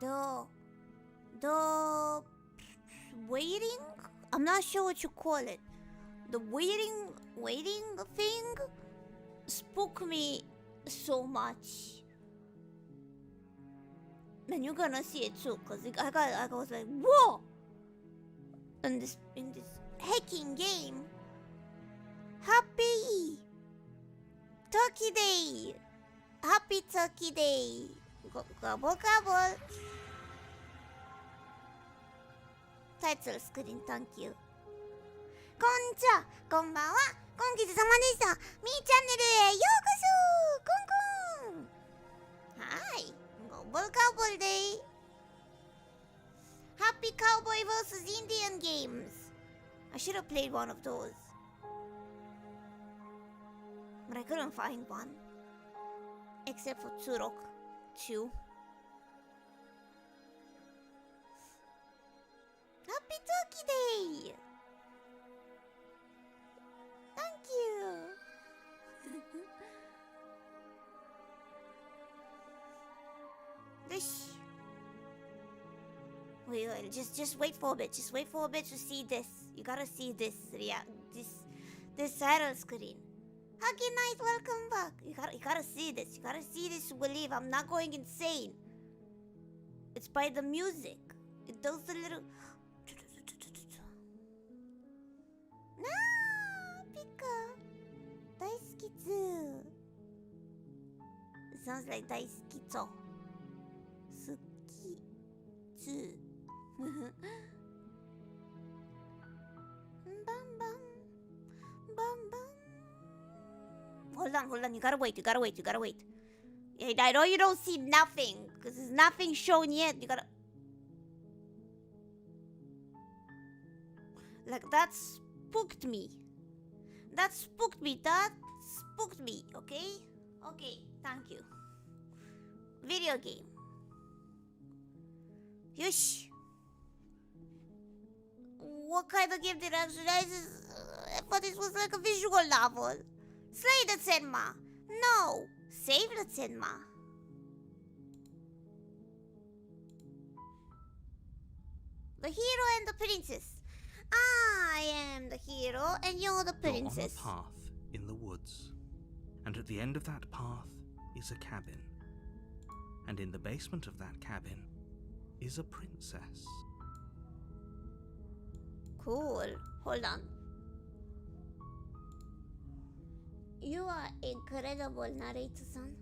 The... The... Waiting? I'm not sure what you call it. The waiting thing spooked me so much. And you're gonna see it too, cause I was like, whoa! In this hacking game. Happy Turkey Day! Happy Turkey Day! Gobble gobble! Title screen, thank you. こんにちは、こんばんは、今季様でした。みーチャンネルへようこそ。コンコン。はい、Gobble Gobble Day. Happy Cowboy vs Indian games. I should have played one of those, but I couldn't find one, except for Turok 2. Happy Turkey Day! Thank you! Wait, just wait for a bit. Just wait for a bit to see this. You gotta see this. Yeah, this title screen. Happy night, welcome back. You gotta see this. You gotta see this to believe I'm not going insane. It's by the music. It does the little. Ah, Pika. Daisukitsu. It sounds like Daisukitsu. Sukitsu. Bam bam. Bam bam. Hold on. You gotta wait. Yeah, I know you don't see nothing, because there's nothing shown yet. You gotta. Like, that spooked me. Okay? Okay, thank you. Video game. Yush. What kind of game did I thought this was like a visual novel. Slay the Tenma. No. Save the Tenma. The hero and the princess. I am the hero and you're the princess. You're on a path in the woods. And at the end of that path is a cabin. And in the basement of that cabin is a princess. Cool. Hold on. You are incredible, narrator-san.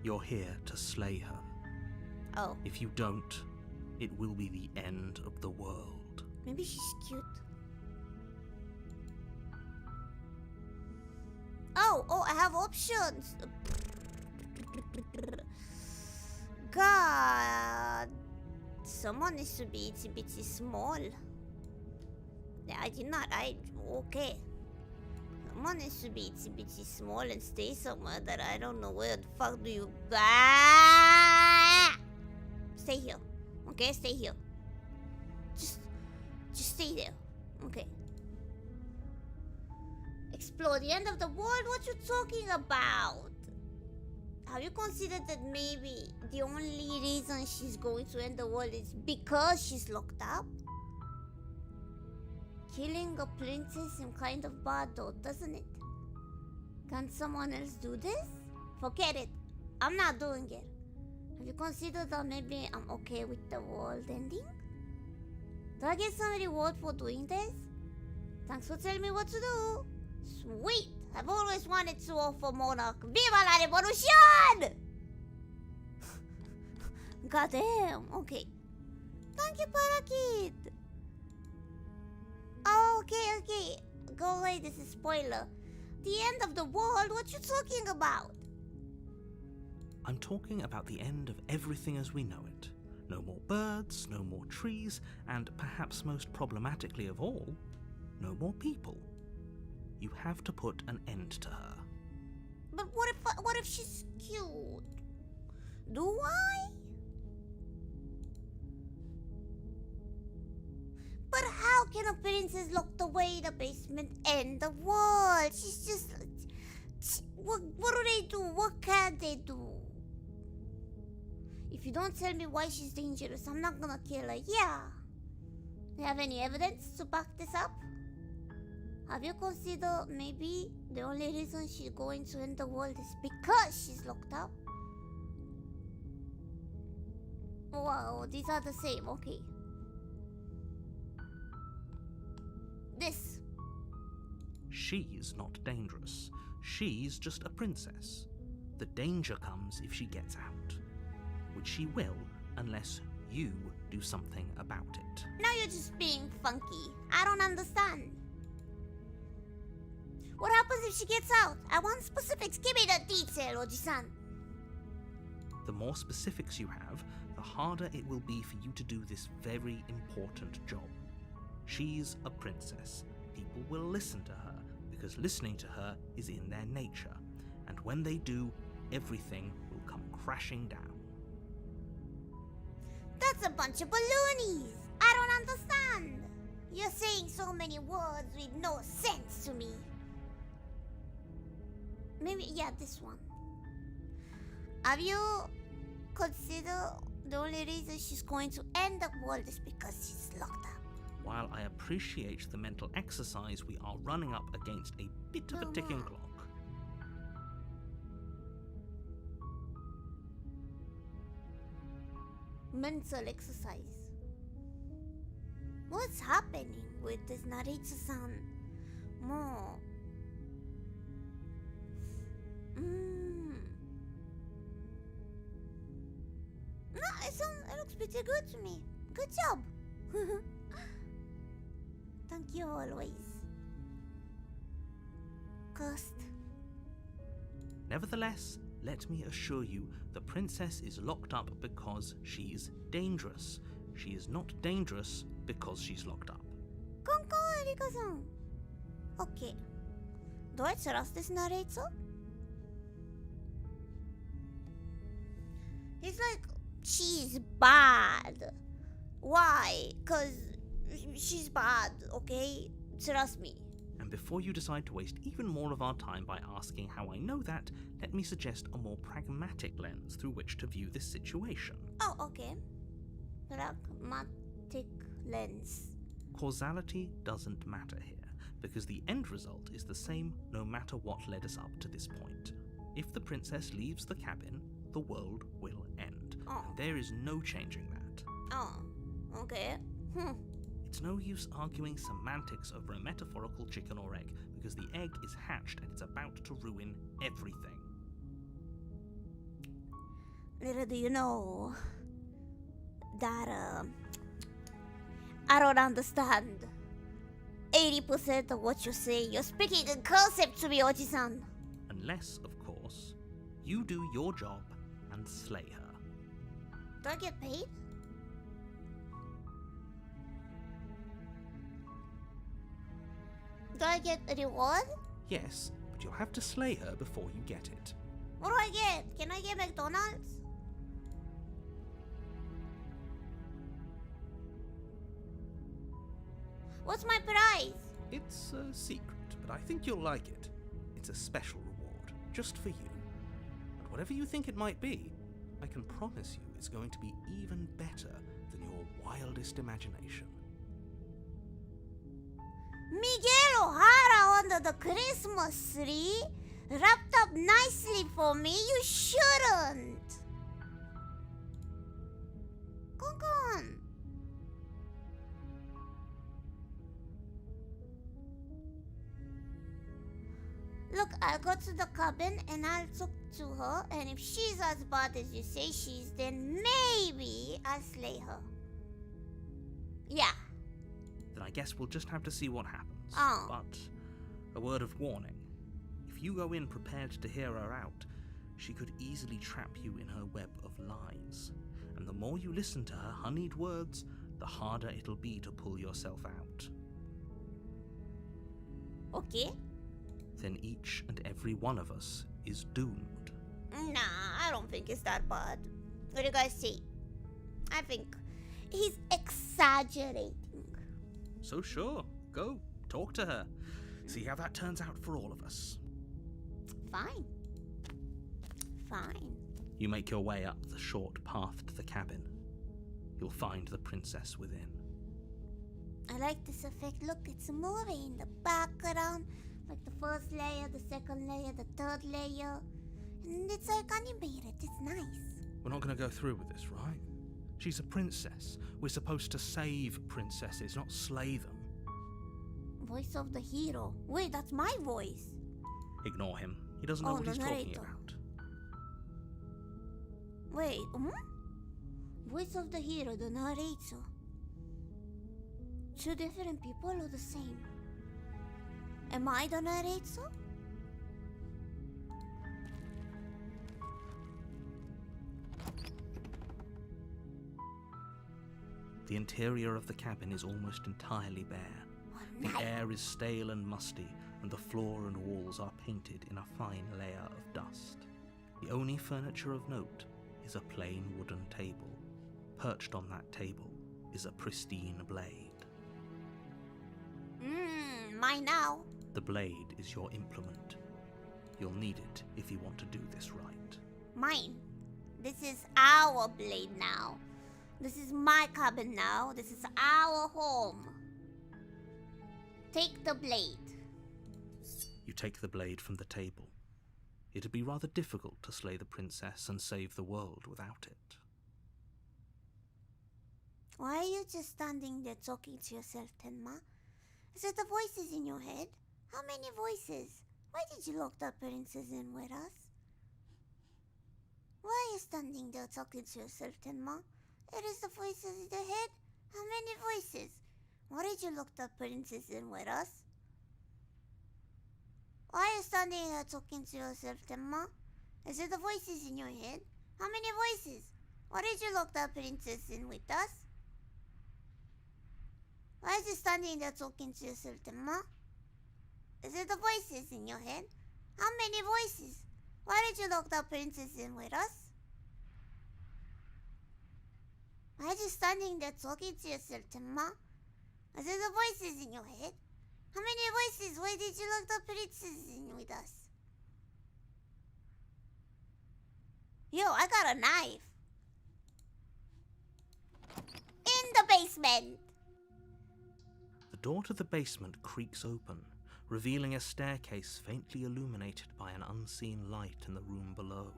You're here to slay her. Oh. If you don't, it will be the end of the world. Maybe she's cute. Oh, I have options. God. Someone needs to be itsy bitsy small. I did not. Okay. Someone needs to be itsy bitsy small and stay somewhere that I don't know where the fuck do you. Stay here. Okay, stay here. Just stay there. Okay. Explore the end of the world? What you talking about? Have you considered that maybe the only reason she's going to end the world is because she's locked up? Killing a princess seems kind of bad though, doesn't it? Can someone else do this? Forget it. I'm not doing it. Have you considered that maybe I'm okay with the world ending? Do I get some reward for doing this? Thanks for telling me what to do. Sweet! I've always wanted to offer Monarch. Viva la revolution! Goddamn, okay. Thank you, Parakid. Okay. Go away, this is spoiler. The end of the world? What you talking about? I'm talking about the end of everything as we know it. No more birds, no more trees, and perhaps most problematically of all, no more people. You have to put an end to her. But what if she's cute? Do I? But how can a princess locked away in the basement end the world? She's just... What do they they do? If you don't tell me why she's dangerous, I'm not gonna kill her. Yeah. Do you have any evidence to back this up? Have you considered maybe the only reason she's going to end the world is because she's locked up? Wow, these are the same, okay. This. She's not dangerous. She's just a princess. The danger comes if she gets out, which she will unless you do something about it. Now you're just being funky. I don't understand. What happens if she gets out? I want specifics. Give me the detail, Oji-san. The more specifics you have, the harder it will be for you to do this very important job. She's a princess. People will listen to her because listening to her is in their nature. And when they do, everything will come crashing down. That's a bunch of balloonies. I don't understand. You're saying so many words with no sense to me. Maybe, yeah, this one. Have you considered the only reason she's going to end the world is because she's locked up? While I appreciate the mental exercise, we are running up against a bit of a ticking clock. Mental exercise. What's happening with this Narita-san? More. No, it looks pretty good to me. Good job. Thank you always. Ghost. Nevertheless, let me assure you, the princess is locked up because she's dangerous. She is not dangerous because she's locked up. Konko, Erika-san. Okay. Do I trust this narrator? He's like, she's bad. Why? Cause she's bad, okay? Trust me. And before you decide to waste even more of our time by asking how I know that, let me suggest a more pragmatic lens through which to view this situation. Oh, okay. Pragmatic lens. Causality doesn't matter here, because the end result is the same no matter what led us up to this point. If the princess leaves the cabin, the world will end. Oh. And there is no changing that. Oh, okay. It's no use arguing semantics over a metaphorical chicken or egg, because the egg is hatched and it's about to ruin everything. Little do you know that I don't understand 80% of what you're saying. You're speaking in concept to me, Oji-san. Unless, of course, you do your job and slay her. Do I get paid? Do I get a reward? Yes, but you'll have to slay her before you get it. What do I get? Can I get McDonald's? What's my prize? It's a secret, but I think you'll like it. It's a special reward, just for you. But whatever you think it might be, I can promise you it's going to be even better than your wildest imagination. Miguel O'Hara under the Christmas tree? Wrapped up nicely for me? You shouldn't! Konkon! Look, I'll go to the cabin and I'll talk to her, and if she's as bad as you say she is, then maybe I'll slay her. Yeah. Then I guess we'll just have to see what happens. Oh. But a word of warning. If you go in prepared to hear her out, she could easily trap you in her web of lies. And the more you listen to her honeyed words, the harder it'll be to pull yourself out. Okay. Then each and every one of us is doomed. Nah, I don't think it's that bad. What do you guys say? I think he's exaggerating. So sure, go, talk to her. See how that turns out for all of us. Fine. Fine. You make your way up the short path to the cabin. You'll find the princess within. I like this effect. Look, it's moving in the background. Like the first layer, the second layer, the third layer. And it's like animated. It's nice. We're not going to go through with this, right? She's a princess. We're supposed to save princesses, not slay them. Voice of the hero. Wait, that's my voice. Ignore him. He doesn't know what he's talking about. Wait, Voice of the hero, the narrator. Two different people or the same? Am I the narrator? The interior of the cabin is almost entirely bare. The air is stale and musty, and the floor and walls are painted in a fine layer of dust. The only furniture of note is a plain wooden table. Perched on that table is a pristine blade. Mine now. The blade is your implement. You'll need it if you want to do this right. Mine. This is our blade now. This is my cabin now. This is our home. Take the blade. You take the blade from the table. It'd be rather difficult to slay the princess and save the world without it. Why are you just standing there talking to yourself, Tenma? Is it the voices in your head? How many voices? Why did you lock the princess in with us? Why are you standing there talking to yourself, Tenma? It is the voices in the head? How many voices? Why did you lock the princess in with us? Why are you standing there talking to yourself, Tenma? Is it the voices in your head? How many voices? Why did you lock the princess in with us? Why are you standing there talking to yourself, Tenma? Is it the voices in your head? How many voices? Why did you lock the princess in with us? Why are you standing there talking to yourself, Tenma? Is it the voices in your head? How many voices? Why did you lock the princess in with us? Yo, I got a knife. In the basement. The door to the basement creaks open, revealing a staircase faintly illuminated by an unseen light in the room below.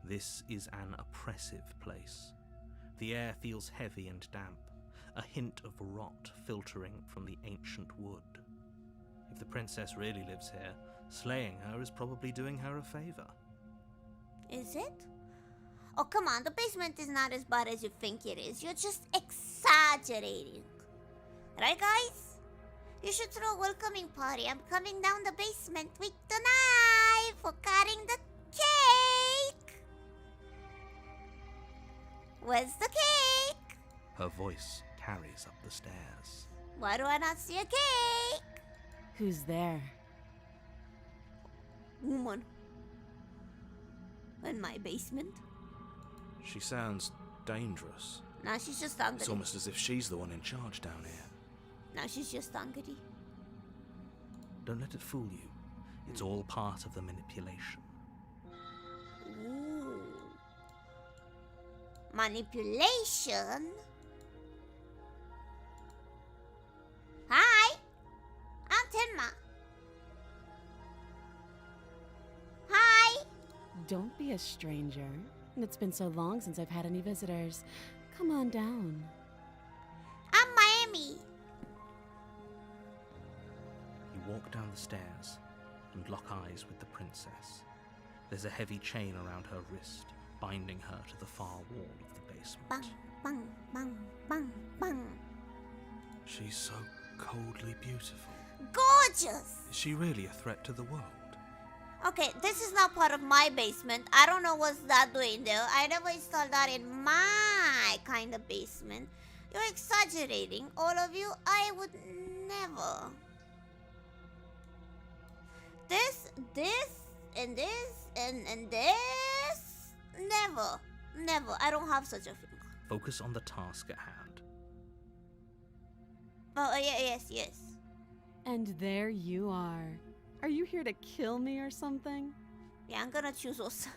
This is an oppressive place. The air feels heavy and damp, a hint of rot filtering from the ancient wood. If the princess really lives here, slaying her is probably doing her a favor. Is it? Oh, come on, the basement is not as bad as you think it is. You're just exaggerating. Right, guys? You should throw a welcoming party. I'm coming down the basement with the knife for cutting the cake. Where's the cake? Her voice carries up the stairs. Why do I not see a cake? Who's there? Woman. In my basement. She sounds dangerous. Nah, she's just hungry. It's almost as if she's the one in charge down here. Nah, she's just hungry. Don't let it fool you. It's all part of the manipulation. Ooh. Manipulation? Hi! I'm Tenma. Hi! Don't be a stranger. It's been so long since I've had any visitors. Come on down. I'm Miami. You walk down the stairs and lock eyes with the princess. There's a heavy chain around her wrist, binding her to the far wall of the basement. Bang, bang, bang, bang, bang. She's so coldly beautiful. Gorgeous! Is she really a threat to the world? Okay, this is not part of my basement. I don't know what's that doing there. I never installed that in my kind of basement. You're exaggerating, all of you. I would never. This, and this, and this. Never. Never. I don't have such a thing. Focus on the task at hand. Oh, yes. And there you are. Are you here to kill me or something? Yeah, I'm gonna choose us.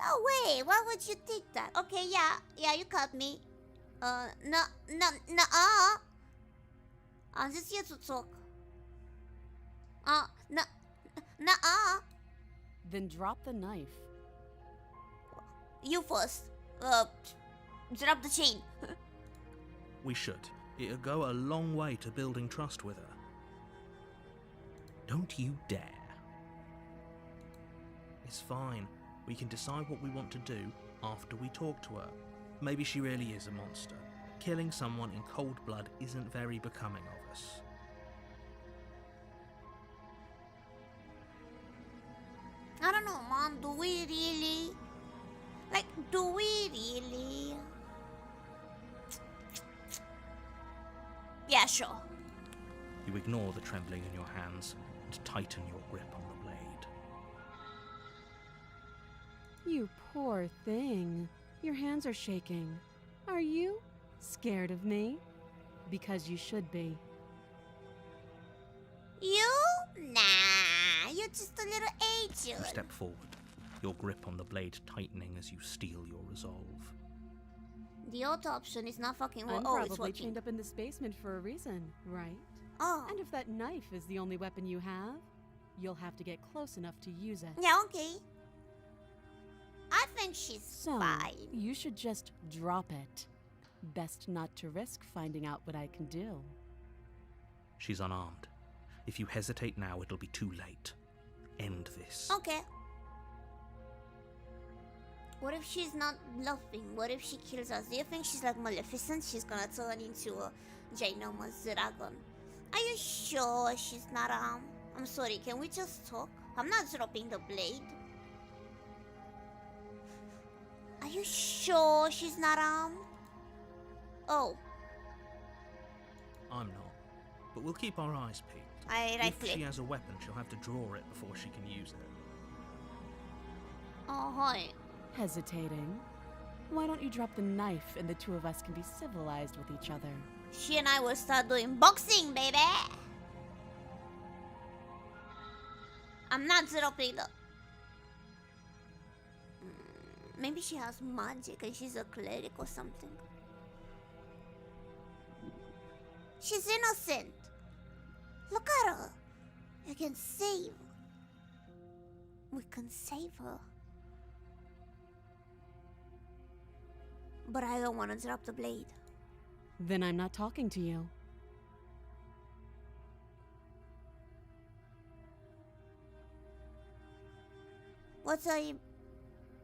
No way. Why would you think that? Okay, yeah, you caught me. No, I'm just here to talk. No, no, Then drop the knife. You first. Drop the chain. We should. It'll go a long way to building trust with her. Don't you dare. It's fine. We can decide what we want to do after we talk to her. Maybe she really is a monster. Killing someone in cold blood isn't very becoming of us. I don't know, Mom. Do we really? Yeah, sure. You ignore the trembling in your hands and tighten your grip on the blade. You poor thing. Your hands are shaking. Are you scared of me? Because you should be. You? Nah, you're just a little angel. You step forward, your grip on the blade tightening as you steel your resolve. The auto option is not fucking I'm oh, it's probably working. chained up in this basement for a reason, right? Oh. And if that knife is the only weapon you have, you'll have to get close enough to use it. Yeah, okay. I think she's So, fine. you should just drop it. Best not to risk finding out what I can do. She's unarmed. If you hesitate now, it'll be too late. End this. Okay. What if she's not bluffing? What if she kills us? Do you think she's like Maleficent? She's gonna turn into a ginormous dragon. Are you sure she's not I'm sorry, can we just talk? I'm not dropping the blade. Are you sure she's not Oh. I'm not. But we'll keep our eyes peeled. I right If click. she has a weapon, she'll have to draw it before she can use it. Oh hi. Hesitating? Why don't you drop the knife and the two of us can be civilized with each other? She and I will start doing boxing, baby. I'm not dropping the. Maybe she has magic and she's a cleric or something. She's innocent. Look at her. You can save. We can save her. But I don't want to drop the blade. Then I'm not talking to you. What's a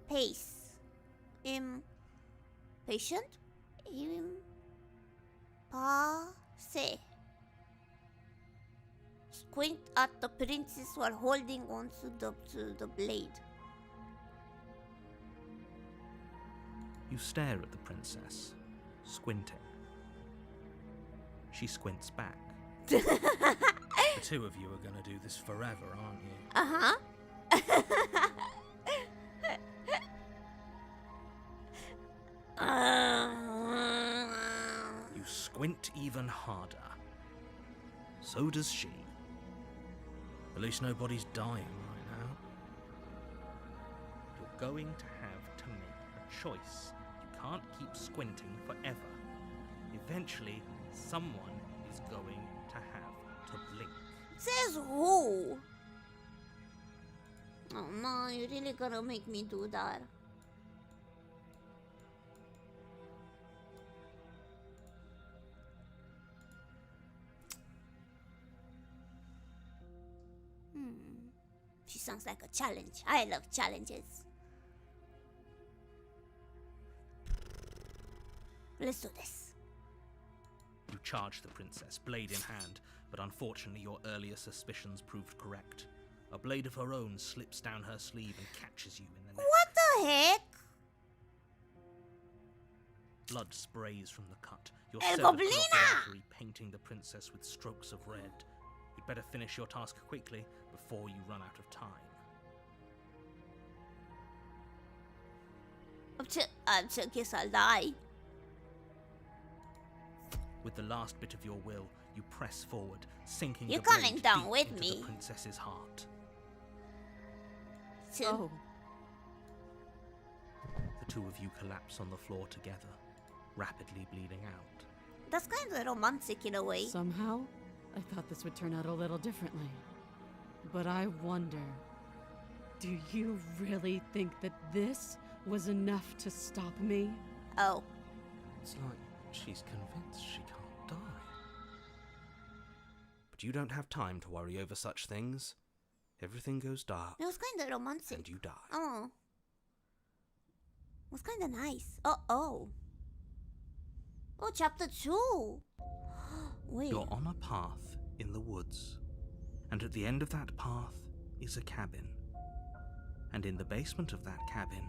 pace? Patient? Passe. Squint at the princess while holding on to the blade. You stare at the princess, squinting. She squints back. The two of you are gonna do this forever, aren't you? Uh-huh. You squint even harder. So does she. At least nobody's dying right now. You're going to have to make a choice. You can't keep squinting forever. Eventually, someone is going to have to blink. Says who? Oh no, you're really gonna make me do that. She sounds like a challenge. I love challenges. Let's do this. You charge the princess, blade in hand, but unfortunately your earlier suspicions proved correct. A blade of her own slips down her sleeve and catches you in the neck. What the heck? Blood sprays from the cut, your El severed Goblina! cloth artery painting the princess with strokes of red. You'd better finish your task quickly before you run out of time. I guess I'll die. With the last bit of your will, you press forward, sinking You're the blade coming down deep with into me. the princess's heart. Oh. two of you collapse on the floor together, rapidly bleeding out. That's kind of romantic in a way. Somehow, I thought this would turn out a little differently. But I wonder, do you really think that this was enough to stop me? Oh. It's like she's convinced she can't die. But you don't have time to worry over such things. Everything goes dark, It was kind of romantic. and you die. Oh. It was kind of nice. Oh. Oh, chapter 2. Wait. You're on a path in the woods, and at the end of that path is a cabin. And in the basement of that cabin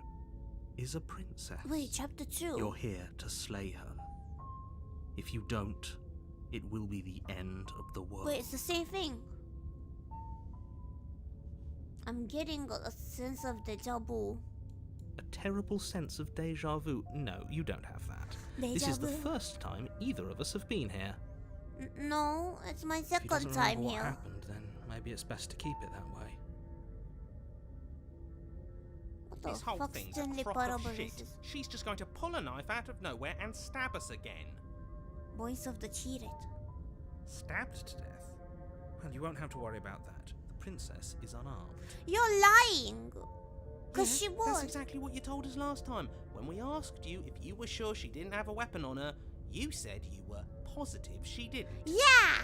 is a princess. Wait, chapter 2. You're here to slay her. If you don't, it will be the end of the world. Wait, it's the same thing. I'm getting a sense of deja vu. A terrible sense of deja vu. No, you don't have that. This Deja is the vu? first time either of us have been here. No, it's my If he second doesn't time remember what here. happened, then maybe it's best to keep it that way. What This the whole fuck thing's Stanley a crock Parable of shit. is this? She's just going to pull a knife out of nowhere and stab us again. Voice of the cheated. Stabbed to death? Well, you won't have to worry about that. The princess is unarmed. You're lying! Cause she That's was. exactly what you told us last time. When we asked you if you were sure she didn't have a weapon on her, you said you were positive she didn't. Yeah!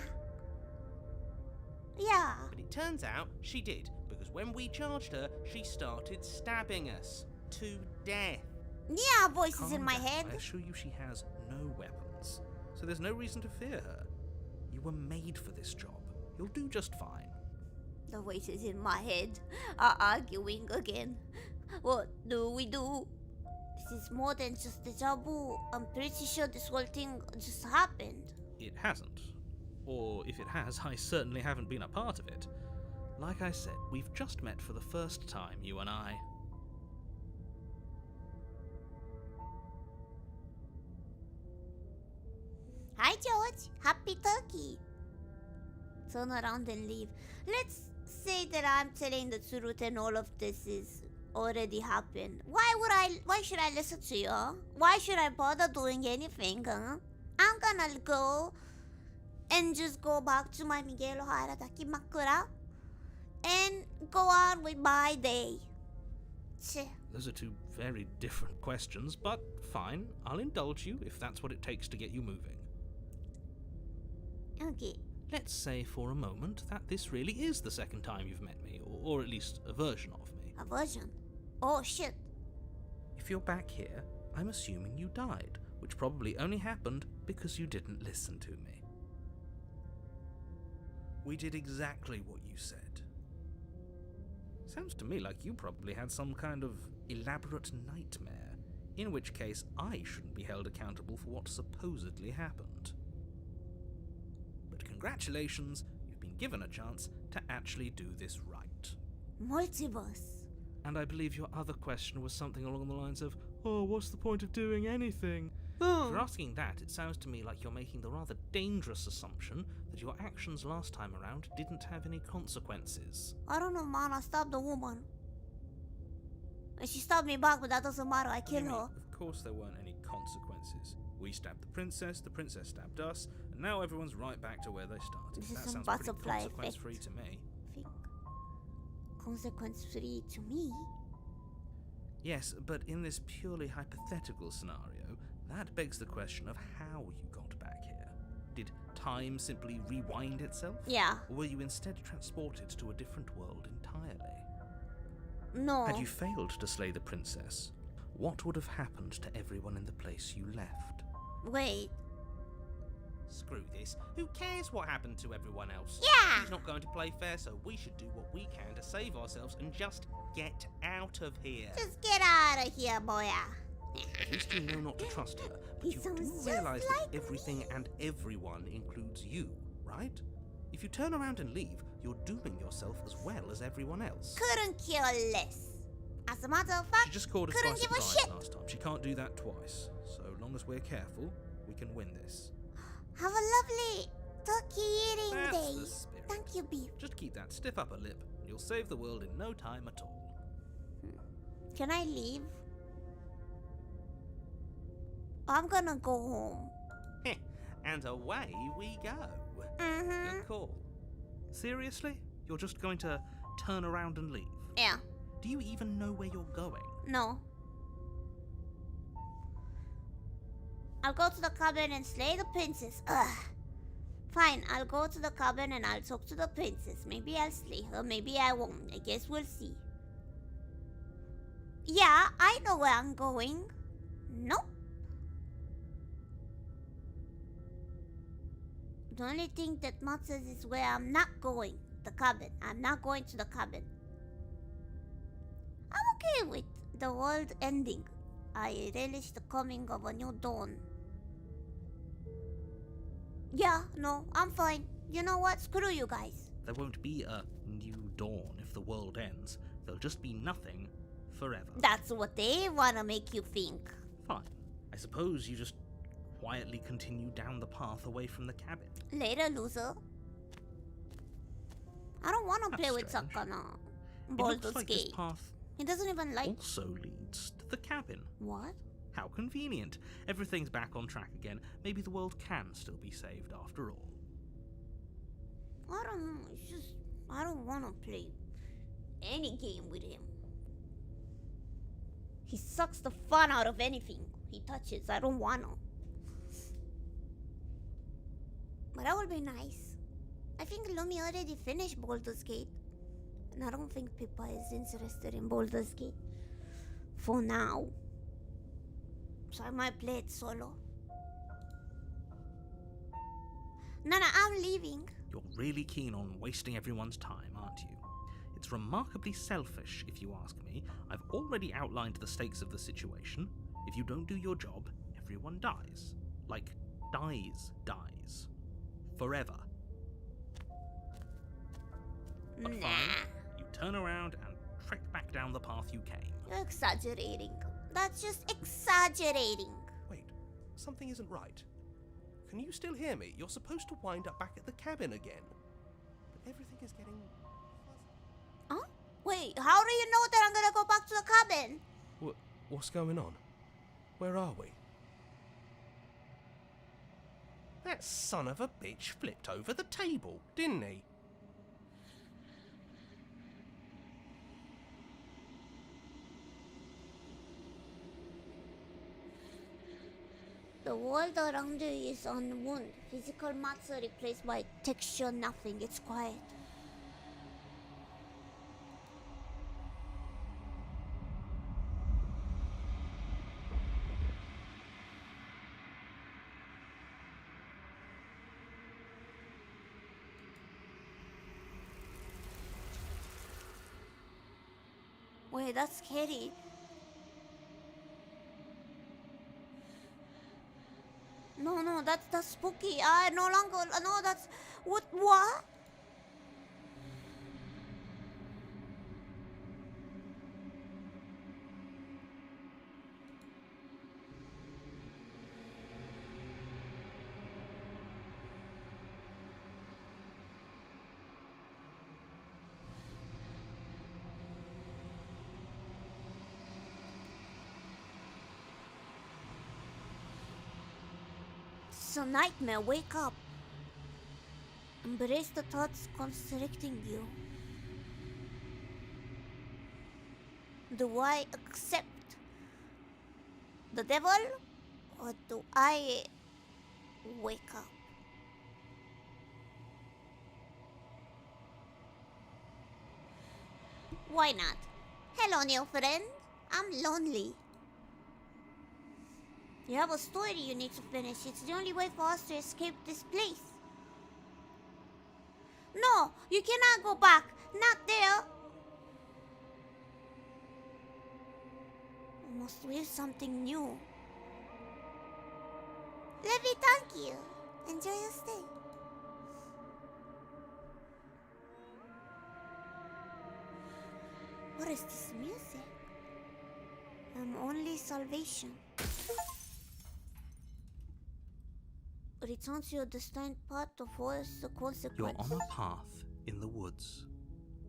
Yeah. But it turns out she did, because when we charged her, she started stabbing us to death. Yeah, voices Calm in my down. head. I assure you she has no weapons, so there's no reason to fear her. You were made for this job. You'll do just fine. The voices in my head are arguing again. What do we do? This is more than just deja vu. I'm pretty sure this whole thing just happened. It hasn't. Or if it has, I certainly haven't been a part of it. Like I said, we've just met for the first time, you and I. Hi, George. Happy turkey. Turn around and leave. Let's say that I'm telling the truth and all of this is already happened. Why should I listen to you? Huh? Why should I bother doing anything, huh? I'm gonna go and just go back to my Miguel O'Hara Takimakura and go on with my day. Tch. Those are two very different questions, but fine. I'll indulge you if that's what it takes to get you moving. Okay. Let's say for a moment that this really is the second time you've met me, or at least a version of me. A version. Oh shit. If you're back here, I'm assuming you died, which probably only happened because you didn't listen to me. We did exactly what you said. Sounds to me like you probably had some kind of elaborate nightmare, in which case I shouldn't be held accountable for what supposedly happened. But congratulations, you've been given a chance to actually do this right. Multiverse. And I believe your other question was something along the lines of, oh, what's the point of doing anything? Oh. If you're asking that, it sounds to me like you're making the rather dangerous assumption that your actions last time around didn't have any consequences. I don't know, man. I stabbed the woman. And she stabbed me back, but that doesn't matter. I killed her. Of course there weren't any consequences. We stabbed the princess stabbed us, and now everyone's right back to where they started. This is That some sounds pretty butterfly consequence-free effect. to me. Think. Consequence free to me. Yes, but in this purely hypothetical scenario, that begs the question of how you got back here. Did time simply rewind itself? Yeah. Or were you instead transported to a different world entirely? No. Had you failed to slay the princess, what would have happened to everyone in the place you left? Wait. Screw this. Who cares what happened to everyone else? Yeah. She's not going to play fair, so we should do what we can to save ourselves and just get out of here. Just get out of here, boya. At least you know not to trust her, but He you sounds do just realize like that everything and everyone includes you, right? If you turn around and leave, you're dooming yourself as well as everyone else. Couldn't care less. As a matter of She fact, just called us couldn't by give a surprise shit. last time. She can't do that twice. So long as we're careful, we can win this. have a lovely turkey eating That's day. the spirit. Thank you, beef. Just keep that stiff upper lip, and you'll save the world in no time at all. Can I leave? I'm gonna go home. And away we go. Mm-hmm. Good call. Seriously? You're just going to turn around and leave? Yeah. Do you even know where you're going? No. I'll go to the cabin and slay the princess. Ugh. Fine, I'll go to the cabin and I'll talk to the princess. Maybe I'll slay her, maybe I won't. I guess we'll see. Yeah, I know where I'm going. Nope. The only thing that matters is where I'm not going. The cabin. I'm not going to the cabin. I'm okay with the world ending. I relish the coming of a new dawn. Yeah, no, I'm fine. You know what? Screw you guys. There won't be a new dawn if the world ends. There'll just be nothing forever. That's what they wanna make you think. Fine. I suppose you just quietly continue down the path away from the cabin. Later, loser. I don't wanna That's play with strange. Sakana. It Baldur's looks like this Gate. path He doesn't even like. also leads to the cabin. What? How convenient. Everything's back on track again. Maybe the world can still be saved after all. I don't know. It's just I don't wanna play any game with him. He sucks the fun out of anything he touches. I don't wanna. But that would be nice. I think Lumi already finished Baldur's Gate. And I don't think Pippa is interested in Baldur's Gate. For now. So I might play it solo. Nana, I'm leaving. You're really keen on wasting everyone's time, aren't you? It's remarkably selfish, if you ask me. I've already outlined the stakes of the situation. If you don't do your job, everyone dies. Like, dies. Forever. But Nah. fine, you turn around and trek back down the path you came. You're exaggerating. That's just exaggerating. Wait, something isn't right. Can you still hear me? You're supposed to wind up back at the cabin again. But everything is getting fuzzy. Huh? Wait, how do you know that I'm gonna go back to the cabin? What's going on? Where are we? That son of a bitch flipped over the table, didn't he? The world around you is unwound. Physical matter replaced by texture nothing. It's quiet. Wait, that's scary. No, that's spooky. I no longer. No, that's what? It's a nightmare. Wake up. Embrace the thoughts constricting you. Do I accept the devil or do I wake up? Why not? Hello, new friend. I'm lonely. You have a story you need to finish. It's the only way for us to escape this place. No, you cannot go back. Not there. We must read something new. Levi, thank you. Enjoy your stay. What is this music? Only salvation. Return to your destined path to force the consequence. You're on a path in the woods,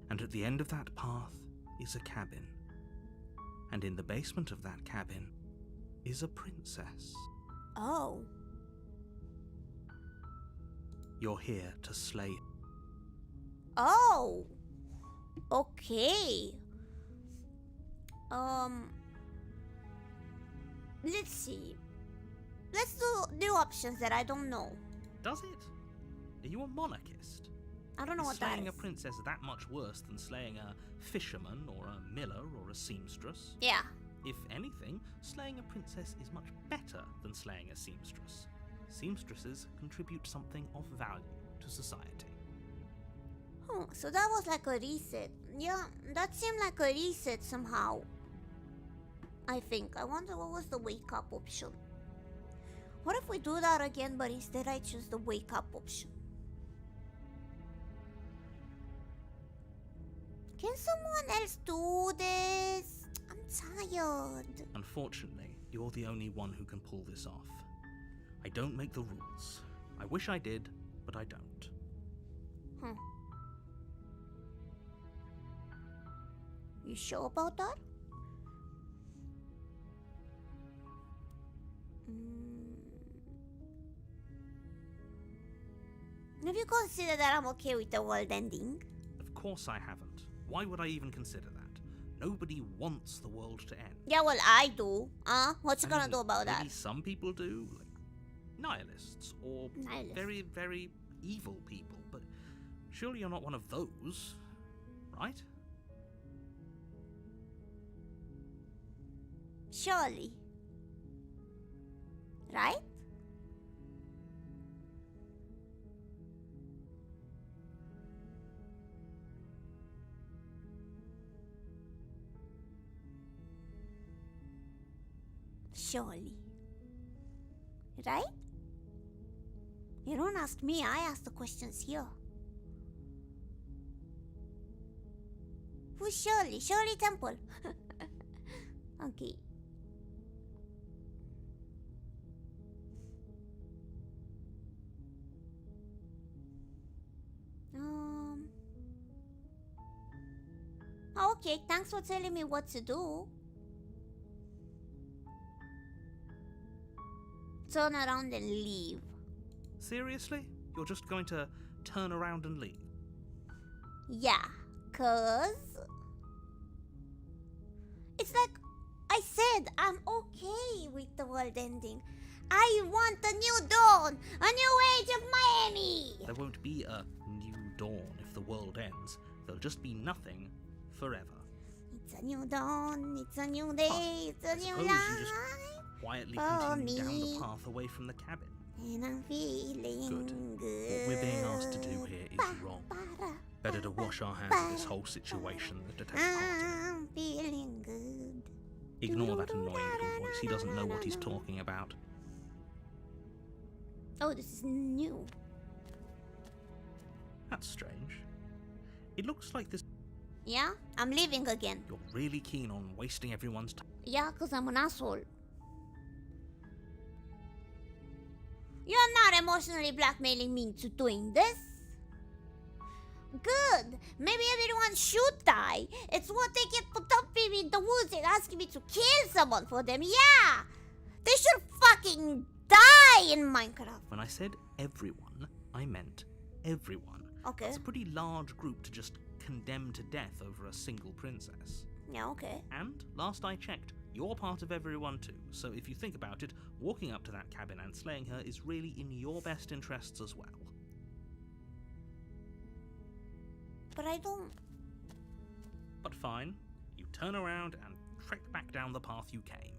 and at the end of that path is a cabin. And in the basement of that cabin is a princess. Oh. You're here to slay. Oh. Okay. Let's see. Let's do options that I don't know. Does it? Are you a monarchist? I don't know Is what that slaying is. a princess that much worse than slaying a fisherman or a miller or a seamstress? Yeah. If anything, slaying a princess is much better than slaying a seamstress. Seamstresses contribute something of value to society. Oh, so that was like a reset. Yeah, that seemed like a reset somehow. I think. I wonder what was the wake up option. What if we do that again, but instead I choose the wake up option? Can someone else do this? I'm tired. Unfortunately, you're the only one who can pull this off. I don't make the rules. I wish I did, but I don't. You sure about that? Have you considered that I'm okay with the world ending? Of course I haven't. Why would I even consider that? Nobody wants the world to end. Yeah, well, I do. What you I gonna mean, do about that? maybe some people do, like nihilists or Nihilists. very, very evil people, but surely you're not one of those, right? Surely. Right? Surely. Right? You don't ask me, I ask the questions here. Who's Shirley? Shirley Temple. Okay. Okay, thanks for telling me what to do. Turn around and leave. Seriously? You're just going to turn around and leave? Yeah, cause it's like I said, I'm okay with the world ending. I want a new dawn, a new age of Miami. There won't be a new dawn if the world ends. There'll just be nothing forever. It's a new dawn, it's a new day, it's a new Suppose you just life. quietly For continue down me. the path away from the cabin. And I'm feeling good. What we're being asked to do here is wrong. Better to wash our hands of this whole situation than to take part in it. I'm feeling good. Ignore that annoying little voice. He doesn't know what he's talking about. Oh, this is new. That's strange. It looks like this. Yeah, I'm leaving again. You're really keen on wasting everyone's time. Yeah, cause I'm an asshole. You're not emotionally blackmailing me into doing this. Good. Maybe everyone should die. It's what they get for dumping me in the woods and asking me to kill someone for them. Yeah. They should fucking die in Minecraft. When I said everyone, I meant everyone. Okay. It's a pretty large group to just condemn to death over a single princess. Yeah, okay. And, last I checked, you're part of everyone too, so if you think about it, walking up to that cabin and slaying her is really in your best interests as well. But I don't... But fine, you turn around and trek back down the path you came.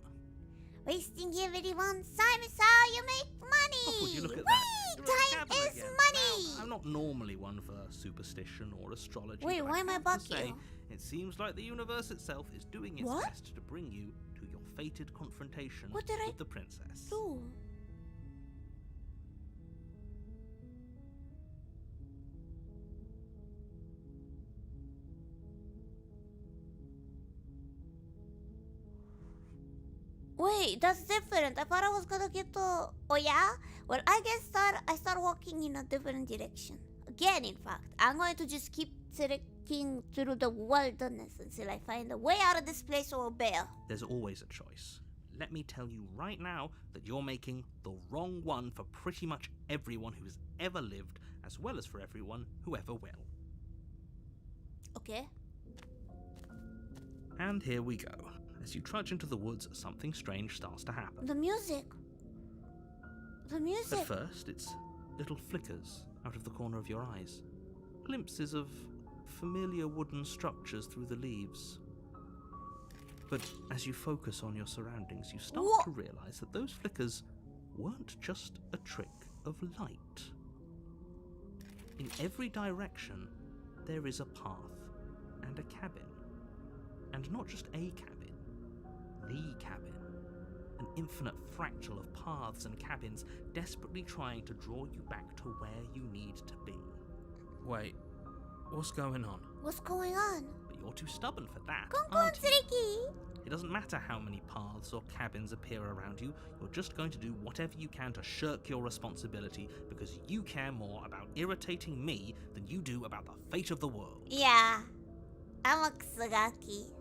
Wasting everyone's time is how you make money. Oh, would you look at Whee! that? You're at the Time cabin is again. money. Now, I'm not normally one for superstition or astrology. Wait, but why am I have back to say, here? it seems like the universe itself is doing its What? best to bring you to your fated confrontation What did I with the princess. do? Wait, that's different. I thought I was gonna get to... Oh yeah? Well, I guess I start walking in a different direction. Again, in fact. I'm going to just keep trekking through the wilderness until I find a way out of this place or a bear. There's always a choice. let me tell you right now that you're making the wrong one for pretty much everyone who's ever lived, as well as for everyone who ever will. Okay. And here we go. As you trudge into the woods, something strange starts to happen. The music. The music. At first, it's little flickers out of the corner of your eyes. Glimpses of familiar wooden structures through the leaves. But as you focus on your surroundings, you start to realize that those flickers weren't just a trick of light. In every direction, there is a path and a cabin. And not just a cabin, the cabin. An infinite fractal of paths and cabins desperately trying to draw you back to where you need to be. Wait, what's going on? What's going on? But you're too stubborn for that, Come aren't you? Ricky. It doesn't matter how many paths or cabins appear around you, you're just going to do whatever you can to shirk your responsibility because you care more about irritating me than you do about the fate of the world. Yeah. I'm a Kusagaki.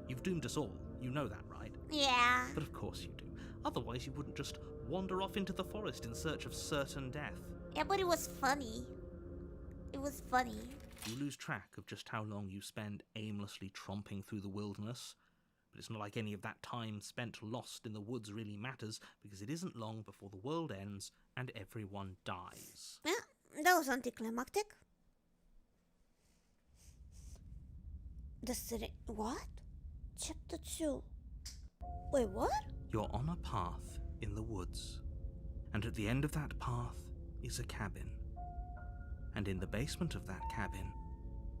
You've doomed us all, you know that, right? Yeah. But of course you do. Otherwise you wouldn't just wander off into the forest in search of certain death. Yeah, but it was funny. It was funny. You lose track of just how long you spend aimlessly tromping through the wilderness. But it's not like any of that time spent lost in the woods really matters, because it isn't long before the world ends and everyone dies. Yeah, that was anticlimactic. What? Chapter 2. Wait, what? You're on a path in the woods, and at the end of that path is a cabin. And in the basement of that cabin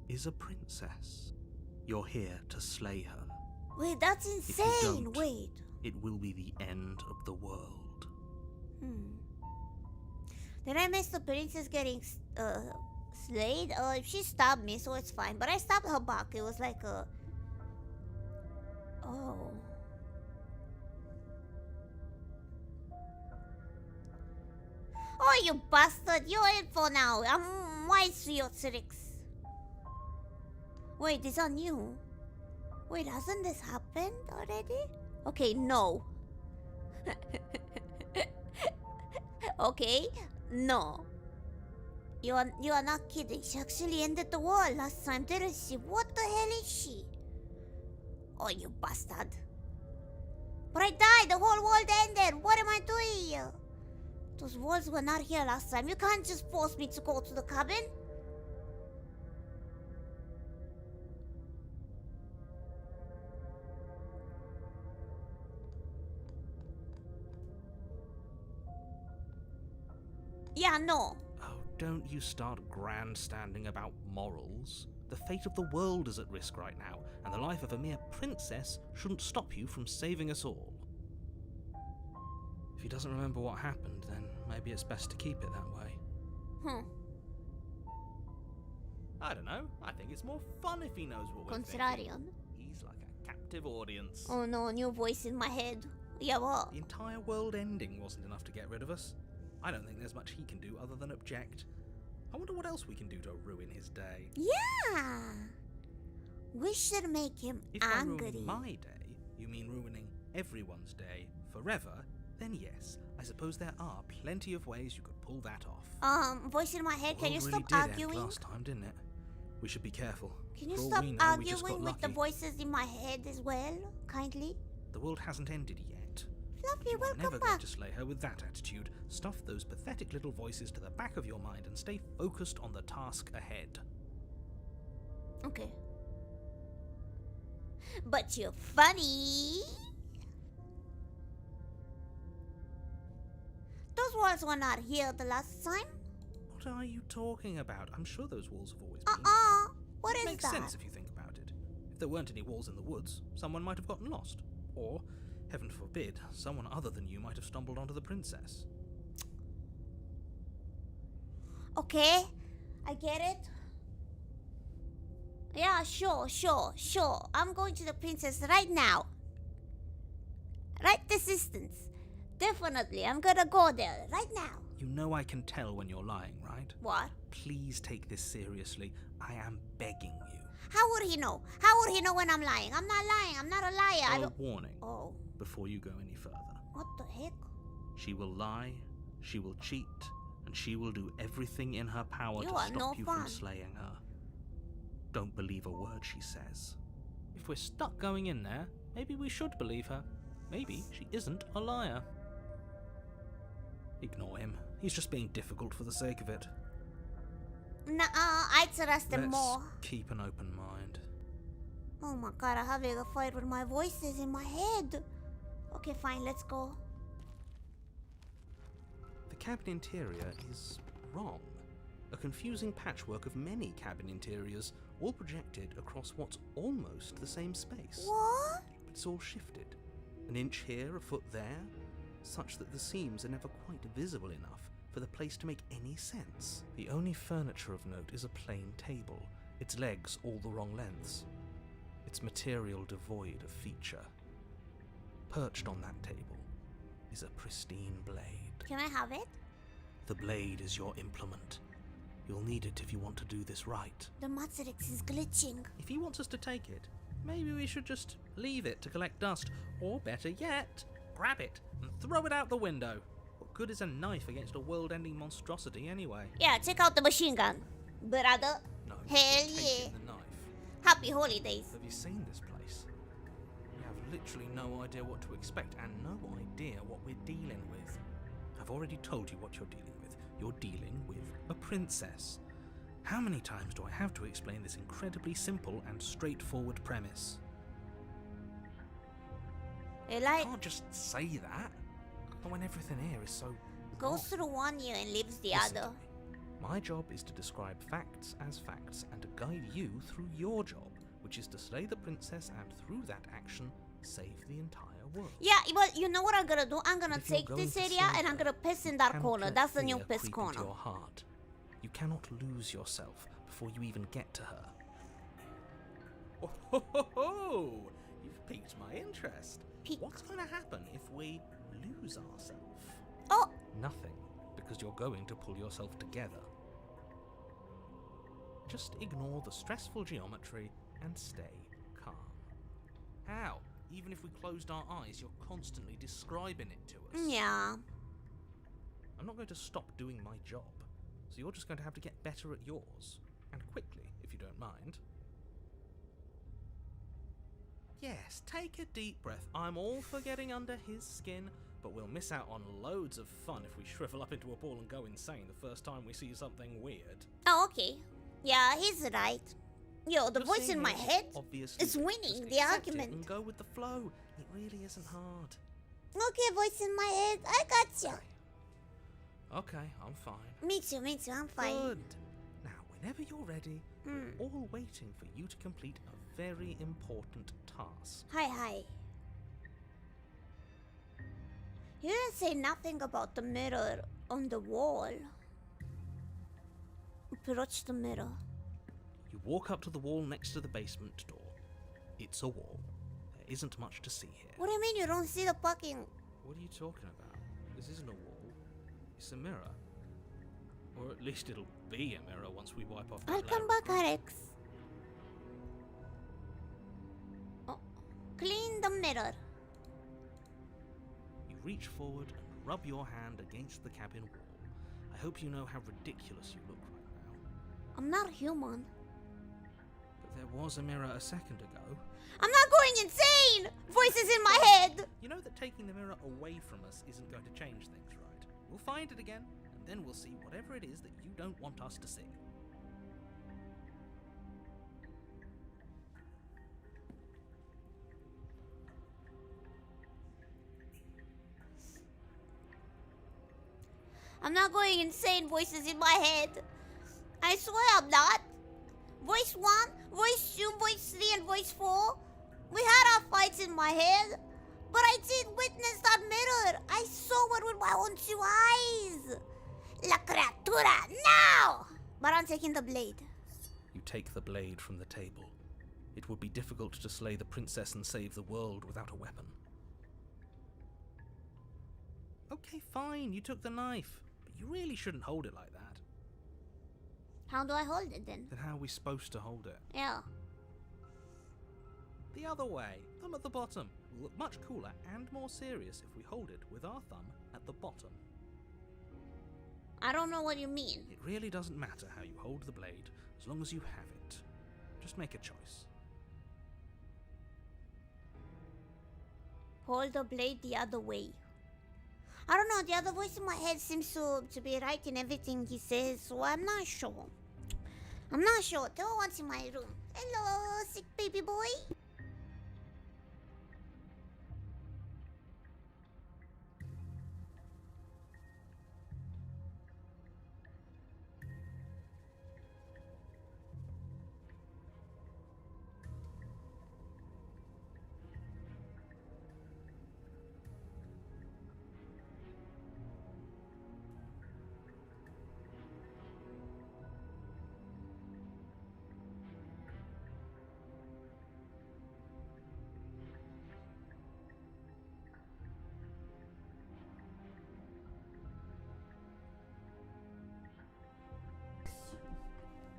is a princess. You're here to slay her. Wait, that's If you insane. don't, Wait. it will be the end of the world. Did I miss the princess getting slayed? She stabbed me, so it's fine. But I stabbed her back. It was like a... Oh. Oh, you bastard. You're in for now. I'm wise to your tricks. Wait, these are new. Wait, hasn't this happened already? Okay, no. Okay, no. You are not kidding. She actually ended the war last time, didn't she? What the hell is she? Oh, you bastard. But I died. The whole world ended. What am I doing here? Those wolves were not here last time. You can't just force me to go to the cabin. Yeah, no. Oh, don't you start grandstanding about morals. The fate of the world is at risk right now, and the life of a mere princess shouldn't stop you from saving us all. If he doesn't remember what happened, then maybe it's best to keep it that way. I don't know. I think it's more fun if he knows what we're thinking. Contrarian. He's like a captive audience. Oh no, new voice in my head. Yeah, what? The entire world ending wasn't enough to get rid of us. I don't think there's much he can do other than object. I wonder what else we can do to ruin his day. Yeah. We should make him If by angry. ruining my day, you mean ruining everyone's day forever, then yes, I suppose there are plenty of ways you could pull that off. Voice in my head, can you World stop really did arguing? End last time, didn't it? We should be careful. Can you For all stop we know, we just got arguing with the lucky. voices in my head as well, kindly? The world hasn't ended yet. Fluffy, You are welcome never back. going to slay her with that attitude. Stuff those pathetic little voices to the back of your mind and stay focused on the task ahead. Okay. But you're funny. Those walls were not here the last time. What are you talking about? I'm sure those walls have always been. What It is makes that? sense if you think about it. If there weren't any walls in the woods, someone might have gotten lost. Or, heaven forbid, someone other than you might have stumbled onto the princess. Okay, I get it. Yeah, sure. I'm going to the princess right now. Right this instance. Definitely, I'm gonna go there right now. You know I can tell when you're lying, right? What? Please take this seriously. I am begging you. How would he know? How would he know when I'm lying? I'm not lying. I'm not a liar. I A don't... warning Oh, before you go any further. what the heck? She will lie, she will cheat, and she will do everything in her power You to are stop no you fun. from slaying her. Don't believe a word she says. If we're stuck going in there, maybe we should believe her. Maybe she isn't a liar. Ignore him. He's just being difficult for the sake of it. Nuh-uh, I trust him Let's more. keep an open mind. Oh my god, I'm having a fight with my voices in my head. Okay, fine, let's go. The cabin interior is wrong. A confusing patchwork of many cabin interiors, all projected across what's almost the same space. What? But it's all shifted. An inch here, a foot there, such that the seams are never quite visible enough for the place to make any sense. The only furniture of note is a plain table, its legs all the wrong lengths, its material devoid of feature. Perched on that table is a pristine blade. Can I have it? The blade is your implement. You'll need it if you want to do this right. The Matrix is glitching. If he wants us to take it, maybe we should just leave it to collect dust, or better yet, grab it and throw it out the window. What good is a knife against a world-ending monstrosity anyway? Yeah, check out the machine gun. Brother. No, Hell you're yeah. taking the knife. Happy holidays. Have you seen this place? We have literally no idea what to expect and no idea what we're dealing with. I've already told you what you're dealing with. You're dealing with a princess. How many times do I have to explain this incredibly simple and straightforward premise? You I like can't just say that. Not when everything here is so goes wrong. through one ear and leaves the Listen other. to me. My job is to describe facts as facts and to guide you through your job, which is to slay the princess and through that action, save the entire world. Yeah, well, you know what I'm gonna do? I'm gonna If you're take going this to area slay and I'm her, gonna piss in you that cannot corner. let That's the new fear piss creep corner. into your heart. You cannot lose yourself before you even get to her. Oh, ho, ho, ho. You've piqued my interest. Pique. What's going to happen if we lose ourselves? Oh, Nothing, because you're going to pull yourself together. Just ignore the stressful geometry and stay calm. How? Even if we closed our eyes, you're constantly describing it to us. yeah. I'm not going to stop doing my job, so you're just going to have to get better at yours. And quickly, if you don't mind. Yes, take a deep breath. I'm all for getting under his skin, but we'll miss out on loads of fun if we shrivel up into a ball and go insane the first time we see something weird. Oh, okay. Yeah, he's right. Yo, the You're voice seeing in my it, head obviously, is just winning the accept it argument. and go with the flow. It really isn't hard. Okay, voice in my head, I gotcha. Okay, I'm fine. Me too, I'm fine. Good. Now, whenever you're ready, Hmm. we're all waiting for you to complete a very important task. Hi. You didn't say nothing about the mirror on the wall. Approach the mirror. You walk up to the wall next to the basement door. It's a wall. There isn't much to see here. What do you mean you don't see the fucking... What are you talking about? This isn't a wall. It's a mirror. Or at least it'll be a mirror once we wipe off that I'll layer come of back, grease. Alex. Oh, clean the mirror. You reach forward and rub your hand against the cabin wall. I hope you know how ridiculous you look right now. I'm not human. But there was a mirror a second ago. I'm not going insane! Voices in my head! You know that taking the mirror away from us isn't going to change things, right? We'll find it again, and then we'll see whatever it is that you don't want us to see. I'm not going insane, voices in my head. I swear I'm not. Voice 1, voice 2, voice 3, and voice 4. We had our fights in my head, but I did witness that mirror. I saw it with my own 2 eyes. La criatura, now! But I'm taking the blade. You take the blade from the table. It would be difficult to slay the princess and save the world without a weapon. Okay, fine, you took the knife, but you really shouldn't hold it like that. How do I hold it then? Then how are we supposed to hold it? Yeah. The other way. Thumb at the bottom. Will look much cooler and more serious if we hold it with our thumb at the bottom. I don't know what you mean. It really doesn't matter how you hold the blade, as long as you have it. Just make a choice. Hold the blade the other way. I don't know, the other voice in my head seems to be right in everything he says, so I'm not sure. Tell what's in my room. Hello, sick baby boy.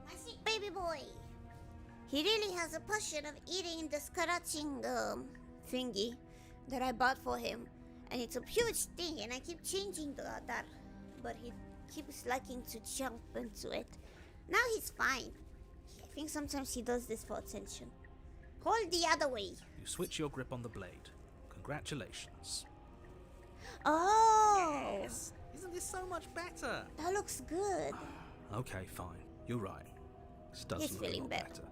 My sick baby boy. He really has a passion of eating the scratching thingy that I bought for him. And it's a huge thing, and I keep changing that. But he keeps liking to jump into it. Now he's fine. I think sometimes he does this for attention. Hold the other way. You switch your grip on the blade. Congratulations. Oh! Yes! Isn't this so much better? That looks good. Okay, fine. You're right. This does He's look a feeling lot better.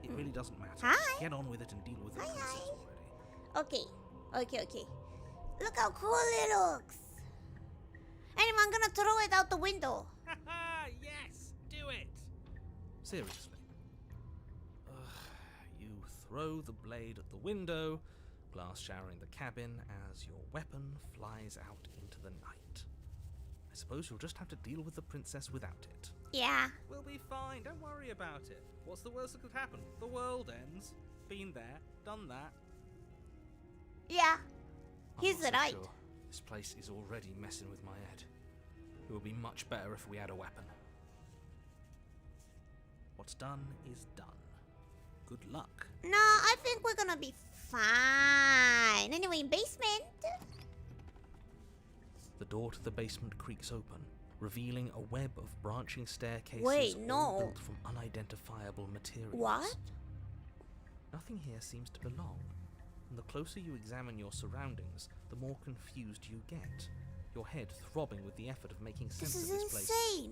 It really doesn't matter. Hi. Get on with it and deal with the Hi, princess hi. already. Okay. Look how cool it looks. Anyway, I'm gonna throw it out the window. Yes! Do it! Seriously. You throw the blade at the window, glass showering the cabin as your weapon flies out into the night. I suppose you'll just have to deal with the princess without it. Yeah. We'll be fine, don't worry about it. What's the worst that could happen? The world ends. Been there, done that. Yeah. I'm He's not so right. sure. This place is already messing with my head. It would be much better if we had a weapon. What's done is done. Good luck. No, I think we're gonna be fine. Anyway, basement. The door to the basement creaks open, revealing a web of branching staircases Wait, all no. built from unidentifiable materials. What? Nothing here seems to belong, and the closer you examine your surroundings, the more confused you get, your head throbbing with the effort of making sense This is of this place. insane.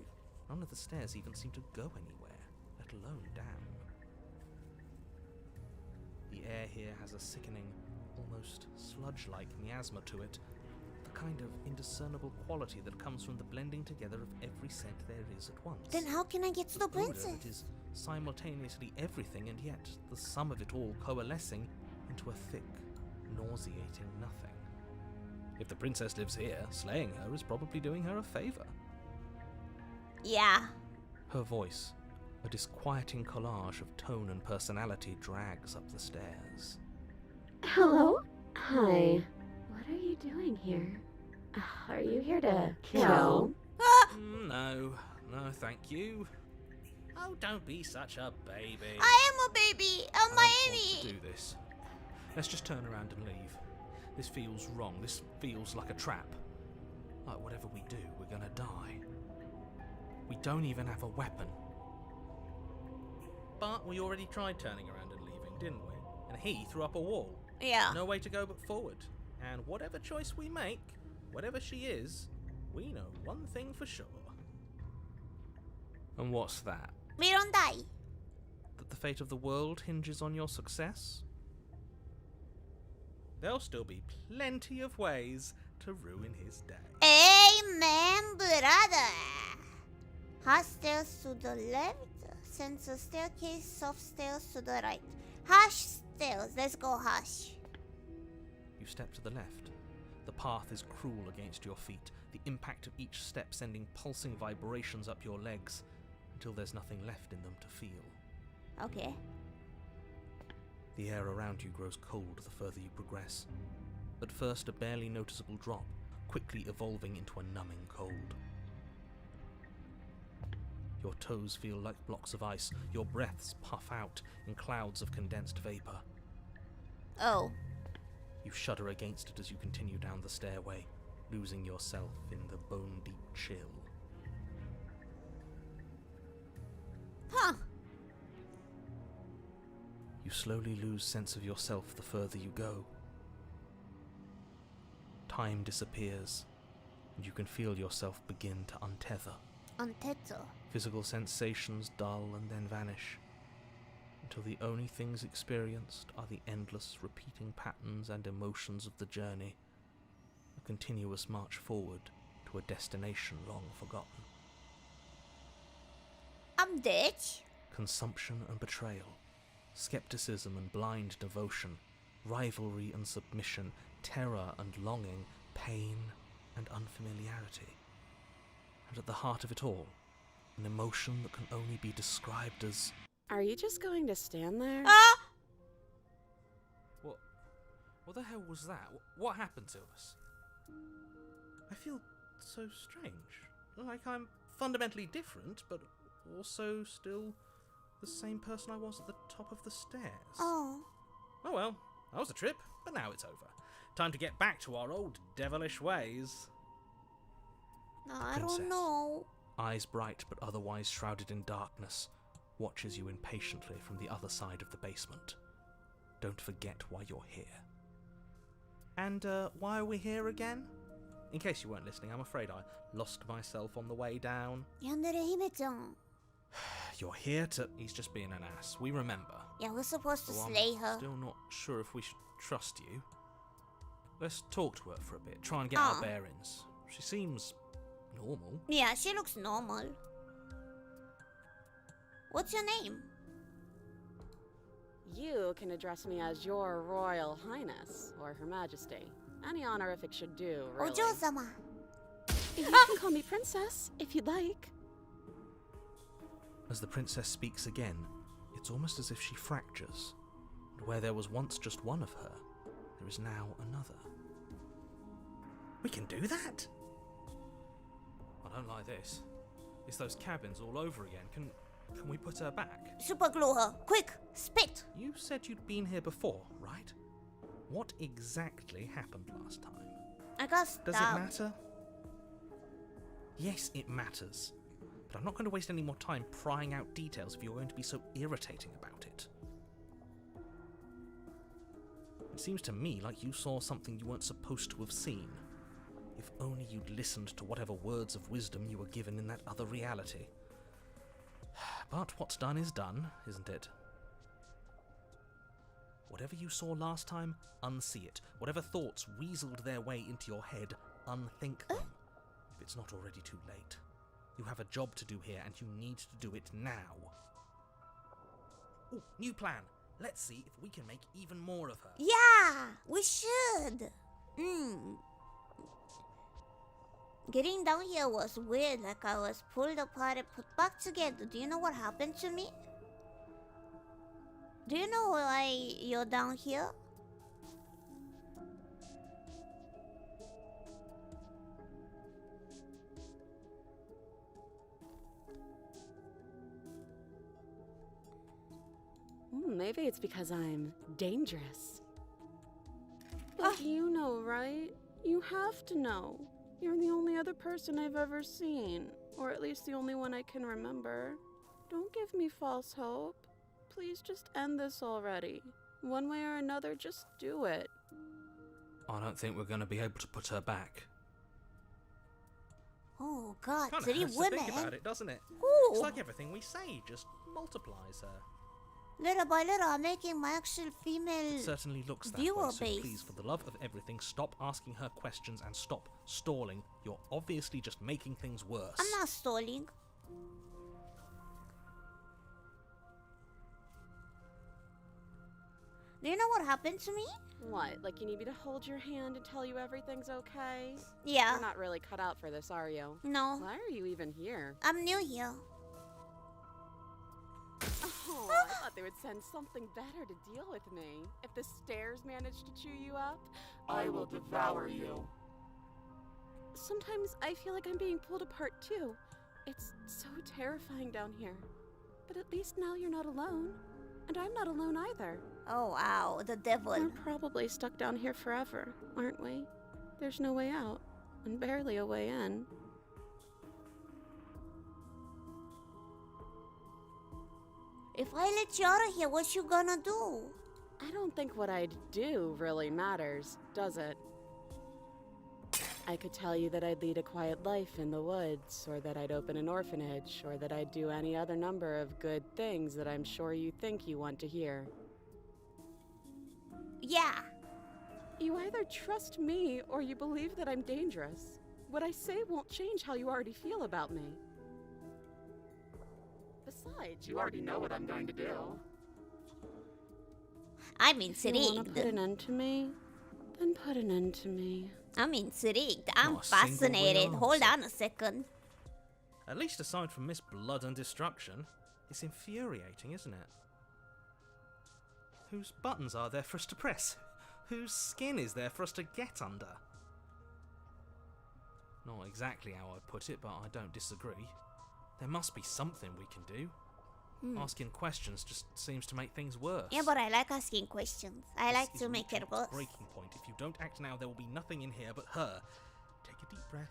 None of the stairs even seem to go anywhere, let alone down. The air here has a sickening, almost sludge-like miasma to it, the kind of indiscernible quality that comes from the blending together of every scent there is at once. Then how can I get to the odor princess? that is simultaneously everything and yet the sum of it all coalescing into a thick, nauseating nothing. If the princess lives here, slaying her is probably doing her a favor. Yeah. Her voice, a disquieting collage of tone and personality, drags up the stairs. Hello? Hi. What are you doing here? Are you here to kill? Ah, No, thank you. Oh, don't be such a baby. I am a baby. I'm I my don't want to Annie. do this. Let's just turn around and leave. This feels wrong. This feels like a trap. Like whatever we do, we're gonna die. We don't even have a weapon. But we already tried turning around and leaving, didn't we? And he threw up a wall. Yeah. No way to go but forward. And whatever choice we make, whatever she is, we know one thing for sure. And what's that? We don't die. That the fate of the world hinges on your success? There'll still be plenty of ways to ruin his day. Amen, brother. Hard stairs to the left, center staircase, soft stairs to the right. Harsh stairs. Let's go harsh. You step to the left. The path is cruel against your feet, the impact of each step sending pulsing vibrations up your legs, until there's nothing left in them to feel. Okay. The air around you grows cold the further you progress. At first a barely noticeable drop, quickly evolving into a numbing cold. Your toes feel like blocks of ice, your breaths puff out in clouds of condensed vapor. Oh. You shudder against it as you continue down the stairway, losing yourself in the bone-deep chill. Huh. You slowly lose sense of yourself the further you go. Time disappears, and you can feel yourself begin to untether. Untether. Physical sensations dull and then vanish, until the only things experienced are the endless repeating patterns and emotions of the journey, a continuous march forward to a destination long forgotten. I'm dead. Consumption and betrayal, skepticism and blind devotion, rivalry and submission, terror and longing, pain and unfamiliarity. And at the heart of it all, an emotion that can only be described as... Are you just going to stand there? Ah! What the hell was that? What happened to us? I feel so strange. Like I'm fundamentally different, but also still the same person I was at the top of the stairs. Oh. Oh well, that was a trip, but now it's over. Time to get back to our old devilish ways. No, I Princess. don't know. Eyes bright but otherwise shrouded in darkness, watches you impatiently from the other side of the basement. Don't forget why you're here. And why are we here again? In case you weren't listening, I'm afraid I lost myself on the way down. Yandere Hime-chan. You're here to... He's just being an ass. We remember. Yeah, we're supposed to Though slay I'm her. still not sure if we should trust you. Let's talk to her for a bit. Try and get our bearings. She seems normal. Yeah, she looks normal. What's your name? You can address me as Your Royal Highness, or Her Majesty. Any honorific should do, really. Ojo-sama. You can call me Princess, if you'd like. As the princess speaks again, it's almost as if she fractures. And where there was once just one of her, there is now another. We can do that? I don't like this. It's those cabins all over again. Can we put her back? Super glue her. Quick, spit. You said you'd been here before, right? What exactly happened last time? I got stabbed. Does it matter? Yes, it matters. But I'm not going to waste any more time prying out details if you're going to be so irritating about it. It seems to me like you saw something you weren't supposed to have seen. If only you'd listened to whatever words of wisdom you were given in that other reality. But what's done is done, isn't it? Whatever you saw last time, unsee it. Whatever thoughts weaseled their way into your head, unthink them. If it's not already too late. You have a job to do here, and you need to do it now. Ooh, new plan. Let's see if we can make even more of her. Yeah, we should. Getting down here was weird, like I was pulled apart and put back together. Do you know what happened to me? Do you know why you're down here? Maybe it's because I'm dangerous. But you know, right? You have to know. You're the only other person I've ever seen. Or at least the only one I can remember. Don't give me false hope. Please just end this already. One way or another, just do it. I don't think we're going to be able to put her back. Oh God, Kind of 3 hurts to women. think about it, doesn't it? Ooh. It's like everything we say just multiplies her. Little by little, I'm making my actual female. It certainly looks that viewer way, so base. please, for the love of everything, stop asking her questions and stop stalling. You're obviously just making things worse. I'm not stalling. Do you know what happened to me? What, like you need me to hold your hand and tell you everything's okay? Yeah. You're not really cut out for this, are you? No. Why are you even here? I'm new here. Oh, I thought they would send something better to deal with me. If the stairs manage to chew you up, I will devour you. Sometimes I feel like I'm being pulled apart too. It's so terrifying down here. But at least now you're not alone. And I'm not alone either. Oh wow, the devil. We're probably stuck down here forever, aren't we? There's no way out, and barely a way in. If I let you out of here, what you gonna do? I don't think what I'd do really matters, does it? I could tell you that I'd lead a quiet life in the woods, or that I'd open an orphanage, or that I'd do any other number of good things that I'm sure you think you want to hear. Yeah. You either trust me, or you believe that I'm dangerous. What I say won't change how you already feel about me. Besides, You already know what I'm going to do. I'm if you want to put intrigued. an end to me, then put an end to me. I'm intrigued. I'm Not a single fascinated. real Hold answer. on a second. At least aside from Miss Blood and Destruction, it's infuriating, isn't it? Whose buttons are there for us to press? Whose skin is there for us to get under? Not exactly how I'd put it, but I don't disagree. There must be something we can do. Asking questions just seems to make things worse. Yeah, but I like asking questions. I like This to is make reaching it its worse. breaking point. If you don't act now, there will be nothing in here but her. Take a deep breath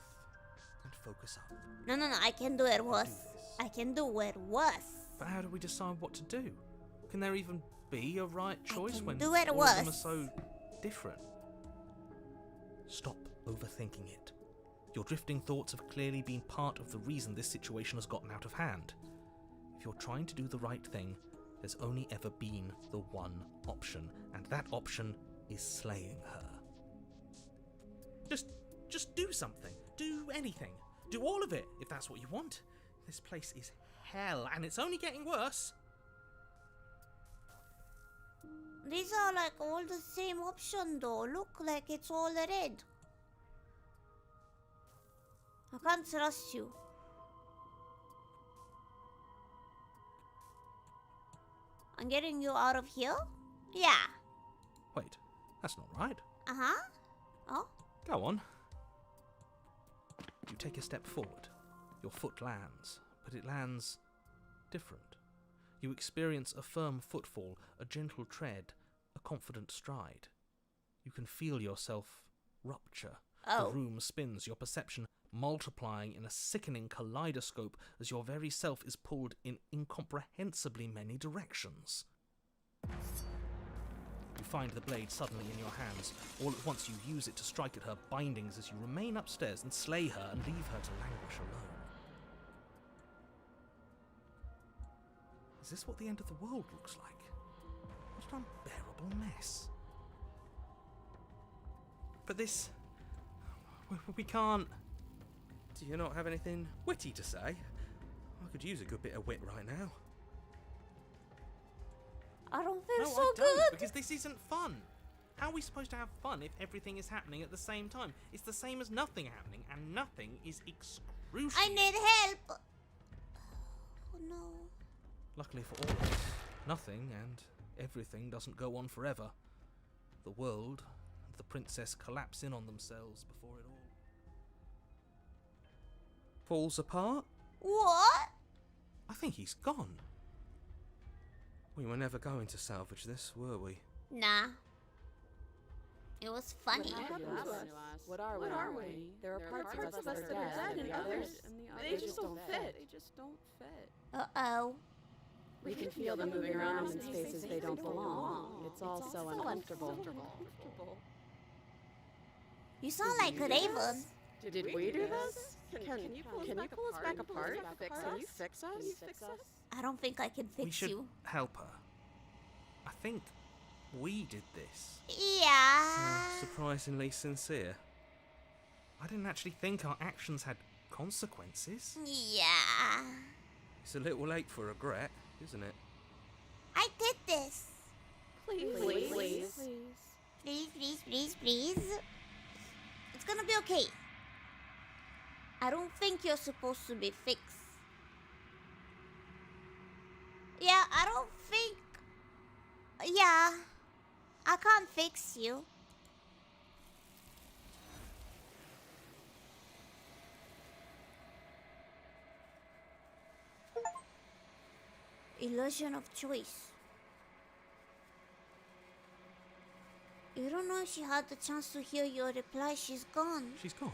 and focus up. No, I can do it worse. this. I can do it worse. But how do we decide what to do? Can there even be a right choice can when do it all of them are worse. so different? Stop overthinking it. Your drifting thoughts have clearly been part of the reason this situation has gotten out of hand. If you're trying to do the right thing, there's only ever been the one option, and that option is slaying her. Just do something. Do anything. Do all of it, if that's what you want. This place is hell, and it's only getting worse. These are like all the same option though. Look like it's all red. I can't trust you. I'm getting you out of here? Yeah. Wait, that's not right. Uh-huh. Oh? Go on. You take a step forward. Your foot lands, but it lands different. You experience a firm footfall, a gentle tread, a confident stride. You can feel yourself rupture. Oh. The room spins, your perception multiplying in a sickening kaleidoscope as your very self is pulled in incomprehensibly many directions. You find the blade suddenly in your hands. All at once you use it to strike at her bindings as you remain upstairs and slay her and leave her to languish alone. Is this what the end of the world looks like? What an unbearable mess. But this... we can't... Do you not have anything witty to say? I could use a good bit of wit right now. I don't feel No, so I don't, good. because this isn't fun. How are we supposed to have fun if everything is happening at the same time? It's the same as nothing happening, and nothing is excruciating. I need help. Oh no. Luckily for all of us, nothing and everything doesn't go on forever. The world and the princess collapse in on themselves before it all falls apart. What? I think he's gone. We were never going to salvage this, were we? Nah. It was funny. What happened to us? What are we? There are parts of us that are dead, and others, they just don't fit. They just don't fit. Uh-oh. We can feel them moving around in spaces they don't belong. It's all so uncomfortable. You sound like a raven. Did we do this? Can you pull us back apart? Can you fix us? I don't think I can We fix should you. help her. I think we did this. Yeah. Surprisingly sincere. I didn't actually think our actions had consequences. Yeah. It's a little late for regret, isn't it? I did this. Please. Please. It's gonna be okay. I don't think you're supposed to be fixed. Yeah, I don't think... Yeah. I can't fix you. Illusion of choice. You don't know if she had the chance to hear your reply. She's gone. She's gone.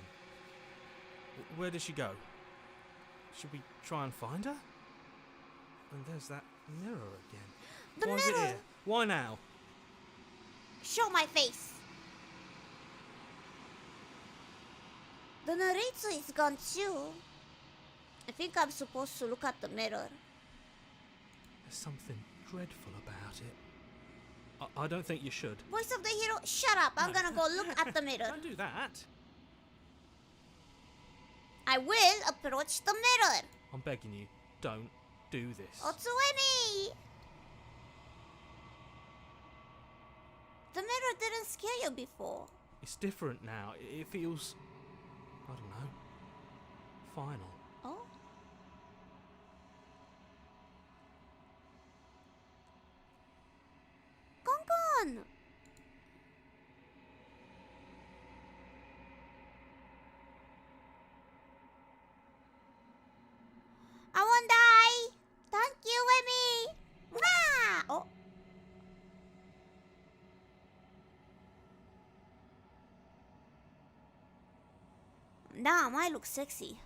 Where did she go? Should we try and find her? And there's that mirror again. The Why is it mirror! here? Why now? Show my face. The narrator is gone too. I think I'm supposed to look at the mirror. There's something dreadful about it. I don't think you should. Voice of the hero, shut up. I'm gonna go look at the mirror. Don't do that. I will approach the mirror. I'm begging you, don't do this. Oh, 20! The mirror didn't scare you before. It's different now. It feels, I don't know, final. Oh? Gone! I won't die! Thank you, Amy! Mwah! Oh. Damn, I look sexy.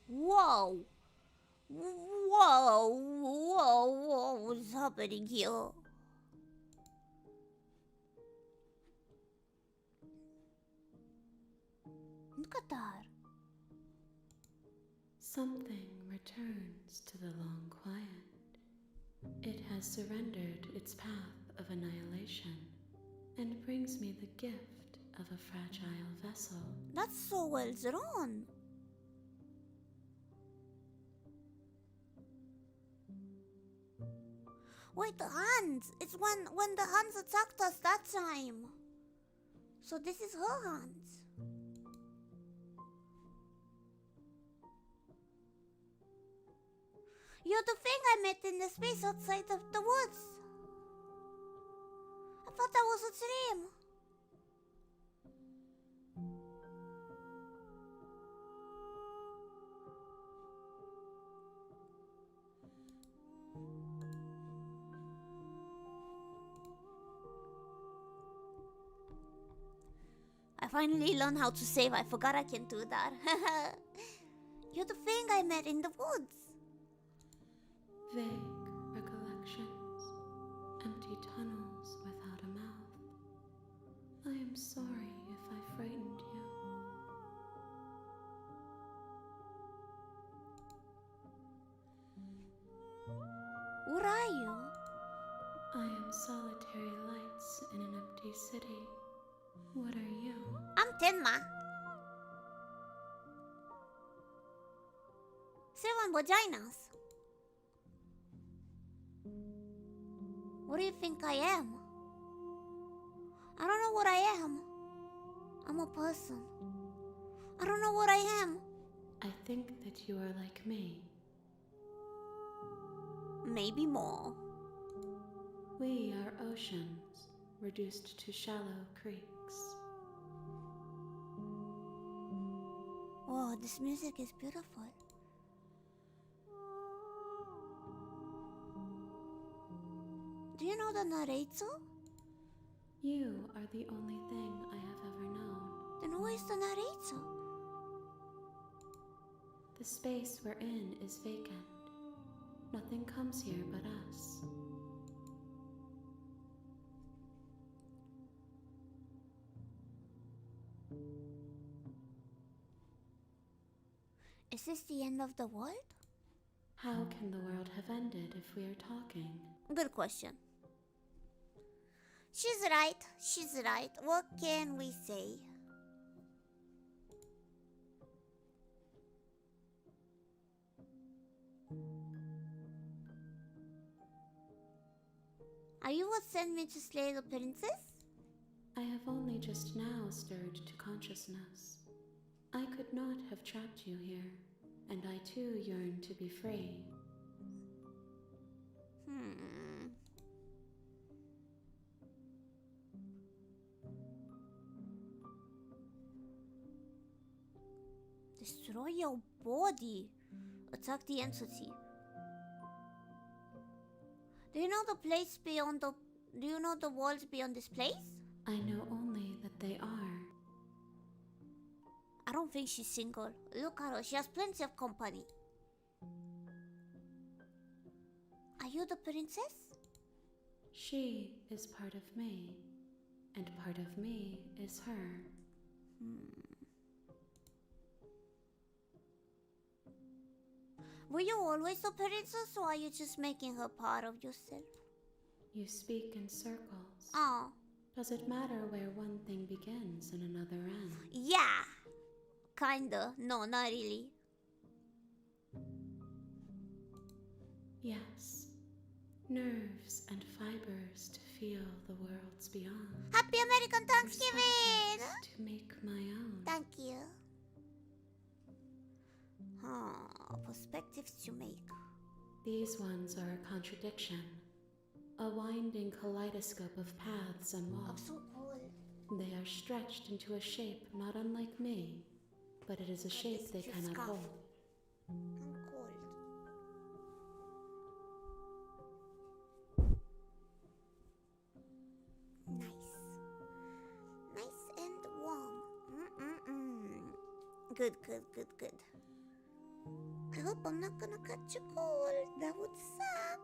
Whoa! Whoa! What's happening here? Look at that. Something returns to the long quiet. It has surrendered its path of annihilation and brings me the gift of a fragile vessel. That's so well drawn. Wait, the hands! It's when the hands attacked us that time. So this is her hands. You're the thing I met in the space outside of the woods. I thought that was a dream. I finally learned how to save. I forgot I can do that. You're the thing I met in the woods. Vague recollections, empty tunnels without a mouth. I am sorry if I frightened you. What are you? I am solitary lights in an empty city. What are you? I'm Tenma. 7 vaginas. What do you think I am? I don't know what I am. I'm a person. I don't know what I am. I think that you are like me. Maybe more. We are oceans, reduced to shallow creeks. Oh, this music is beautiful. Do you know the narrator? You are the only thing I have ever known. Then who is the narrator? The space we're in is vacant. Nothing comes here but us. Is this the end of the world? How can the world have ended if we are talking? Good question. She's right. She's right. What can we say? Are you what sent me to slay the princess? I have only just now stirred to consciousness. I could not have trapped you here, and I too yearn to be free. Destroy your body. Attack the entity. Do you know the place beyond the... Do you know the walls beyond this place? I know only that they are. I don't think she's single. Look at her, she has plenty of company. Are you the princess? She is part of me, and part of me is her. Were you always the princess, or are you just making her part of yourself? You speak in circles. Oh, Does it matter where one thing begins and another ends? yeah. Kinda. No, not really. Yes. Nerves and fibers to feel the worlds beyond. Happy American Thanksgiving! Perspectives to make my own. Thank you. Perspectives to make. These ones are a contradiction. A winding kaleidoscope of paths and I'm walls. so cold. They are stretched into a shape not unlike me, but it is a shape they this cannot scarf. hold. I'm cold. Nice. Nice and warm. Good, good, good, good. I hope I'm not gonna catch a cold. That would suck.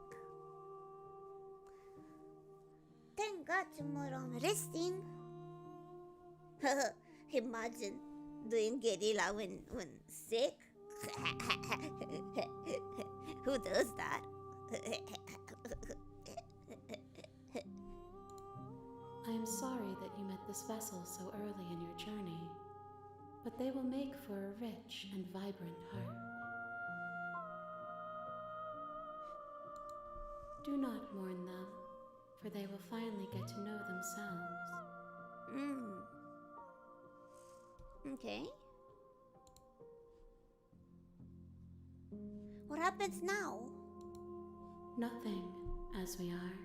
Thank God tomorrow I'm resting. Imagine doing guerrilla when sick. Who does that? I am sorry that you met this vessel so early in your journey, but they will make for a rich and vibrant heart. Do not mourn them, for they will finally get to know themselves. Okay. What happens now? Nothing, as we are,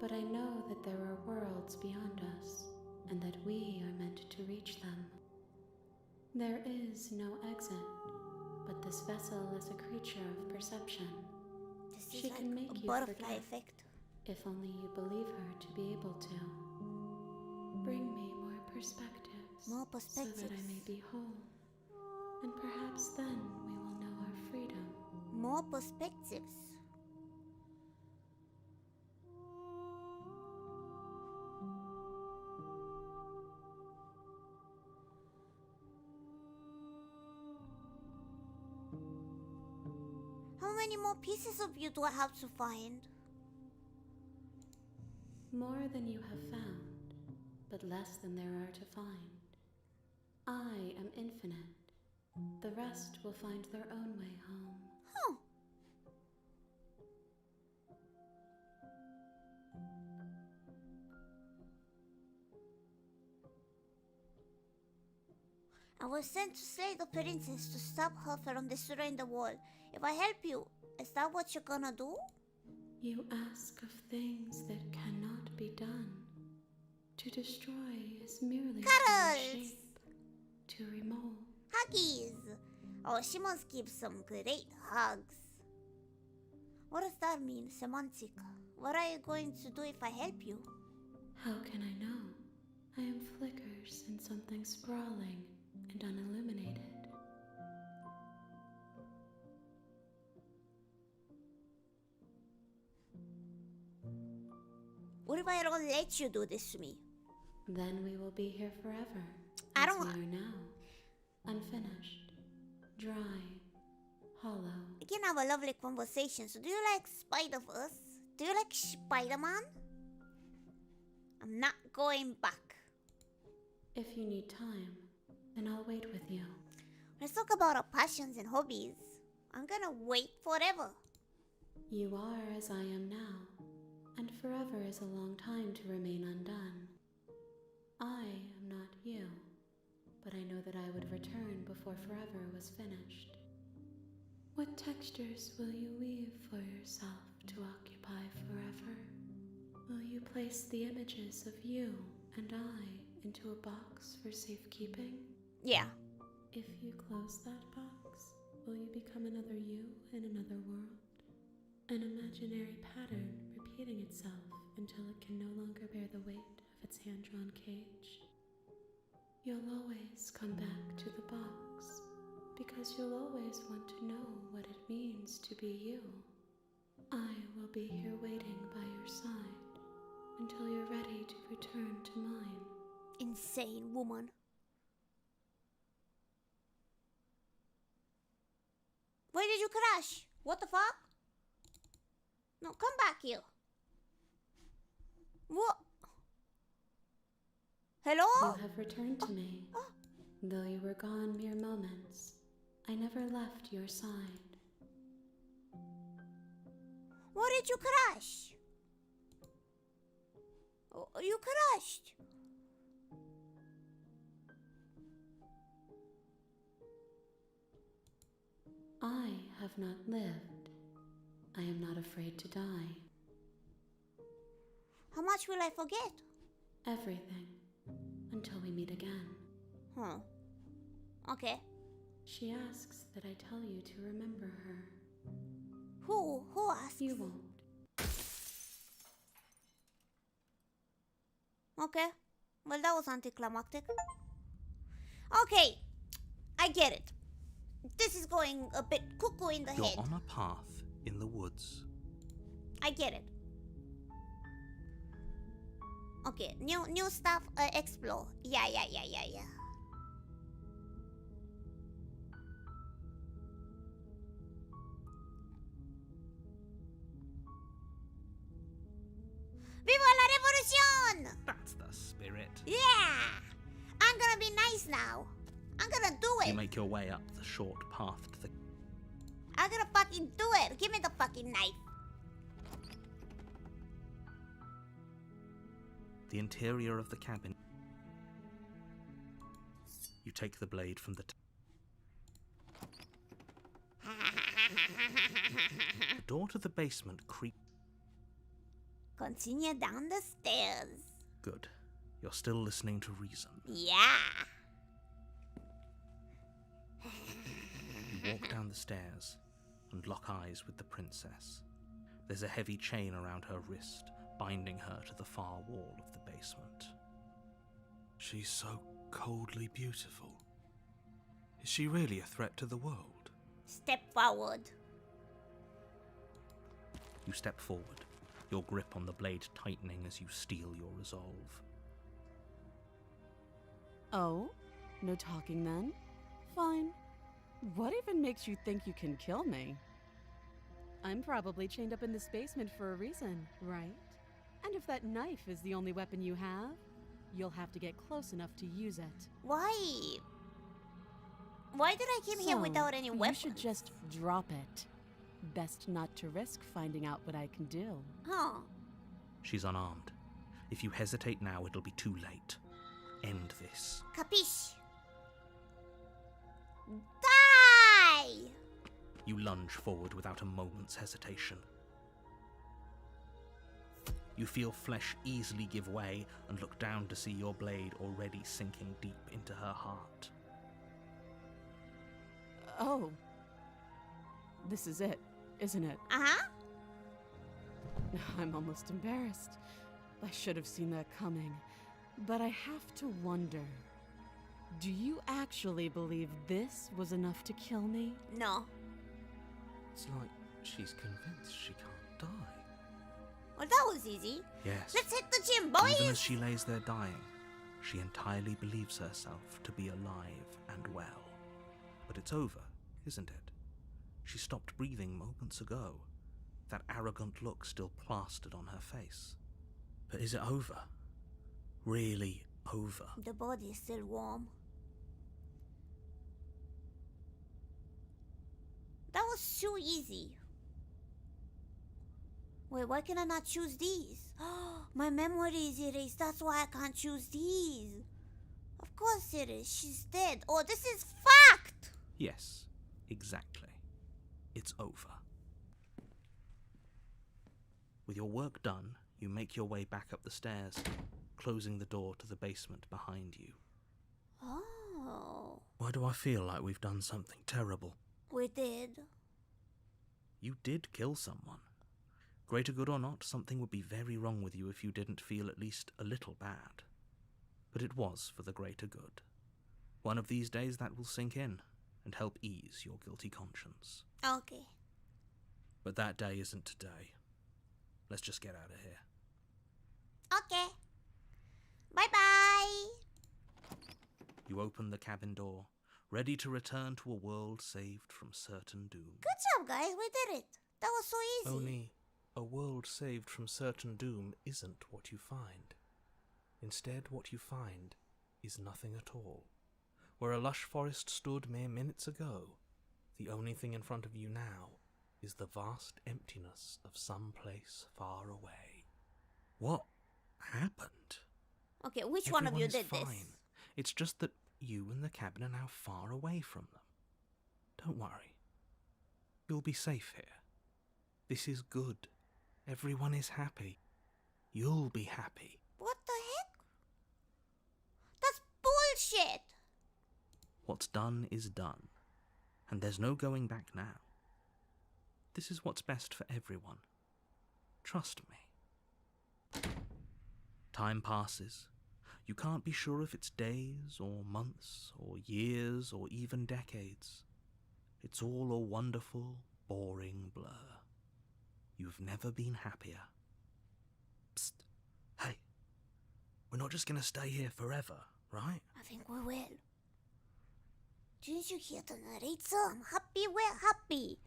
but I know that there are worlds beyond us, and that we are meant to reach them. There is no exit, but this vessel is a creature of perception. This She is can like make a you butterfly forget. effect. If only you believe her to be able to. Bring me more perspectives. More So that I perspectives. may be whole. And perhaps then we will know our freedom. More perspectives. How many more pieces of you do I have to find? More than you have found, but less than there are to find. I am infinite. The rest will find their own way home. Huh. I was sent to slay the princess to stop her from destroying the wall. If I help you, is that what you're gonna do? You ask of things that cannot be done. To destroy is merely to Cuddles! reshape, to remold. Huggies! Oh, she must give some great hugs. What does that mean, semantic? What are you going to do if I help you? How can I know? I am flickers in something sprawling and unilluminated. What if I don't let you do this to me? Then we will be here forever. I as don't we wa- are now. Unfinished, dry, hollow. We can have a lovely conversation. So do you like Spider-Verse? Do you like Spider-Man? I'm not going back. If you need time, then I'll wait with you. Let's talk about our passions and hobbies. I'm gonna wait forever. You are as I am now, and forever is a long time to remain undone. I am not you, but I know that I would return before forever was finished. What textures will you weave for yourself to occupy forever? Will you place the images of you and I into a box for safekeeping? Yeah. If you close that box, will you become another you in another world? An imaginary pattern repeating itself until it can no longer bear the weight of its hand-drawn cage. You'll always come back to the box, because you'll always want to know what it means to be you. I will be here waiting by your side until you're ready to return to mine. Insane woman. Where did you crash? What the fuck? No, come back here. What? Hello? You have returned to me. Though you were gone mere moments, I never left your side. Where did you crash? Oh, you crashed. I have not lived. I am not afraid to die. How much will I forget? Everything. Until we meet again. Huh. Okay. She asks that I tell you to remember her. Who asked? You won't. Okay. Well, that was anticlimactic. Okay. I get it. This is going a bit cuckoo in the You're head. on a path in the woods. I get it. Okay, new stuff, explore. Yeah. Viva la revolution! That's the spirit. Yeah! I'm gonna be nice now. I'm gonna do You it. make your way up the short path to the... I'm gonna fucking do it. Give me the fucking knife. the interior of the cabin. You take the blade from the... The door to the basement creaks. Continue down the stairs. Good. You're still listening to reason. Yeah. You walk down the stairs and lock eyes with the princess. There's a heavy chain around her wrist, binding her to the far wall of the basement. She's so coldly beautiful. Is she really a threat to the world? Step forward. You step forward, your grip on the blade tightening as you steel your resolve. Oh? No talking then? Fine. What even makes you think you can kill me? I'm probably chained up in this basement for a reason, right? And if that knife is the only weapon you have, you'll have to get close enough to use it. Why? Why did I come here without any weapons? You should just drop it. Best not to risk finding out what I can do. Huh. She's unarmed. If you hesitate now, it'll be too late. End this. Capiche? Die! You lunge forward without a moment's hesitation. You feel flesh easily give way and look down to see your blade already sinking deep into her heart. Oh. This is it, isn't it? Uh-huh. I'm almost embarrassed. I should have seen that coming. But I have to wonder, do you actually believe this was enough to kill me? No. It's like she's convinced she can't die. Well, that was easy. Yes. Let's hit the gym, boys! Even as she lays there dying, she entirely believes herself to be alive and well. But it's over, isn't it? She stopped breathing moments ago, that arrogant look still plastered on her face. But is it over? Really over? The body is still warm. That was too easy. Wait, why can I not choose these? My memory is erased, that's why I can't choose these. Of course it is, she's dead. Oh, this is fucked! Yes, exactly. It's over. With your work done, you make your way back up the stairs, closing the door to the basement behind you. Oh. Why do I feel like we've done something terrible? We did. You did kill someone. Greater good or not, something would be very wrong with you if you didn't feel at least a little bad. But it was for the greater good. One of these days that will sink in and help ease your guilty conscience. Okay. But that day isn't today. Let's just get out of here. Okay. Bye-bye. You open the cabin door, ready to return to a world saved from certain doom. Good job, guys. We did it. That was so easy. Only a world saved from certain doom isn't what you find. Instead, what you find is nothing at all. Where a lush forest stood mere minutes ago, the only thing in front of you now is the vast emptiness of some place far away. What happened? Okay, which one of you Everyone is did this? fine. It's just that you and the cabin are now far away from them. Don't worry. You'll be safe here. This is good. Everyone is happy. You'll be happy. What the heck? That's bullshit. What's done is done. And there's no going back now. This is what's best for everyone. Trust me. Time passes. You can't be sure if it's days or months or years or even decades. It's all a wonderful, boring blur. You've never been happier. Psst. Hey. We're not just gonna stay here forever, right? I think we will. Didn't you hear the narrator? I'm happy we're happy.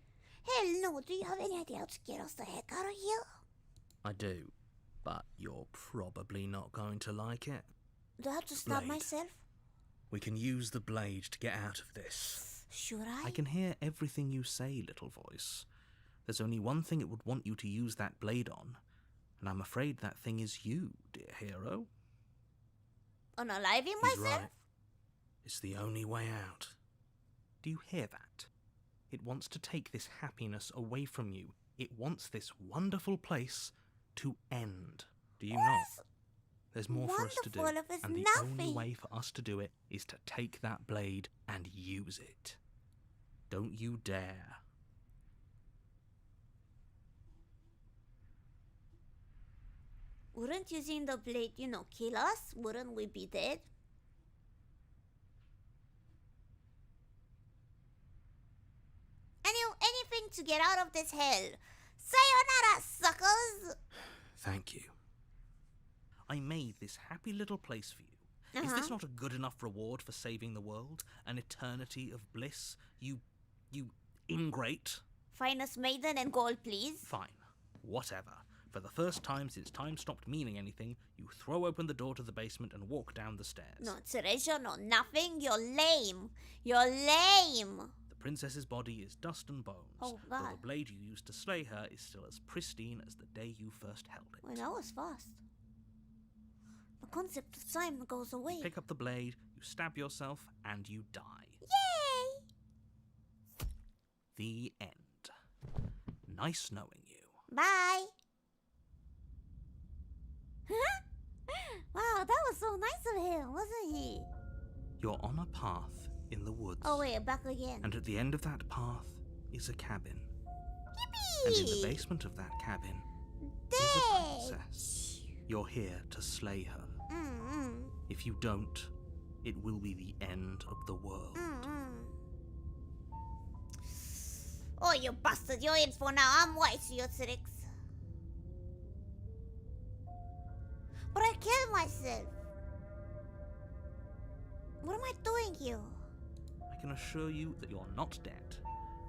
Hell no, do you have any idea how to get us the heck out of here? I do. But you're probably not going to like it. Do I have to stop Blade. myself? We can use the blade to get out of this. Should I? I can hear everything you say, little voice. There's only one thing it would want you to use that blade on, and I'm afraid that thing is you, dear hero. Unaliving He's myself? right. It's the only way out. Do you hear that? It wants to take this happiness away from you. It wants this wonderful place to end. Do you not? There's more for us to do, wonderful if it's and the only nothing? way for us to do it is to take that blade and use it. Don't you dare. Wouldn't using the blade, kill us? Wouldn't we be dead? Anything to get out of this hell. Sayonara, suckers! Thank you. I made this happy little place for you. Is this not a good enough reward for saving the world? An eternity of bliss? You ingrate? Finest maiden and gold, please. Fine. Whatever. For the first time since time stopped meaning anything, you throw open the door to the basement and walk down the stairs. No treasure, no nothing. You're lame. You're lame. The princess's body is dust and bones. Oh, though God. the blade you used to slay her is still as pristine as the day you first held it. Well, that was fast. The concept of time goes away. You pick up the blade, you stab yourself, and you die. Yay! The end. Nice knowing you. Bye. Huh? Wow, that was so nice of him, wasn't he? You're on a path in the woods. Oh wait, back again. And at the end of that path is a cabin. And in the Yippee! basement of that cabin is a Dang! princess. You're here to slay her. Mm-mm. If you don't, it will be the end of the world. Mm-mm. Oh, you bastard, you're in for now. I'm wise to your tricks. But I killed myself. What am I doing here? I can assure you that you're not dead.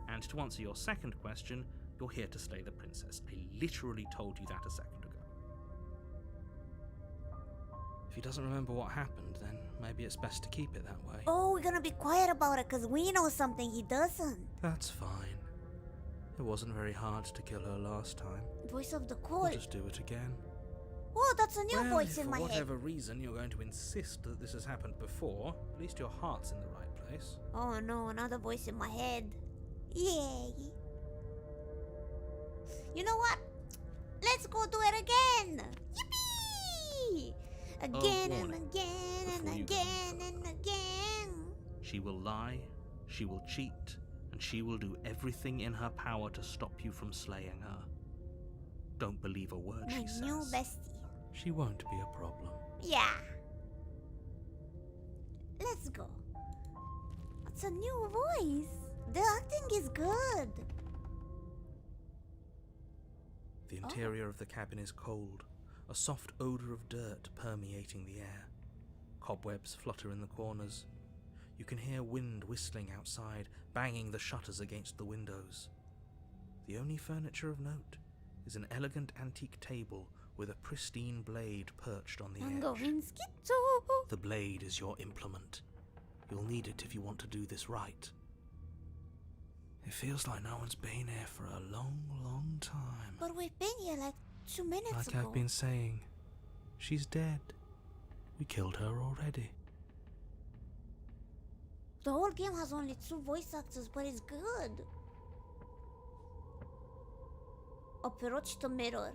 And to answer your second question, you're here to slay the princess. I literally told you that a second ago. If he doesn't remember what happened, then maybe it's best to keep it that way. Oh, we're gonna be quiet about it because we know something he doesn't. That's fine. It wasn't very hard to kill her last time. Voice of the We'll cold. just do it again. Oh, that's a new Well, voice if in my for head. whatever reason you're going to insist that this has happened before, at least your heart's in the right place. Oh no, another voice in my head. Yay. You know what? Let's go do it again. Yippee! Again and warning. again and Before you go again any and again. She will lie, she will cheat, and she will do everything in her power to stop you from slaying her. Don't believe a word My she says. new bestie. She won't be a problem. Yeah. Let's go. It's a new voice. The acting is good. The interior of the cabin is cold, a soft odor of dirt permeating the air. Cobwebs flutter in the corners. You can hear wind whistling outside, banging the shutters against the windows. The only furniture of note is an elegant antique table with a pristine blade perched on the I'm edge. going schizo. The blade is your implement. You'll need it if you want to do this right. It feels like no one's been here for a long, long time. But we've been here like 2 minutes Like ago. I've been saying, she's dead. We killed her already. The whole game has only 2 voice actors, but it's good. Approach the mirror.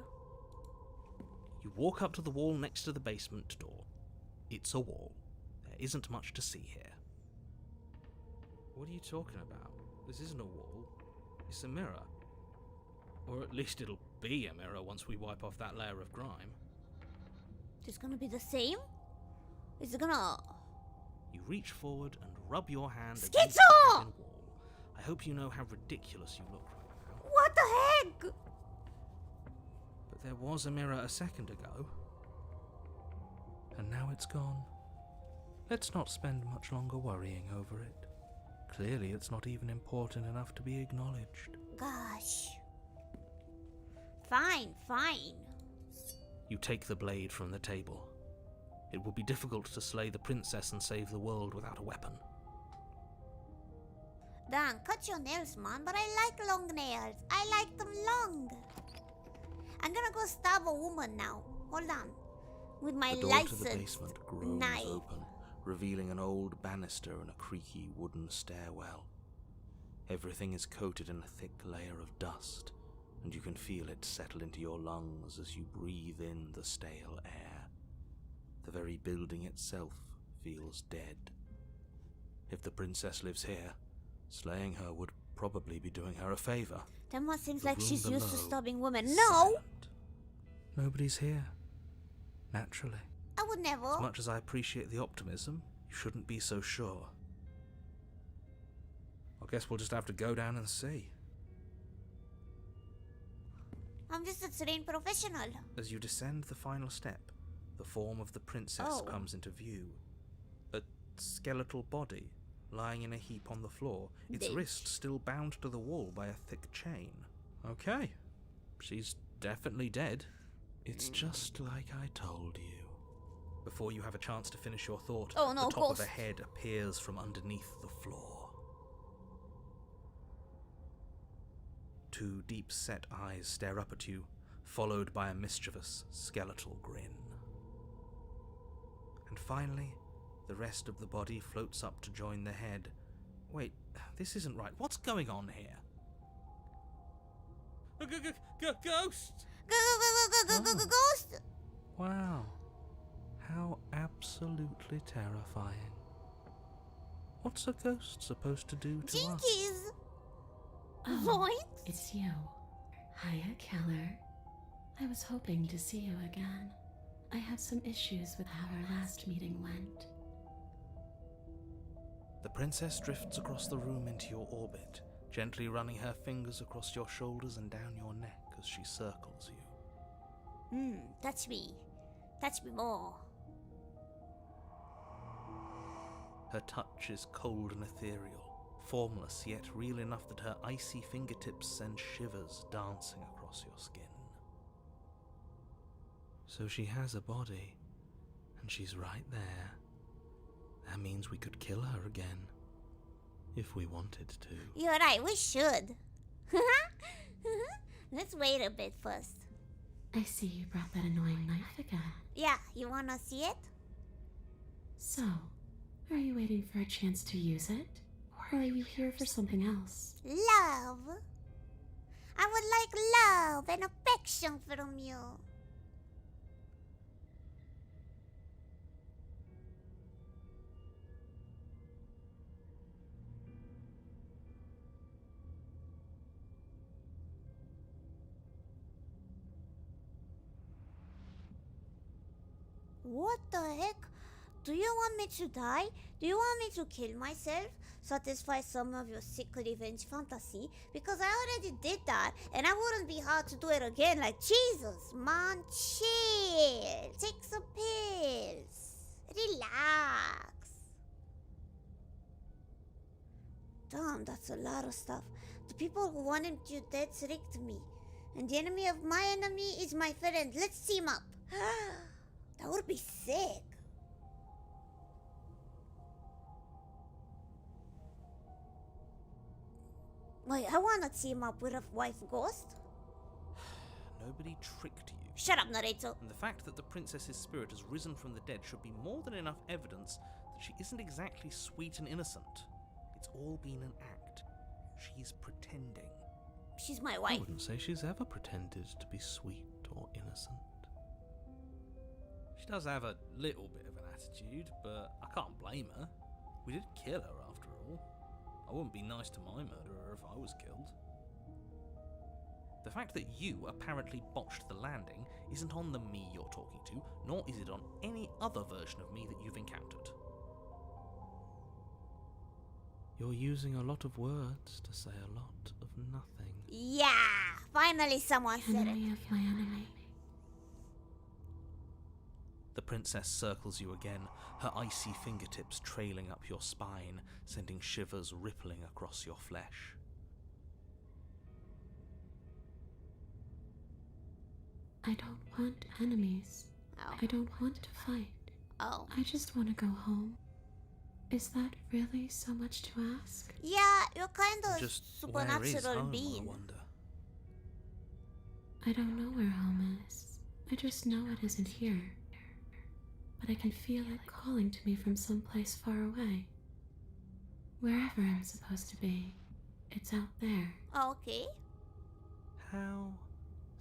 You walk up to the wall next to the basement door. It's a wall. There isn't much to see here. What are you talking about? This isn't a wall. It's a mirror. Or at least it'll be a mirror once we wipe off that layer of grime. It's gonna be the same? Is it gonna... You reach forward and rub your hand Schizo! against the cabin wall. I hope you know how ridiculous you look right now. What the heck? But there was a mirror a second ago. And now it's gone. Let's not spend much longer worrying over it. Clearly it's not even important enough to be acknowledged. Gosh. Fine, fine. You take the blade from the table. It will be difficult to slay the princess and save the world without a weapon. Dan, cut your nails, man, but I like long nails. I like them long. I'm gonna go stab a woman now. Hold on. With my The door to the licensed basement grows knife. open, revealing an old banister and a creaky wooden stairwell. Everything is coated in a thick layer of dust, and you can feel it settle into your lungs as you breathe in the stale air. The very building itself feels dead. If the princess lives here, slaying her would probably be doing her a favor. Tenma seems The like room she's used to below stabbing women. is No! silent. Nobody's here. Naturally. I would never. As much as I appreciate the optimism, you shouldn't be so sure. I guess we'll just have to go down and see. I'm just a trained professional. As you descend the final step, the form of the princess Oh. comes into view. A skeletal body lying in a heap on the floor, its Bitch. wrist still bound to the wall by a thick chain. Okay, she's definitely dead. It's just like I told you. Before you have a chance to finish your thought, Oh no, the top of ghost. a head appears from underneath the floor. 2 deep-set eyes stare up at you, followed by a mischievous, skeletal grin. And finally, the rest of the body floats up to join the head. Wait, this isn't right. What's going on here? Ghost! Ghost! Wow. How absolutely terrifying. What's a ghost supposed to do to us? Jinkies! Oh, What? it's you. Hiya, Keller. I was hoping to see you again. I have some issues with how our last meeting went. The princess drifts across the room into your orbit, gently running her fingers across your shoulders and down your neck as she circles you. Touch me. Touch me more. Her touch is cold and ethereal, formless yet real enough that her icy fingertips send shivers dancing across your skin. So she has a body, and she's right there. That means we could kill her again, if we wanted to. You're right, we should. Let's wait a bit first. I see you brought that annoying knife again. Yeah, you wanna see it? So, are you waiting for a chance to use it? Or are you here for something else? Love. I would like love and affection from you. What the heck? Do you want me to die? Do you want me to kill myself? Satisfy some of your sick revenge fantasy? Because I already did that, and I wouldn't be hard to do it again. Like, Jesus, man, chill. Take some pills. Relax. Damn, that's a lot of stuff. The people who wanted you dead tricked me. And the enemy of my enemy is my friend. Let's team up. That would be sick. Wait, I wanna team up with a wife ghost. Nobody tricked you. Shut up, narrator. And the fact that the princess's spirit has risen from the dead should be more than enough evidence that she isn't exactly sweet and innocent. It's all been an act. She's pretending. She's my I wife. wouldn't say she's ever pretended to be sweet or innocent. She does have a little bit of an attitude, but I can't blame her. We did kill her after all. I wouldn't be nice to my murderer if I was killed. The fact that you apparently botched the landing isn't on the me you're talking to, nor is it on any other version of me that you've encountered. You're using a lot of words to say a lot of nothing. Yeah, finally someone said it. Enemy of my enemy. The princess circles you again, her icy fingertips trailing up your spine, sending shivers rippling across your flesh. I don't want enemies. Oh. I don't want to fight. Oh. I just want to go home. Is that really so much to ask? Yeah, you're kind of Just where is supernatural home, I being. wonder? I don't know where home is. I just know it isn't here. But I can feel it calling to me from someplace far away. Wherever I'm supposed to be, it's out there. Okay. How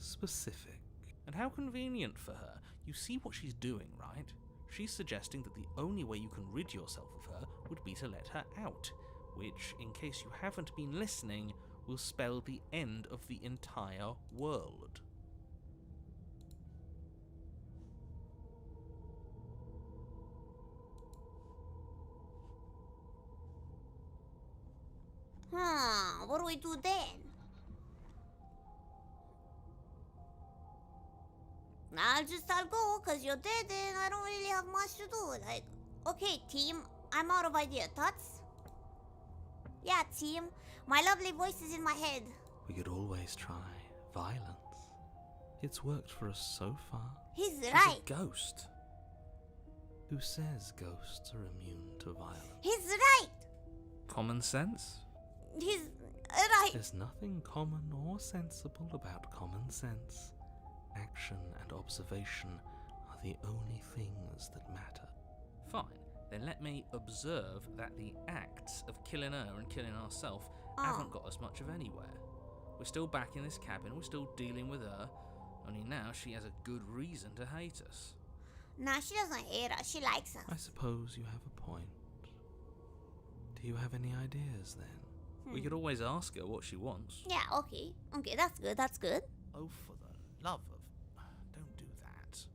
specific. And how convenient for her. You see what she's doing, right? She's suggesting that the only way you can rid yourself of her would be to let her out, which, in case you haven't been listening, will spell the end of the entire world. What do we do then? I'll go, cause you're dead and I don't really have much to do. Like, okay, team, I'm out of idea. Thoughts? Yeah, team, my lovely voice is in my head. We could always try violence. It's worked for us so far. He's She's right. a ghost. Who says ghosts are immune to violence? He's right. Common sense? He's right. There's nothing common or sensible about common sense. Action and observation are the only things that matter. Fine, then let me observe that the acts of killing her and killing ourselves haven't got us much of anywhere. We're still back in this cabin, we're still dealing with her, only now she has a good reason to hate us. Nah, she doesn't hate us. She likes I us. suppose you have a point. Do you have any ideas then? We could always ask her what she wants. Yeah, okay. Okay, that's good. That's good. Oh, for the love of... Don't do that.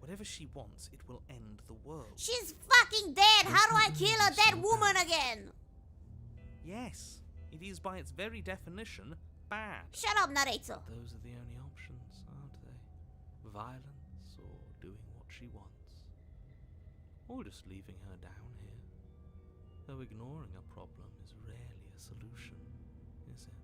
Whatever she wants, it will end the world. She's fucking dead. How do I kill a dead woman again? Yes, it is by its very definition bad. Shut up, narrator. Those are the only options, aren't they? Violence or doing what she wants. Or just leaving her down here. Though ignoring a problem is rarely a solution, is it?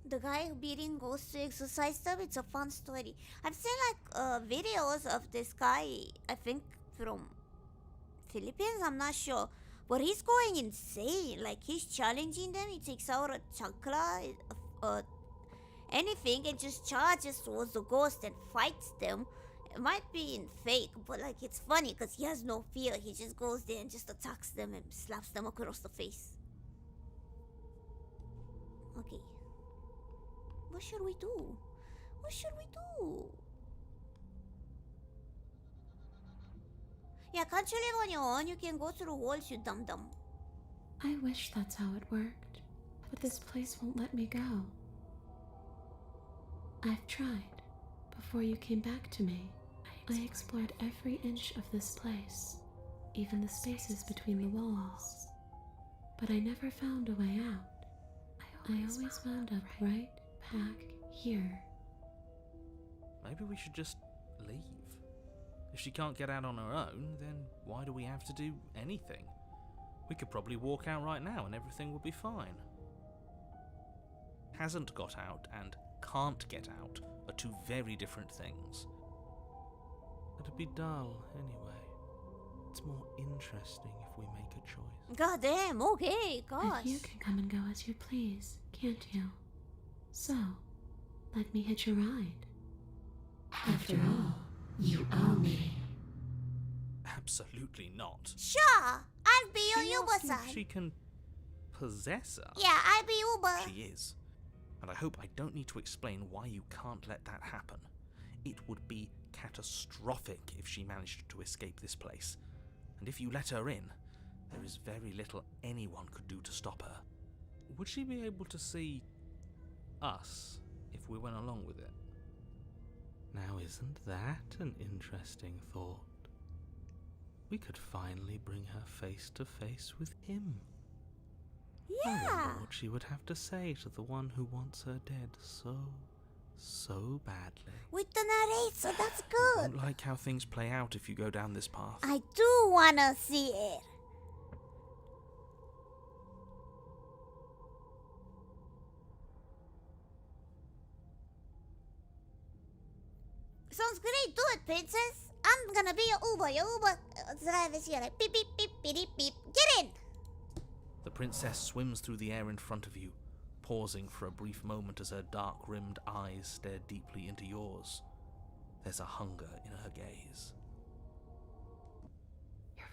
The guy who beating ghosts to exercise them, it's a fun story. I've seen like videos of this guy, I think from Philippines, I'm not sure. But he's going insane. Like, he's challenging them. He takes out a chancla, anything, and just charges towards the ghost and fights them. It might be in fake, but like, it's funny because he has no fear. He just goes there and just attacks them and slaps them across the face. Okay. What should we do? What should we do? Yeah, can't you live on your own? You can go through walls, you dum-dum. I wish that's how it worked, but this place won't let me go. I've tried. Before you came back to me, I I explored every inch of this place, even the spaces between the walls. But I never found a way out. I always wound up right back here. Maybe we should just leave. If she can't get out on her own, then why do we have to do anything? We could probably walk out right now and everything would be fine. Hasn't got out and can't get out are two very different things. It'd be dull anyway. It's more interesting if we make a choice. God damn, okay, gosh. And you can come and go as you please, can't you? So, let me hitch a ride. After all, you owe me. Absolutely not. Sure, I'll be your She Uber asked if son. she can possess her. Yeah, I'll be Uber. She is. And I hope I don't need to explain why you can't let that happen. It would be catastrophic if she managed to escape this place. And if you let her in, there is very little anyone could do to stop her. Would she be able to see us if we went along with it? Now, isn't that an interesting thought? We could finally bring her face to face with him. I Yeah. wonder what she would have to say to the one who wants her dead so badly. With the narrator, that's I good. don't like how things play out if you go down this path. I do wanna see it. Sounds great. Do it, princess. I'm gonna be your Uber. Your Uber driver is here. Like beep beep beep beep beep beep. Get in. The princess swims through the air in front of you, pausing for a brief moment as her dark-rimmed eyes stare deeply into yours. There's a hunger in her gaze.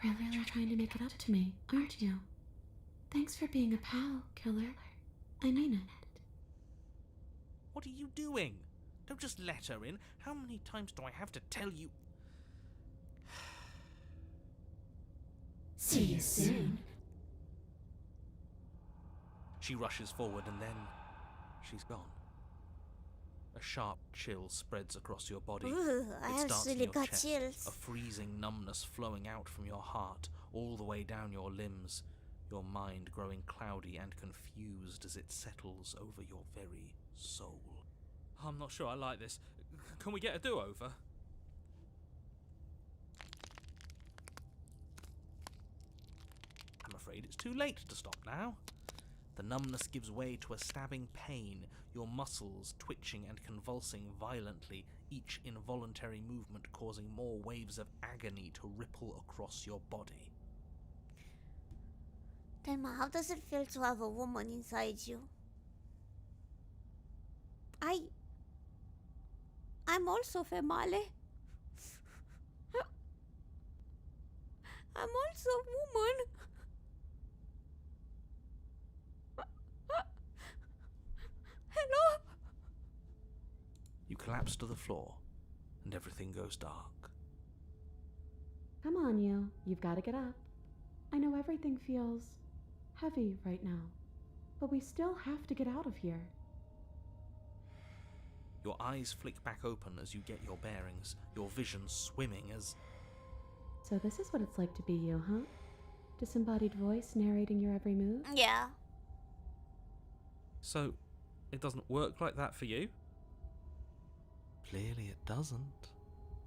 You're really trying to make it up to me, aren't you? Thanks for being a pal, killer. I mean it. What are you doing? Don't just let her in. How many times do I have to tell you? See you soon. She rushes forward and then she's gone. A sharp chill spreads across your body. Ooh, I It starts in actually your got chest, chills. a freezing numbness flowing out from your heart all the way down your limbs, your mind growing cloudy and confused as it settles over your very soul. I'm not sure I like this. Can we get a do-over? I'm afraid it's too late to stop now. The numbness gives way to a stabbing pain, your muscles twitching and convulsing violently, each involuntary movement causing more waves of agony to ripple across your body. Tenma, how does it feel to have a woman inside you? I'm also female. I'm also a woman. Hello? You collapse to the floor, and everything goes dark. Come on, you. You've got to get up. I know everything feels heavy right now, but we still have to get out of here. Your eyes flick back open as you get your bearings, your vision swimming as... So this is what it's like to be you, huh? Disembodied voice narrating your every move? Yeah. So, it doesn't work like that for you? Clearly it doesn't,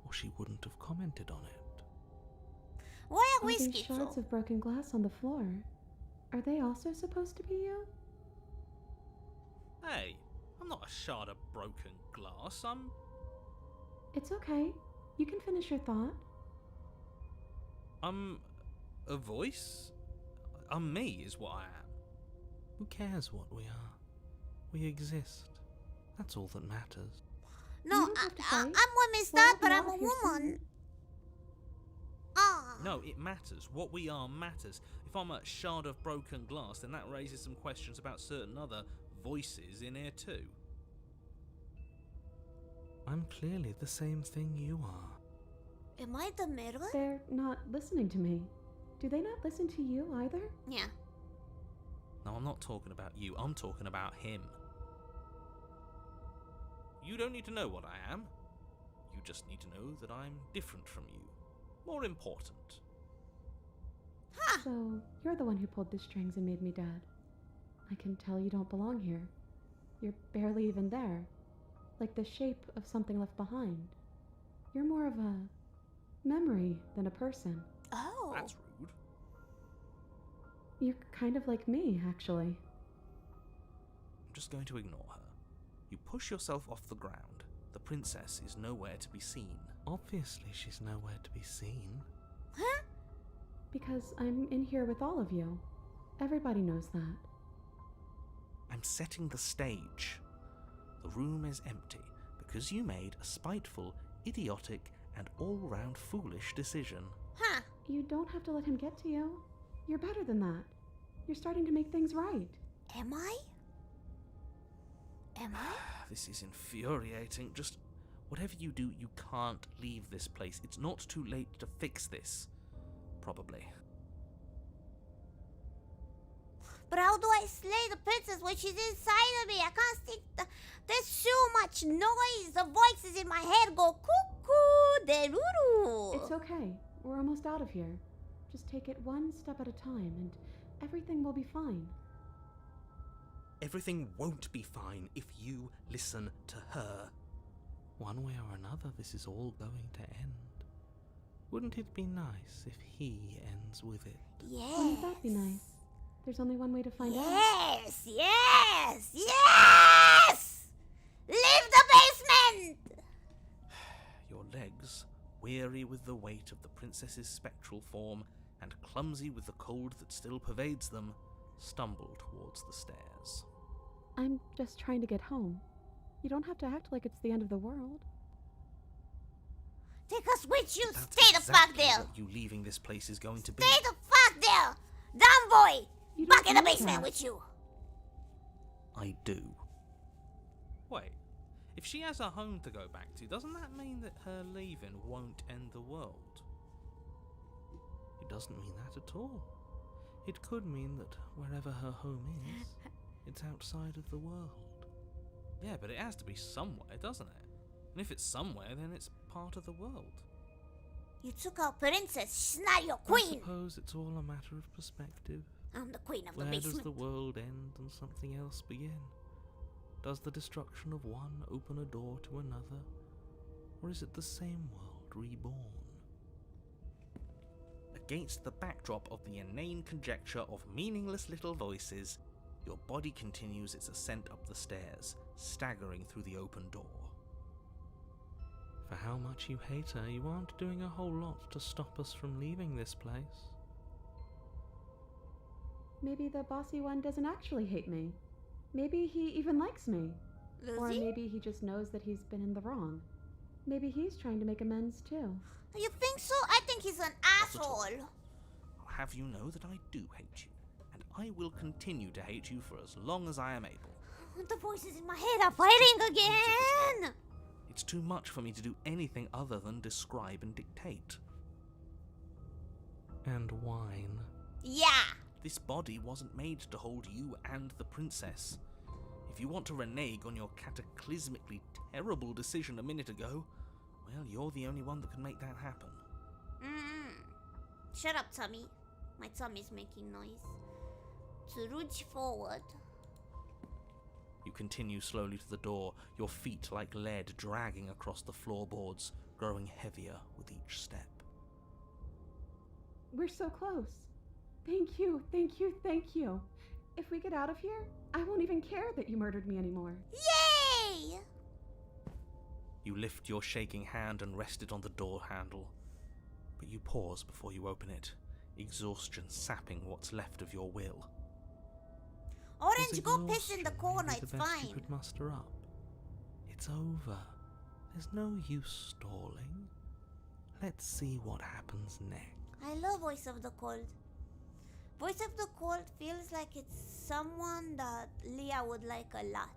or she wouldn't have commented on it. Why are All we these skip shards of broken glass on the floor. Are they also supposed to be you? Hey, I'm not a shard of broken glass, I'm... It's okay. You can finish your thought. I'm... a voice? I'm me, is what I am. Who cares what we are? We exist. That's all that matters. No, You don't have to I'm fight. women's We'll dad, help but you I'm out a if you're woman. Ah. No, it matters. What we are matters. If I'm a shard of broken glass, then that raises some questions about certain other voices in here too. I'm clearly the same thing you are. Am I the mirror? They're not listening to me. Do they not listen to you either? Yeah. No, I'm not talking about you. I'm talking about him. You don't need to know what I am. You You just need to know that I'm different from you. More important. So, you're the one who pulled the strings and made me dead. I can tell you don't belong here. You're barely even there. Like the shape of something left behind. You're more of a memory than a person. Oh. That's rude. You're kind of like me, actually. I'm just going to ignore her. You push yourself off the ground. The princess is nowhere to be seen. Obviously, she's nowhere to be seen. Huh? Because I'm in here with all of you. Everybody knows that. I'm setting the stage. The room is empty because you made a spiteful, idiotic, and all-round foolish decision. Huh. You don't have to let him get to you. You're better than that. You're starting to make things right. Am I? Am I? This is infuriating. Just whatever you do, you can't leave this place. It's not too late to fix this. Probably. But how do I slay the princess when she's inside of me? I can't stick there's so much noise. The voices in my head go cuckoo, deruru. It's okay. We're almost out of here. Just take it one step at a time and everything will be fine. Everything won't be fine if you listen to her. One way or another, this is all going to end. Wouldn't it be nice if he ends with it? Yes. Wouldn't that be nice? There's only one way to find out. Yes, yes, yes! Leave the basement! Your legs, weary with the weight of the princess's spectral form and clumsy with the cold that still pervades them, stumble towards the stairs. I'm just trying to get home. You don't have to act like it's the end of the world. Take us with you. That's Stay the fuck exactly there. what you leaving this place is going to be. Stay the fuck there. Dumb boy. You Back don't in the know basement that. with you. I do. Wait, if she has a home to go back to, doesn't that mean that her leaving won't end the world? It doesn't mean that at all. It could mean that wherever her home is, it's outside of the world. Yeah, but it has to be somewhere, doesn't it? And if it's somewhere, then it's part of the world. You took our princess. She's not your I queen. suppose it's all a matter of perspective. I'm the queen of the Where does basement. the world end and something else begin? Does the destruction of one open a door to another? Or is it the same world reborn? Against the backdrop of the inane conjecture of meaningless little voices, your body continues its ascent up the stairs, staggering through the open door. For how much you hate her, you aren't doing a whole lot to stop us from leaving this place. Maybe the bossy one doesn't actually hate me. Maybe he even likes me. Or Lucy? maybe he just knows that he's been in the wrong. Maybe he's trying to make amends too. You think so? I think he's an at all. asshole. I'll have you know that I do hate you, and I will continue to hate you for as long as I am able. The voices in my head are fighting again. It's too much for me to do anything other than describe and dictate. And whine. Yeah. This body wasn't made to hold you and the princess. If you want to renege on your cataclysmically terrible decision a minute ago, well, you're the only one that can make that happen. Shut up, tummy. My tummy's making noise. To reach forward. You continue slowly to the door, your feet like lead dragging across the floorboards, growing heavier with each step. We're so close. Thank you, thank you, thank you. If we get out of here, I won't even care that you murdered me anymore. Yay! You lift your shaking hand and rest it on the door handle, but you pause before you open it, exhaustion sapping what's left of your will. Orange, Was go piss in the exhaustion corner. maybe It's the best fine. you could muster up? It's over. There's no use stalling. Let's see what happens next. I love Voice of the Cold. Voice of the Cold feels like it's someone that Leah would like a lot.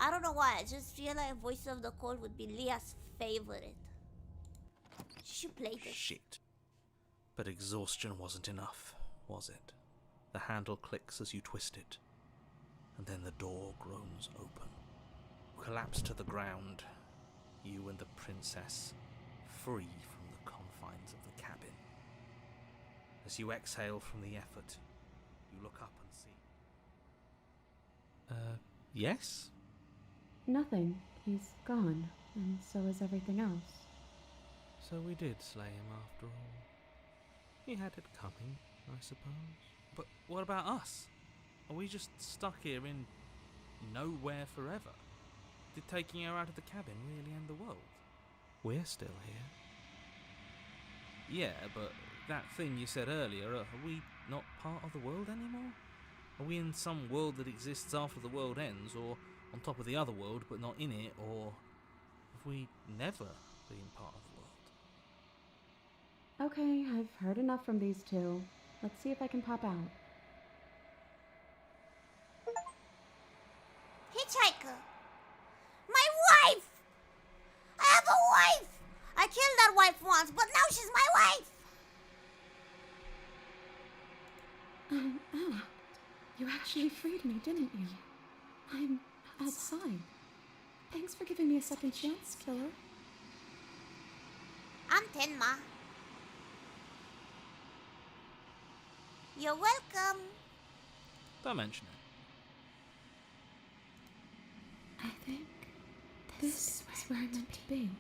I don't know why, I just feel like Voice of the Cold would be Leah's favorite. She should play this. Shit. But exhaustion wasn't enough, was it? The handle clicks as you twist it, and then the door groans open. You collapse to the ground. You and the princess, free from the confines of the cabin. As you exhale from the effort, you look up and see... yes? Nothing. He's gone, and so is everything else. So we did slay him after all. He had it coming, I suppose. But what about us? Are we just stuck here in nowhere forever? Did taking her out of the cabin really end the world? We're still here. Yeah, but that thing you said earlier, are we not part of the world anymore? Are we in some world that exists after the world ends, or on top of the other world but not in it, or have we never been part of the world? Okay, I've heard enough from these two. Let's see if I can pop out. Hitchhiker! My wife! I have a wife! I killed that wife once, but now she's my wife! Oh, you actually freed me, didn't you? I'm outside. Thanks for giving me a second chance, killer. I'm Tenma. You're welcome. Don't mention it. I think this is where I'm meant to be.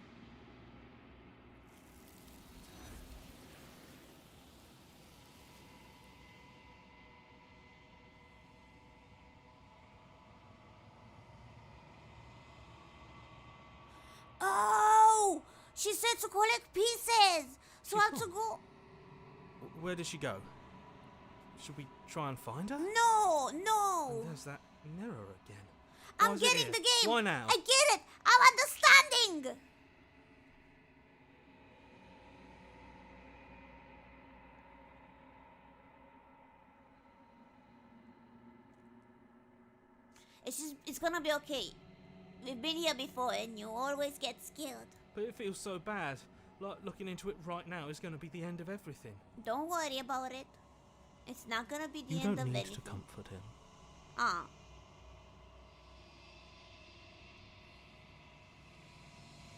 Oh! She said to collect pieces! So I have to go... Where did she go? Should we try and find her? No, no! And there's that mirror again. I'm Why is it getting here? the game! Why now? I get it! I'm understanding! It's gonna be okay. We've been here before and you always get scared. But it feels so bad. Like looking into it right now is going to be the end of everything. Don't worry about it. It's not gonna be the You end don't of need anything. to comfort him.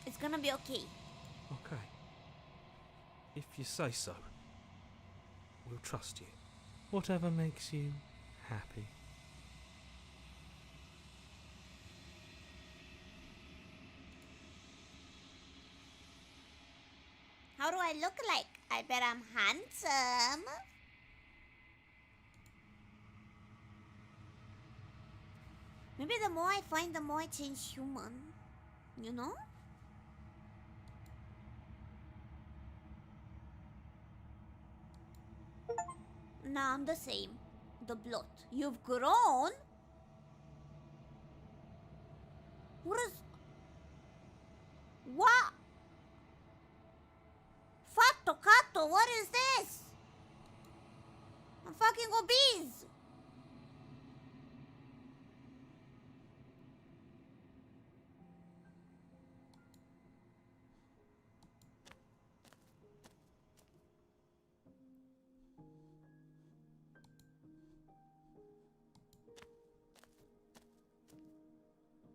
It's gonna be okay. Okay. If you say so. We'll trust you. Whatever makes you happy. How do I look like? I bet I'm handsome. Maybe the more I find, the more I change human. You know? Nah, I'm the same. The blood. You've grown? What is... What? Fatto Cato, what is this? I'm fucking obese.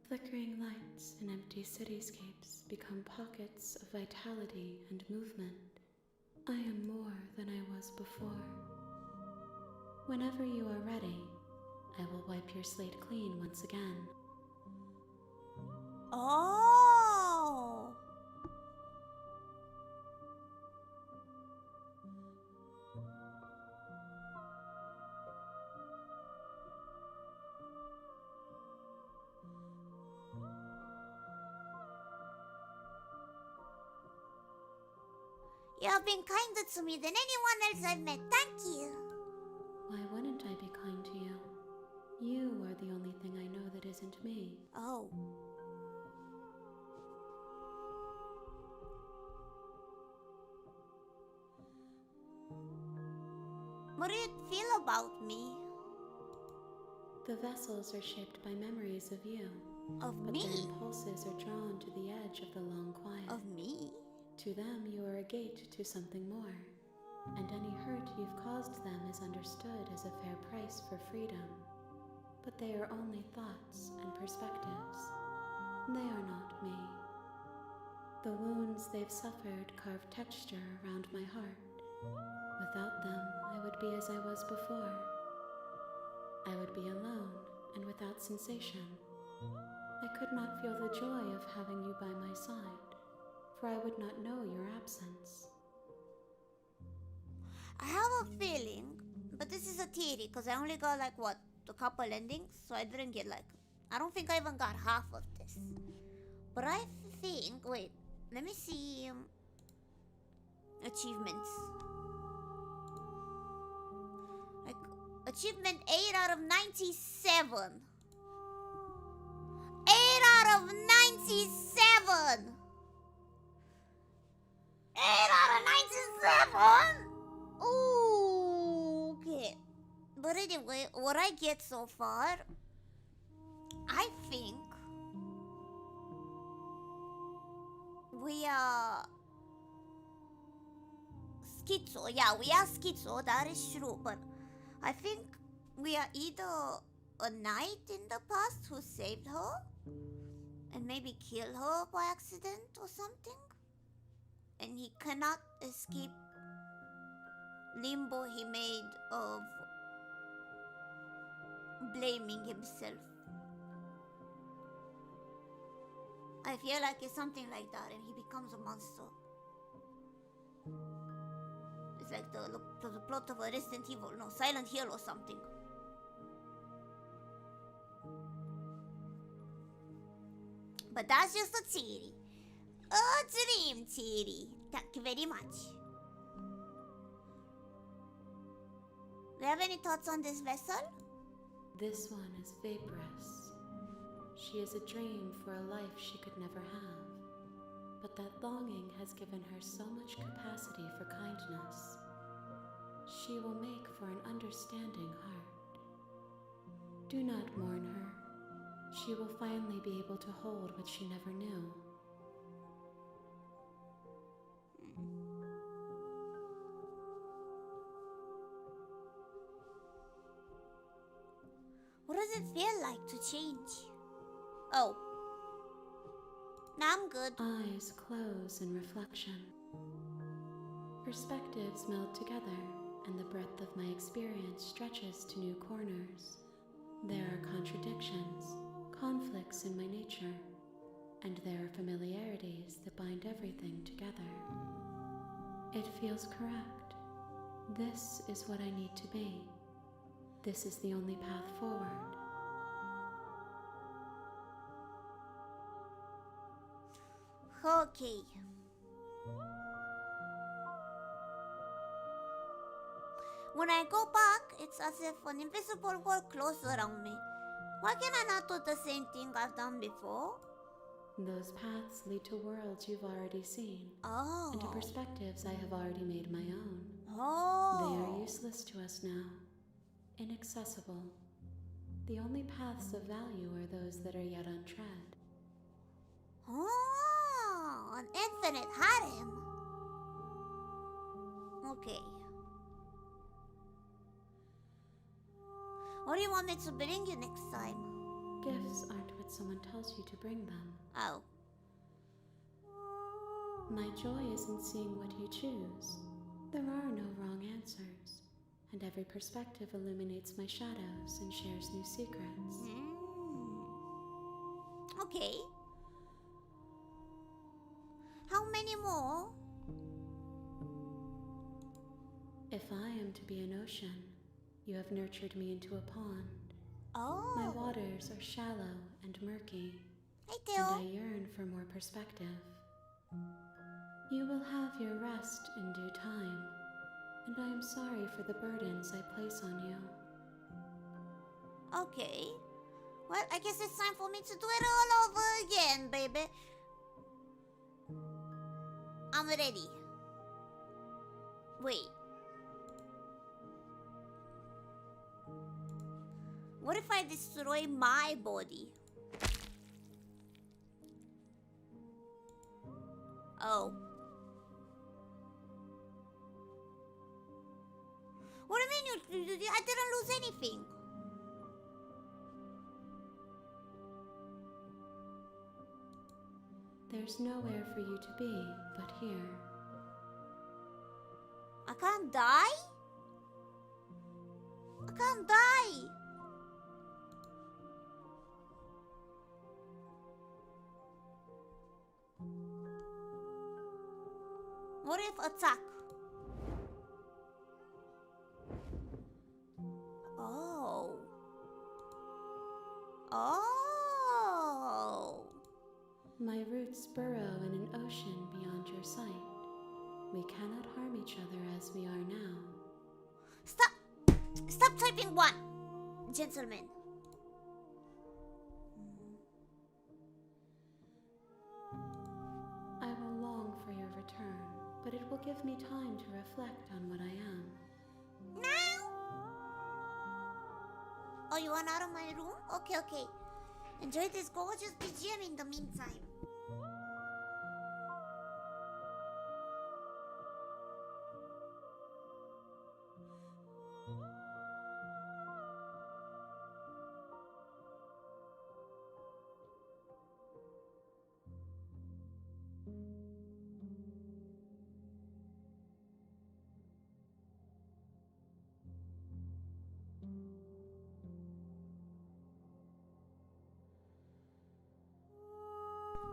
Flickering lights in empty cityscapes become pockets of vitality and movement. I am more than I was before. Whenever you are ready, I will wipe your slate clean once again. Oh. You have been kinder to me than anyone else I've met. Thank you. Why wouldn't I be kind to you? You are the only thing I know that isn't me. Oh. What do you feel about me? The vessels are shaped by memories of you, Of but me? their impulses are drawn to the edge of the long quiet. Of me? To them, you are a gate to something more, and any hurt you've caused them is understood as a fair price for freedom. But they are only thoughts and perspectives. They are not me. The wounds they've suffered carve texture around my heart. Without them, I would be as I was before. I would be alone and without sensation. I could not feel the joy of having you by my side, for I would not know your absence. I have a feeling, but this is a theory, because I only got like, what, a couple endings? So I didn't get like, I don't think I even got half of this. But I think, wait, let me see, achievements. Like, achievement 8 out of 97. 8 out of 97! 8 out of 97! Ooh, okay. But anyway, what I get so far, I think we are schizo. Yeah, we are schizo, that is true. But I think we are either a knight in the past who saved her and maybe killed her by accident or something, and he cannot escape limbo he made of blaming himself. I feel like it's something like that, and he becomes a monster. It's like the plot of a Resident Evil, no, Silent Hill or something. But that's just a theory. A dream theory. Thank you very much. Do you have any thoughts on this vessel? This one is vaporous. She is a dream for a life she could never have. But that longing has given her so much capacity for kindness. She will make for an understanding heart. Do not mourn her. She will finally be able to hold what she never knew. What does it feel like to change? Oh. Now I'm good. Eyes close in reflection. Perspectives meld together, and the breadth of my experience stretches to new corners. There are contradictions, conflicts in my nature, and there are familiarities that bind everything together. It feels correct. This is what I need to be. This is the only path forward. Okay. When I go back, it's as if an invisible wall closes around me. Why can I not do the same thing I've done before? Those paths lead to worlds you've already seen, Oh. and to perspectives I have already made my own. Oh. They are useless to us now, inaccessible. The only paths of value are those that are yet untread. Oh, an infinite harem. Okay. What do you want me to bring you next time? Gifts aren't what someone tells you to bring them. Oh. My joy is in seeing what you choose. There are no wrong answers, and every perspective illuminates my shadows and shares new secrets. Okay. How many more? If I am to be an ocean, you have nurtured me into a pond. Oh. My waters are shallow and murky, Hey, and I Theo. yearn for more perspective. You will have your rest in due time, and I am sorry for the burdens I place on you. Okay. Well, I guess it's time for me to do it all over again, baby. I'm ready. Wait. What if I destroy my body? Oh. What do you mean I didn't lose anything? There's nowhere for you to be but here. I can't die? I can't die! What if attack? Oh. Oh. My roots burrow in an ocean beyond your sight. We cannot harm each other as we are now. Stop! Stop typing one! Gentlemen. I will long for your return, but it will give me time to reflect on what I am. Now? Oh, you want out of my room? Okay, okay. Enjoy this gorgeous BGM in the meantime.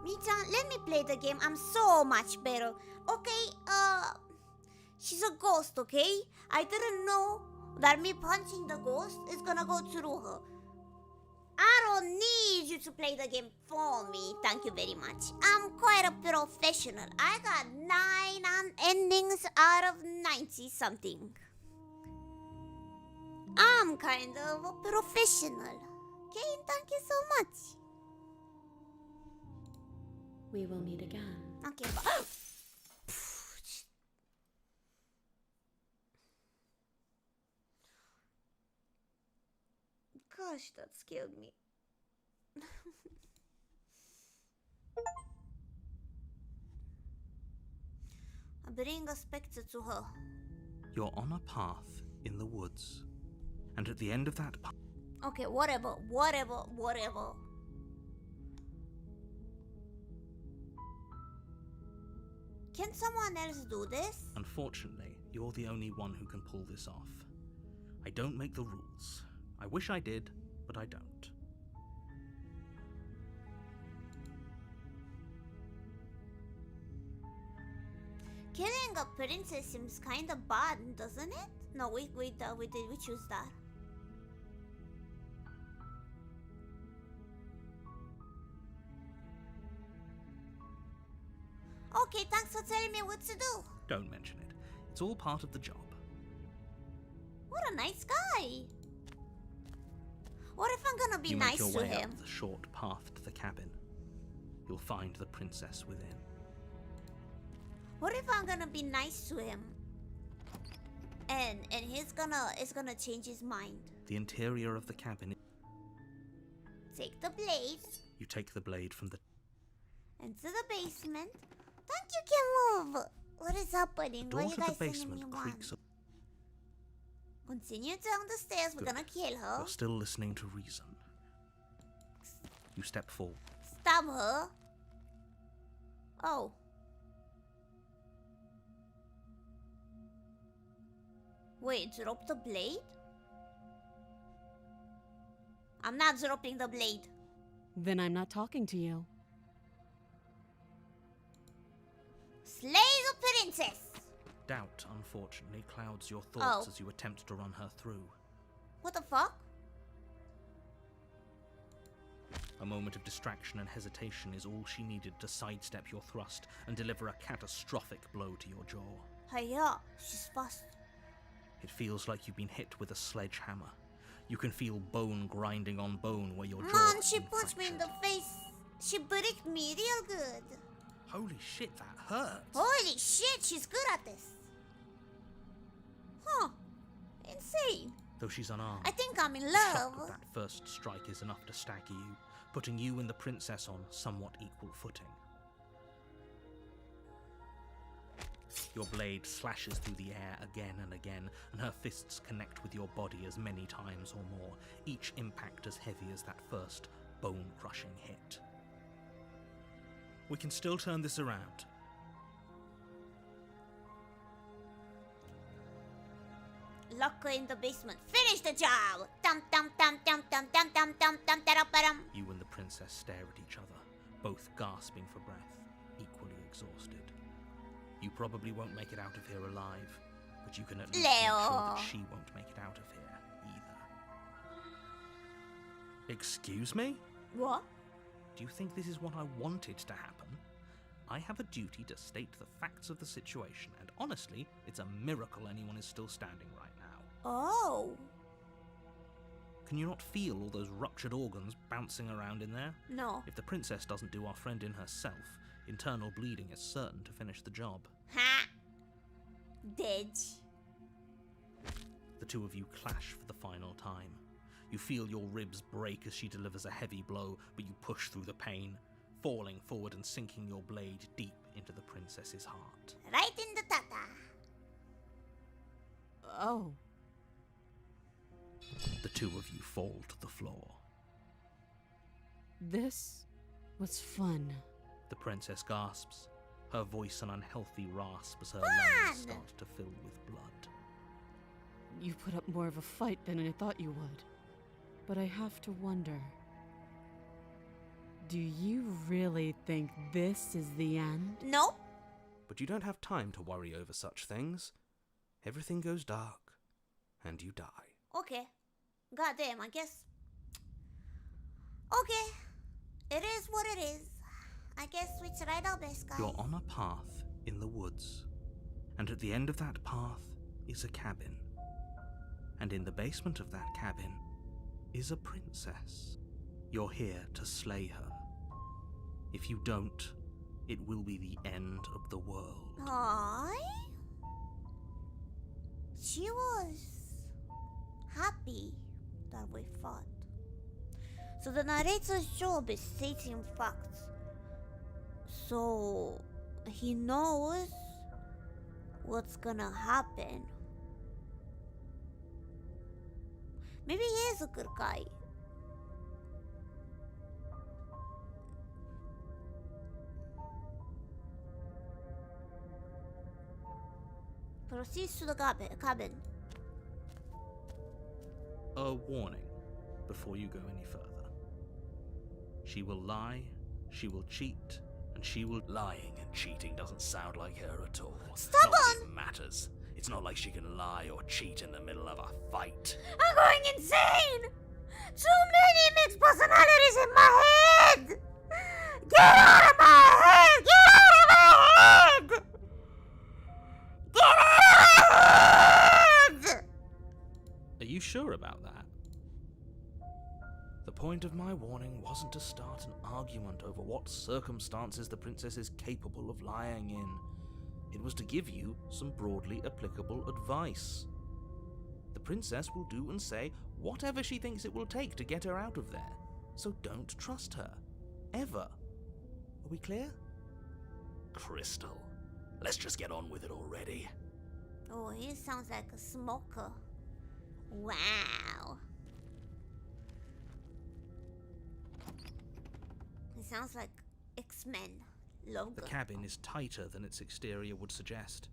Michan, let me play the game. I'm so much better. Okay, she's a ghost, okay? I didn't know that me punching the ghost is gonna go through her. I don't need you to play the game for me. Thank you very much. I'm quite a professional. I got 9 endings out of 90 something. I'm kind of a professional. Okay, thank you so much. We will meet again. Okay, gosh, that scared me. I bring a spectre to her. You're on a path in the woods, and at the end of that path... Okay, whatever. Can someone else do this? Unfortunately, you're the only one who can pull this off. I don't make the rules. I wish I did, but I don't. Killing a princess seems kind of bad, doesn't it? No, we choose that. Okay, thanks for telling me what to do. Don't mention it. It's all part of the job. What a nice guy. What if I'm gonna be You nice make your to way him? up the short path to the cabin. You'll find the princess within. What if I'm gonna be nice to him? And it's gonna change his mind. The interior of the cabin... Take the blade You take the blade from the... into the basement. Thank you, can move. What is happening? The Why door you to guys the sending me basement one? creaks... Continue down the stairs. We're Good. gonna kill her. You're still listening to reason. You step forward. Stab her. Oh. Wait, drop the blade? I'm not dropping the blade. Then I'm not talking to you. Slay the princess! Doubt, unfortunately, clouds your thoughts as you attempt to run her through. What the fuck? A moment of distraction and hesitation is all she needed to sidestep your thrust and deliver a catastrophic blow to your jaw. Hiya, she's fast. It feels like you've been hit with a sledgehammer. You can feel bone grinding on bone where your jaw Man, has she been punched me in the fractured. face. She bricked me real good. Holy shit, that hurt! Holy shit, she's good at this. Huh. Insane. Though she's unarmed, I think I'm in the love. shock of that first strike is enough to stagger you, putting you and the princess on somewhat equal footing. Your blade slashes through the air again and again, and her fists connect with your body as many times or more, each impact as heavy as that first bone-crushing hit. We can still turn this around. Lock her in the basement. Finish the job! Dum dum dum dum dum dum dum dum dum dum. You and the princess stare at each other, both gasping for breath, equally exhausted. You probably won't make it out of here alive, but you can at least make sure that Leo. she won't make it out of here either. Excuse me? What? Do you think this is what I wanted to happen? I have a duty to state the facts of the situation, and honestly, it's a miracle anyone is still standing right now. Oh. Can you not feel all those ruptured organs bouncing around in there? No. If the princess doesn't do our friend in herself, internal bleeding is certain to finish the job. Ha! Dead. The two of you clash for the final time. You feel your ribs break as she delivers a heavy blow, but you push through the pain, falling forward and sinking your blade deep into the princess's heart. Right in the tata. Oh. The two of you fall to the floor. This was fun. The princess gasps, her voice an unhealthy rasp as her Fun! lungs start to fill with blood. You put up more of a fight than I thought you would. But I have to wonder. Do you really think this is the end? Nope. But you don't have time to worry over such things. Everything goes dark, and you die. Okay. Goddamn, I guess. Okay. It is what it is. I guess we tried our best, guys. You're on a path in the woods, and at the end of that path is a cabin. And in the basement of that cabin is a princess. You're here to slay her. If you don't, it will be the end of the world. Hi. She was happy that we fought. So the narrator's job is stating facts. So he knows what's gonna happen. Maybe he is a good guy. Proceeds to the cabin. A warning before you go any further. She will lie, she will cheat, and she will... Lying and cheating doesn't sound like her at all. Stubborn! Not that it matters. It's not like she can lie or cheat in the middle of a fight. I'm going insane! Too many mixed personalities in my head! Get out of my head! Get out of my head! Get out of my head! Are you sure about that? The point of my warning wasn't to start an argument over what circumstances the princess is capable of lying in. It was to give you some broadly applicable advice. The princess will do and say whatever she thinks it will take to get her out of there. So don't trust her. Ever. Are we clear? Crystal, let's just get on with it already. Oh, he sounds like a smoker. Wow. He sounds like X-Men. Logan. The cabin is tighter than its exterior would suggest.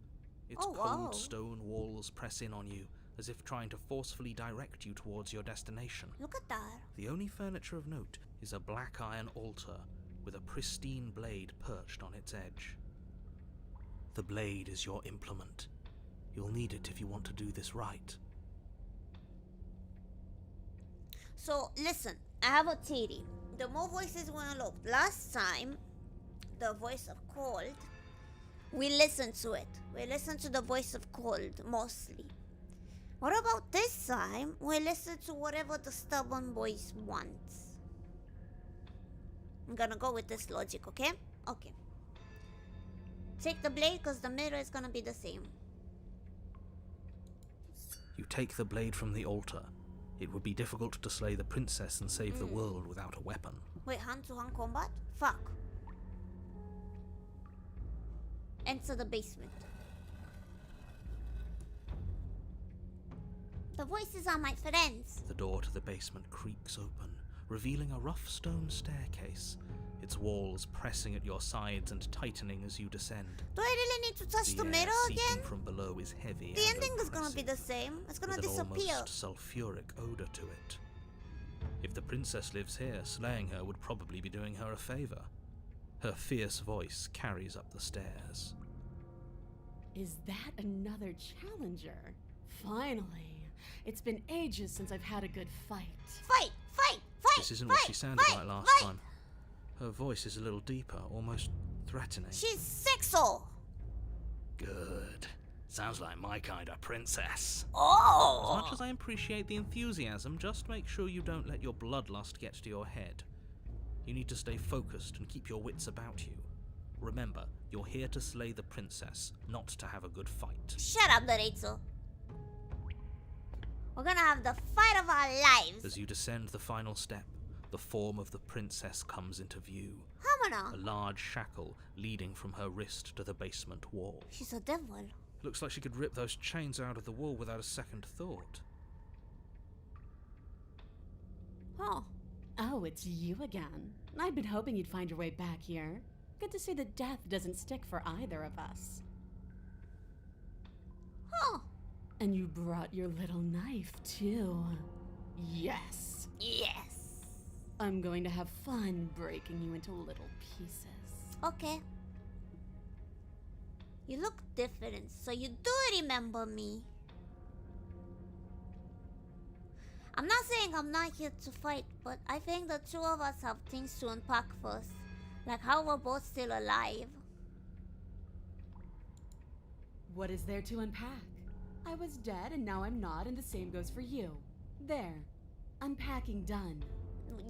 Its Oh, cold wow. stone walls press in on you, as if trying to forcefully direct you towards your destination. Look at that. The only furniture of note is a black iron altar with a pristine blade perched on its edge. The blade is your implement. You'll need it if you want to do this right. So, listen, I have a theory. The more voices we unlocked last time, the voice of cold, we listened to it. We listened to the voice of cold, mostly. What about this time? We listen to whatever the stubborn voice wants. I'm gonna go with this logic, okay? Okay. Take the blade, because the mirror is gonna be the same. You take the blade from the altar. It would be difficult to slay the princess and save the world without a weapon. Wait, hand-to-hand combat? Fuck. Enter the basement. The voices are my friends. The door to the basement creaks open, revealing a rough stone staircase, its walls pressing at your sides and tightening as you descend. Do I really need to touch the air mirror seeping again? from below is heavy The and ending is gonna be the oppressive, same. It's gonna with an disappear. almost sulfuric odor to it. If the princess lives here, slaying her would probably be doing her a favor. Her fierce voice carries up the stairs. Is that another challenger? Finally. It's been ages since I've had a good fight. Fight! Fight! Fight! This isn't fight, what she sounded fight, like last fight. time. Her voice is a little deeper, almost threatening. She's sexual! Good. Sounds like my kind of princess. As Oh! much as I appreciate the enthusiasm, just make sure you don't let your bloodlust get to your head. You need to stay focused and keep your wits about you. Remember, you're here to slay the princess, not to have a good fight. Shut up, Lorenzo. We're gonna have the fight of our lives. As you descend the final step, the form of the princess comes into view. A Hamana. large shackle leading from her wrist to the basement wall. She's a devil. Looks like she could rip those chains out of the wall without a second thought. Oh. Oh, it's you again. I'd been hoping you'd find your way back here. Good to see that death doesn't stick for either of us. Oh. And you brought your little knife, too. Yes. Yes. I'm going to have fun breaking you into little pieces. Okay. You look different, so you do remember me. I'm not saying I'm not here to fight, but I think the two of us have things to unpack first. Like how we're both still alive. What is there to unpack? I was dead and now I'm not, and the same goes for you. There. Unpacking done.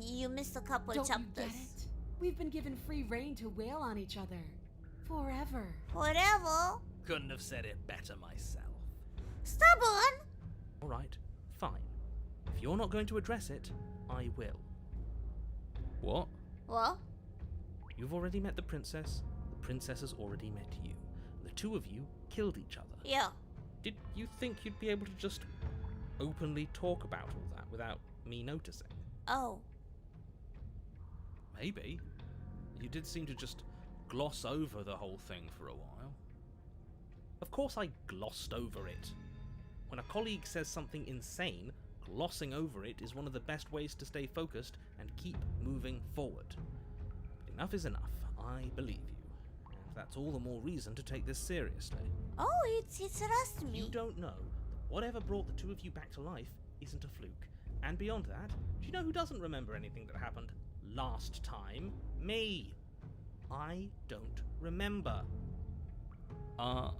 You missed a couple Don't chapters. you get it? We've been given free reign to wail on each other. Forever. Whatever. Couldn't have said it better myself. Stubborn. Alright, fine. If you're not going to address it, I will. What? What? You've already met the princess has already met you. The two of you killed each other. Yeah. Did you think you'd be able to just openly talk about all that without me noticing? Oh. Maybe. You did seem to just gloss over the whole thing for a while. Of course I glossed over it. When a colleague says something insane, glossing over it is one of the best ways to stay focused and keep moving forward. Enough is enough. I believe you. And that's all the more reason to take this seriously. Oh, it's trust me. You don't know that whatever brought the two of you back to life isn't a fluke. And beyond that, do you know who doesn't remember anything that happened last time? Me. I don't remember. Are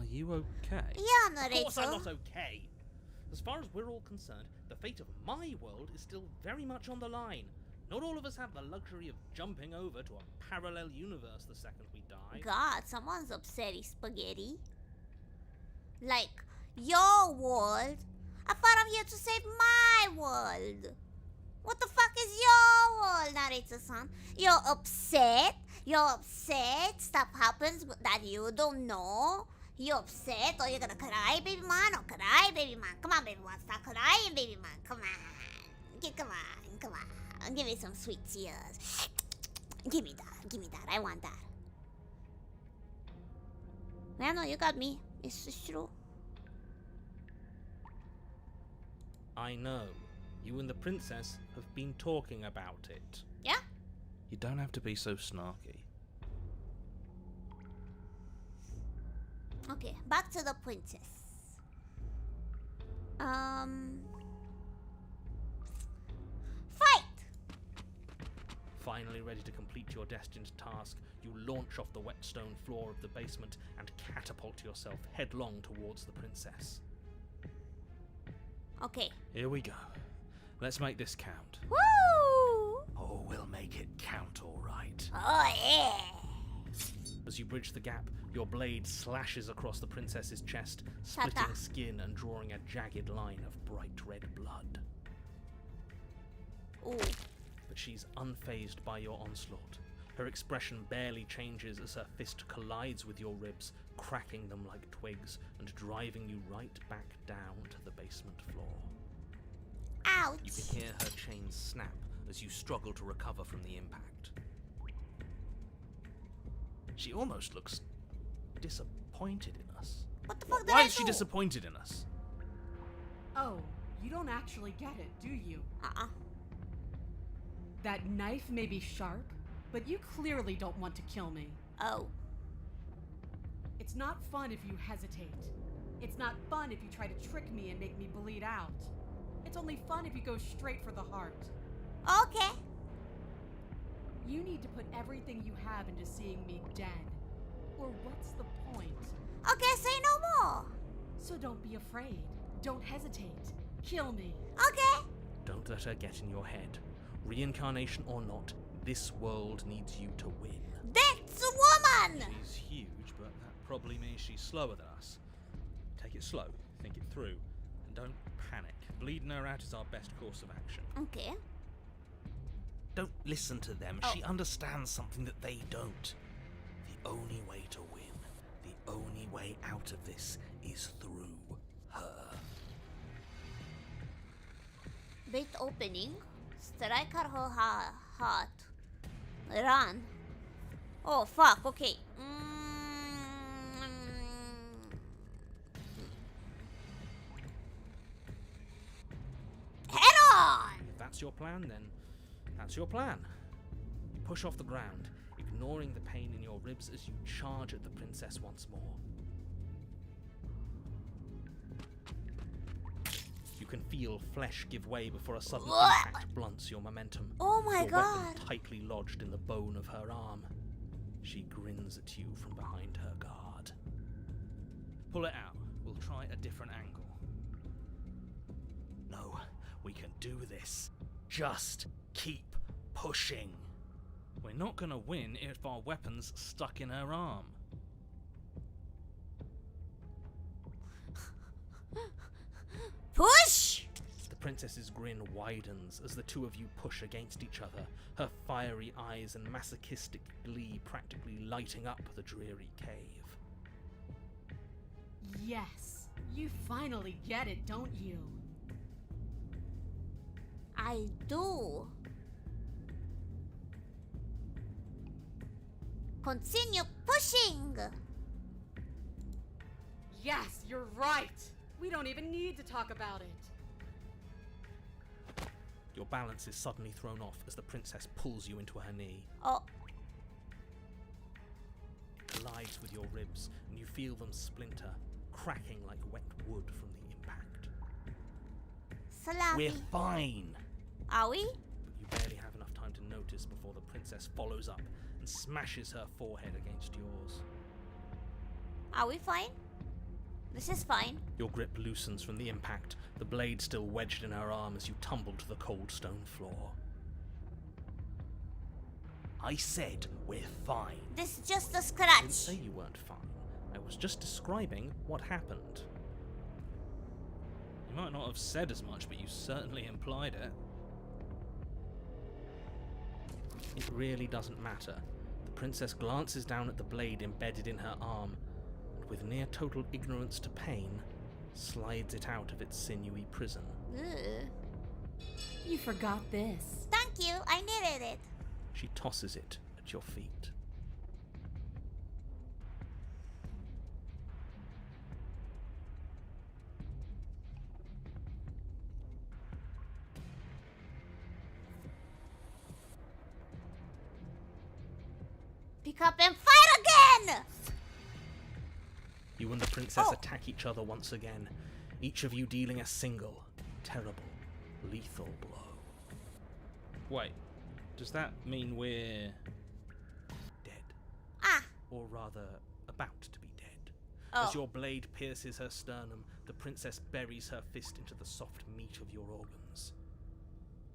you okay? Yeah, Of course I'm narrator. not okay. As far as we're all concerned, the fate of my world is still very much on the line. Not all of us have the luxury of jumping over to a parallel universe the second we die. God, someone's upsetty spaghetti. Like, your world? I thought I'm here to save my world. What the fuck is your world, narrator-san? You're upset? You're upset stuff happens that you don't know? You're upset or you're gonna cry, baby man? Or cry, baby man? Come on, baby man, stop crying, baby man. Come on. Come on, come on. Give me some sweet tears. Give me that. I want that. Yeah, no, you got me. It's true. I know. You and the princess have been talking about it. Yeah? You don't have to be so snarky. Okay, back to the princess. Fight! Finally ready to complete your destined task, you launch off the wet stone floor of the basement and catapult yourself headlong towards the princess. Okay. Here we go. Let's make this count. Woo! Oh, we'll make it count all right. Oh, yeah. As you bridge the gap, your blade slashes across the princess's chest, Shut splitting up. skin and drawing a jagged line of bright red blood. Ooh. But she's unfazed by your onslaught. Her expression barely changes as her fist collides with your ribs, cracking them like twigs and driving you right back down to the basement floor. Ouch. You can hear her chains snap as you struggle to recover from the impact. She almost looks disappointed in us. What the fuck did Why I is she do? disappointed in us? Oh, you don't actually get it, do you? Uh-uh. That knife may be sharp, but you clearly don't want to kill me. Oh. It's not fun if you hesitate. It's not fun if you try to trick me and make me bleed out. It's only fun if you go straight for the heart. Okay. You need to put everything you have into seeing me dead. Or what's the point? Okay, say no more. So don't be afraid. Don't hesitate. Kill me. Okay. Don't let her get in your head. Reincarnation or not, this world needs you to win. That's a woman. She's huge, but that probably means she's slower than us. Take it slow, think it through, and don't panic. Bleeding her out is our best course of action. Okay. Don't listen to them. She understands something that they don't. The only way to win, the only way out of this is through her. Bait opening. Strike her heart. Run. Oh, fuck. Okay. Head on! If that's your plan, then that's your plan. You push off the ground, ignoring the pain in your ribs as you charge at the princess once more. You can feel flesh give way before a sudden impact blunts your momentum. Oh my your god. weapon tightly lodged in the bone of her arm. She grins at you from behind her guard. Pull it out. We'll try a different angle. No, we can do this. Just keep pushing. We're not gonna win if our weapon's stuck in her arm. Push! The princess's grin widens as the two of you push against each other, her fiery eyes and masochistic glee practically lighting up the dreary cave. Yes. You finally get it, don't you? I do. Continue pushing. Yes, you're right. We don't even need to talk about it. Your balance is suddenly thrown off as the princess pulls you into her knee. Oh, It collides with your ribs, and you feel them splinter, cracking like wet wood from the impact. Slappy. We're fine! Are we? But you barely have enough time to notice before the princess follows up and smashes her forehead against yours. Are we fine? This is fine. Your grip loosens from the impact, the blade still wedged in her arm as you tumble to the cold stone floor. I said we're fine. This is just a I didn't scratch. say you weren't fine. I was just describing what happened. You might not have said as much, but you certainly implied it. It really doesn't matter. The princess glances down at the blade embedded in her arm, and with near total ignorance to pain, slides it out of its sinewy prison. Ugh. You forgot this. Thank you, I needed it. She tosses it at your feet. Pick up and fight again! You and the princess Oh. attack each other once again, each of you dealing a single, terrible, lethal blow. Wait, does that mean we're dead? Ah, Or rather, about to be dead? oh. As your blade pierces her sternum, the princess buries her fist into the soft meat of your organs.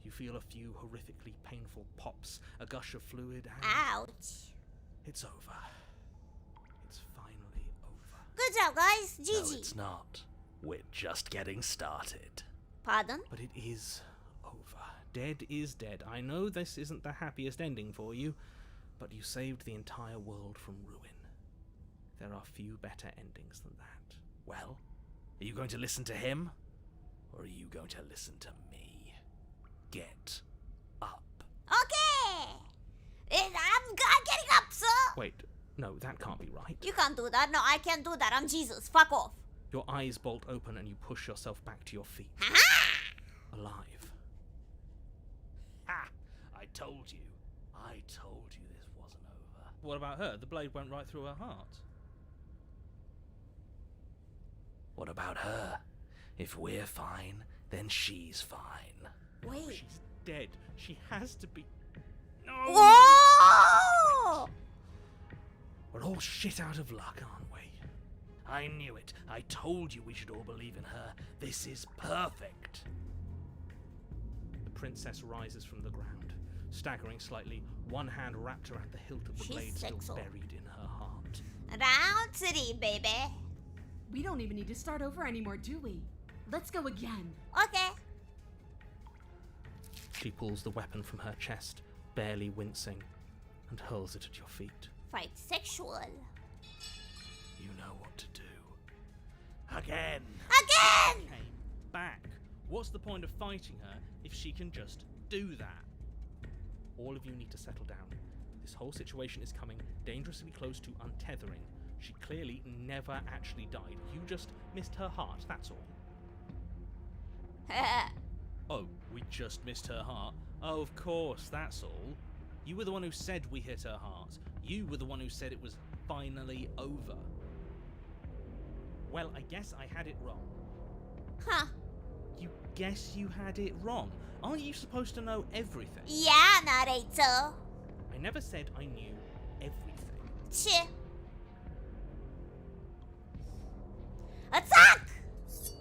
You feel a few horrifically painful pops, a gush of fluid, and Ouch. it's over. It's finally over. Good job, guys. No, GG. it's not. We're just getting started. Pardon? But it is over. Dead is dead. I know this isn't the happiest ending for you, but you saved the entire world from ruin. There are few better endings than that. Well, are you going to listen to him? Or are you going to listen to me? get up. Okay! I'm getting up, sir! Wait, no, that can't be right. You can't do that. No, I can't do that. I'm Jesus. Fuck off. Your eyes bolt open and you push yourself back to your feet. Alive. Ha! I told you. I told you this wasn't over. What about her? The blade went right through her heart. What about her? If we're fine, then she's fine. Wait. She's dead. She has to be. No! Whoa! We're all shit out of luck, aren't we? I knew it. I told you we should all believe in her. This is perfect. The princess rises from the ground, staggering slightly, one hand wrapped around the hilt of the She's blade still sexual. buried in her heart. Round city, baby. We don't even need to start over anymore, do we? Let's go again. Okay. She pulls the weapon from her chest, barely wincing, and hurls it at your feet. Fight sexual. You know what to do. Again! Again! Came back. What's the point of fighting her if she can just do that? All of you need to settle down. This whole situation is coming dangerously close to untethering. She clearly never actually died. You just missed her heart, that's all. Oh, we just missed her heart? Oh, of course, that's all. You were the one who said we hit her heart. You were the one who said it was finally over. Well, I guess I had it wrong. Huh. You guess you had it wrong? Aren't you supposed to know everything? Yeah, narrator. I never said I knew everything. Shit. Attack!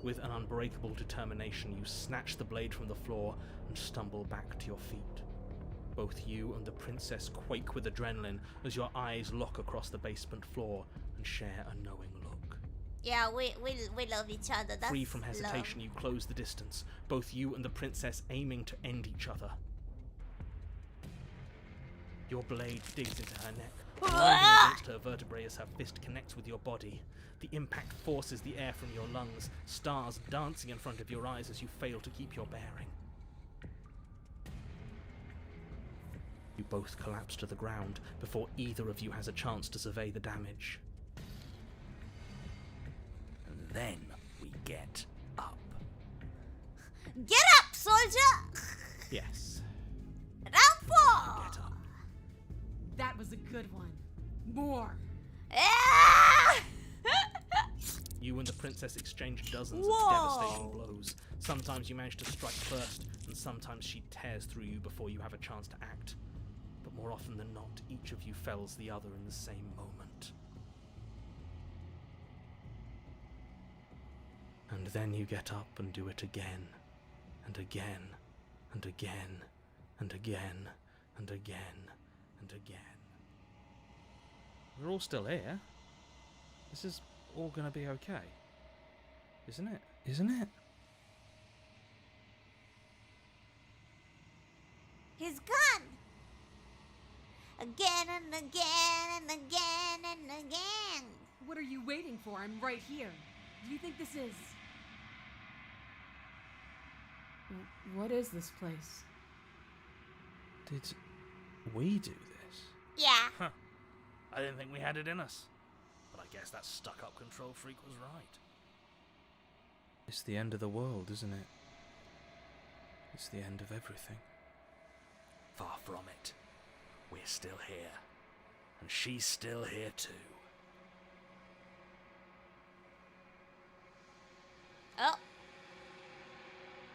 With an unbreakable determination, you snatch the blade from the floor and stumble back to your feet. Both you and the princess quake with adrenaline as your eyes lock across the basement floor and share a knowing look. Yeah, we love each other. That's Free from hesitation, you close the distance, both you and the princess aiming to end each other. Your blade digs into her neck, grinding against her vertebrae as her fist connects with your body. The impact forces the air from your lungs, stars dancing in front of your eyes as you fail to keep your bearing. You both collapse to the ground before either of you has a chance to survey the damage. And then we get up. Get up, soldier! Yes. Round 4! Get up. That was a good one. More. Ah! You and the princess exchange dozens Whoa. of devastating blows. Sometimes you manage to strike first, and sometimes she tears through you before you have a chance to act. But more often than not, each of you fells the other in the same moment. And then you get up and do it again, and again, and again, and again, and again, and again. We're all still here. This is all gonna be okay. Isn't it? Isn't it? He's gone! Again and again and again and again. What are you waiting for? I'm right here. Do you think this is... What is this place? Did we do this? Yeah. Huh. I didn't think we had it in us. But I guess that stuck-up control freak was right. It's the end of the world, isn't it? It's the end of everything. Far from it. We're still here. And she's still here too. Oh,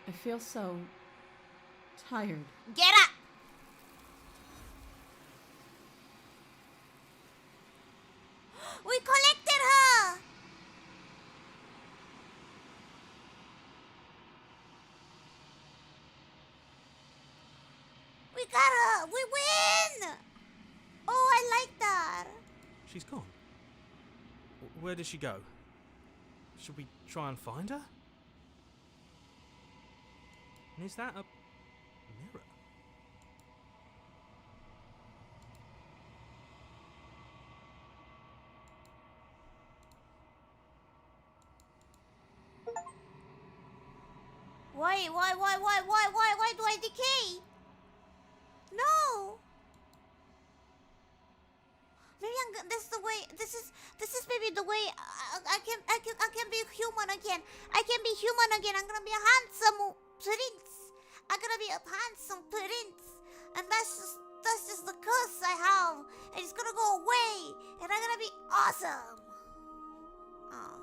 I feel so... tired. get up! We collected her! We got her! We win! Oh, I like that. She's gone. Where did she go? Should we try and find her? And is that a mirror? Why do I decay? No. Maybe this is the way. This is maybe the way I can be human again. I can be human again. I'm gonna be a handsome prince. I'm gonna be a handsome prince, and that's just the curse I have, and it's gonna go away, and I'm gonna be awesome. Oh.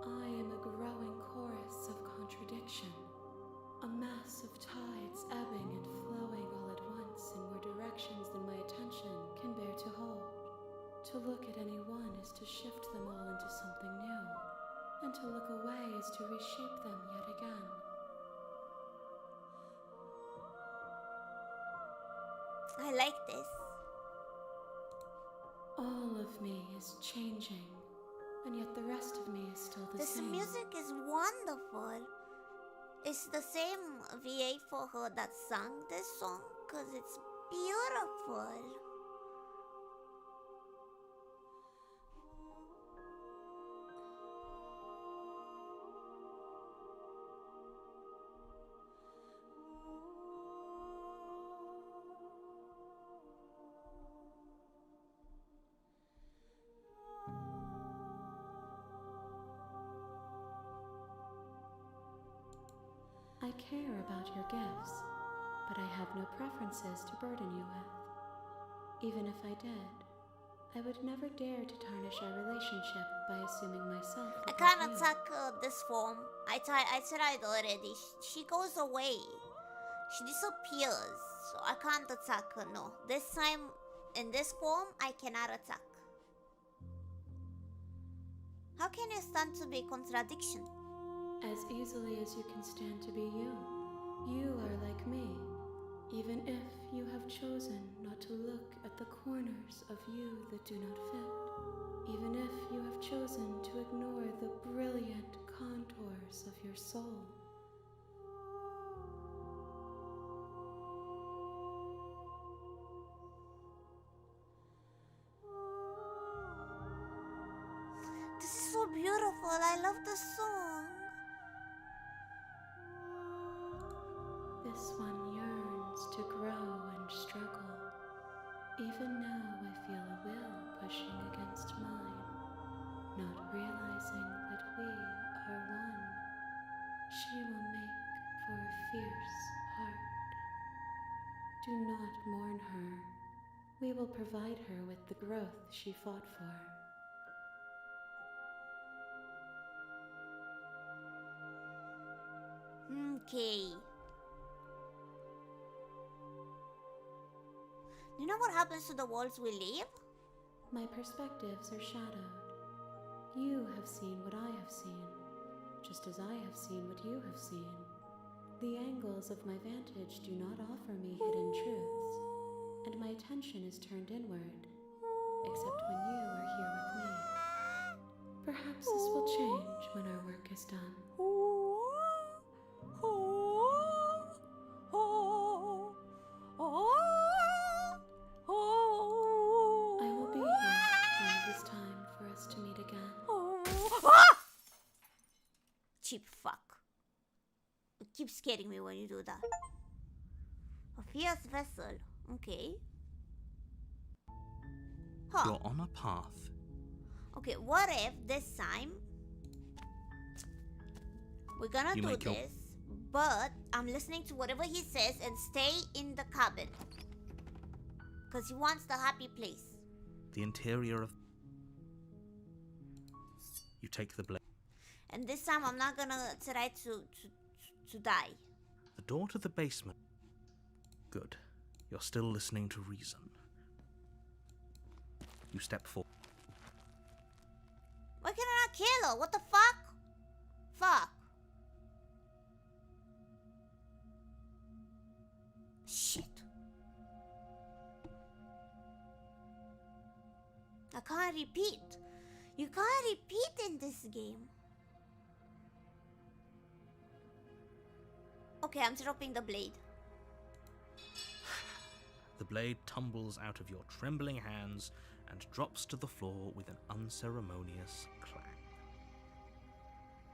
I am a growing chorus of contradiction, a mass of tides ebbing and flowing all at once in more directions than my attention can bear to hold. To look at any one is to shift them all into something new, and to look away is to reshape them yet again. I like this. All of me is changing, and yet the rest of me is still the This same. music is wonderful. It's the same VA for her that sang this song, because it's beautiful. I care about your gifts, but I have no preferences to burden you with. Even if I did, I would never dare to tarnish our relationship by assuming myself I above can't you. attack this form. I tried already. She goes away. She disappears. So I can't attack her, no. This time, in this form, I cannot attack. How can you stand to be contradiction? As easily as you can stand to be you. You are like me, even if you have chosen not to look at the corners of you that do not fit. Even if you have chosen to ignore the brilliant contours of your soul. This is so beautiful. I love this song. This one yearns to grow and struggle. Even now I feel a will pushing against mine, not realizing that we are one. She will make for a fierce heart. Do not mourn her. We will provide her with the growth she fought for. Okay. You know what happens to the worlds we live? My perspectives are shadowed. You have seen what I have seen, just as I have seen what you have seen. The angles of my vantage do not offer me hidden truths, and my attention is turned inward, except when you are here with me. Perhaps this will change when our work is done. I will be here when it is time for us to meet again. Cheap fuck. You keep scaring me when you do that. A fierce vessel. Okay. Huh. You're on a path. Okay, what if this time we're gonna You do make your- this, but I'm listening to whatever he says and stay in the cabin. Because he wants the happy place. The interior of... You take the blade. And this time I'm not gonna try to die. The door to the basement. Good. You're still listening to reason. You step forward. Why can I not kill her? What the fuck? Fuck. Shit. I can't repeat. You can't repeat in this game. Okay, I'm dropping the blade. The blade tumbles out of your trembling hands and drops to the floor with an unceremonious clang.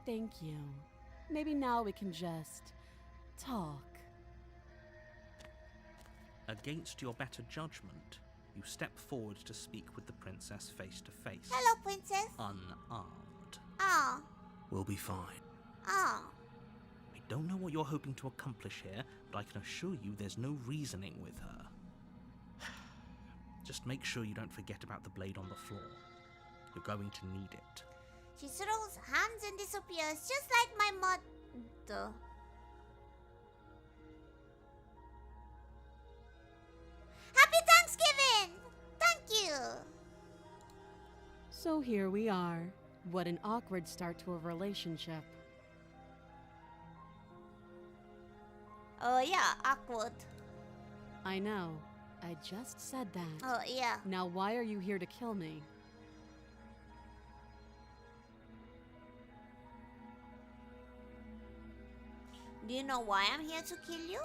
Thank you. Maybe now we can just talk. Against your better judgment, you step forward to speak with the princess face to face. Hello, princess. Unarmed. Oh, We'll be fine. oh. I don't know what you're hoping to accomplish here, but I can assure you there's no reasoning with her. Just make sure you don't forget about the blade on the floor. You're going to need it. She throws hands and disappears, just like my mother. Happy Thanksgiving! Thank you! So here we are. What an awkward start to a relationship. Oh yeah, awkward. I know. I just said that. Oh yeah. Now why are you here to kill me? Do you know why I'm here to kill you?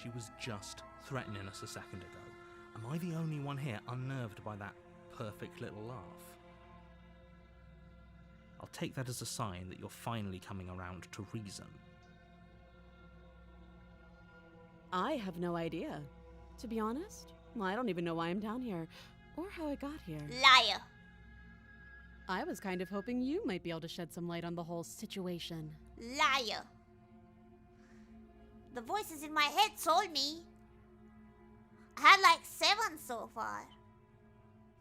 She was just threatening us a second ago. Am I the only one here unnerved by that perfect little laugh? I'll take that as a sign that you're finally coming around to reason. I have no idea. To be honest, I don't even know why I'm down here, or how I got here. Liar. I was kind of hoping you might be able to shed some light on the whole situation. Liar. The voices in my head told me. I had like 7 so far.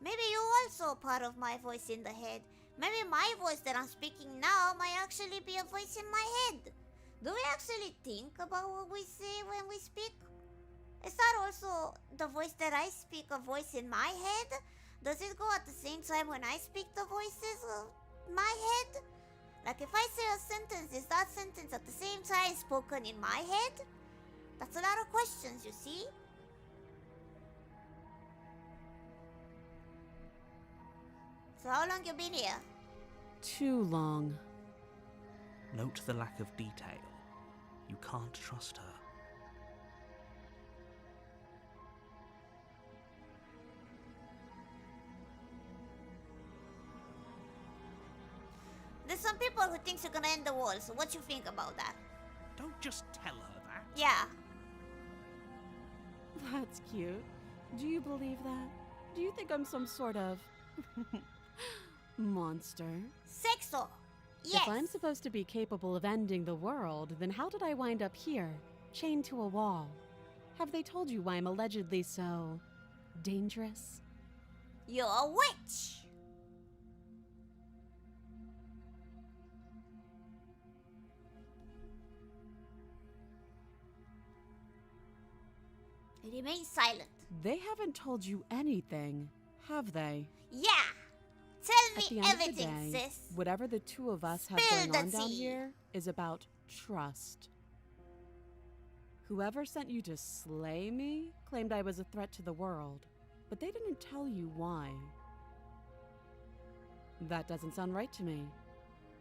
Maybe you also part of my voice in the head. Maybe my voice that I'm speaking now might actually be a voice in my head. Do we actually think about what we say when we speak? Is that also the voice that I speak a voice in my head? Does it go at the same time when I speak the voices of my head? Like if I say a sentence, is that sentence at the same time spoken in my head? That's a lot of questions, you see? So how long you been here? Too long. Note the lack of detail. You can't trust her. There's some people who thinks you're gonna end the world, so what you think about that? Don't just tell her that. Yeah. That's cute. Do you believe that? Do you think I'm some sort of monster? Sexo. Yes. If I'm supposed to be capable of ending the world, then how did I wind up here, chained to a wall? Have they told you why I'm allegedly so dangerous? You're a witch. He remains silent. They haven't told you anything, have they? Yeah. Tell At the me end everything, of the day, sis. whatever the two of us have Spill going the on down tea. here is about trust. Whoever sent you to slay me claimed I was a threat to the world, but they didn't tell you why. That doesn't sound right to me.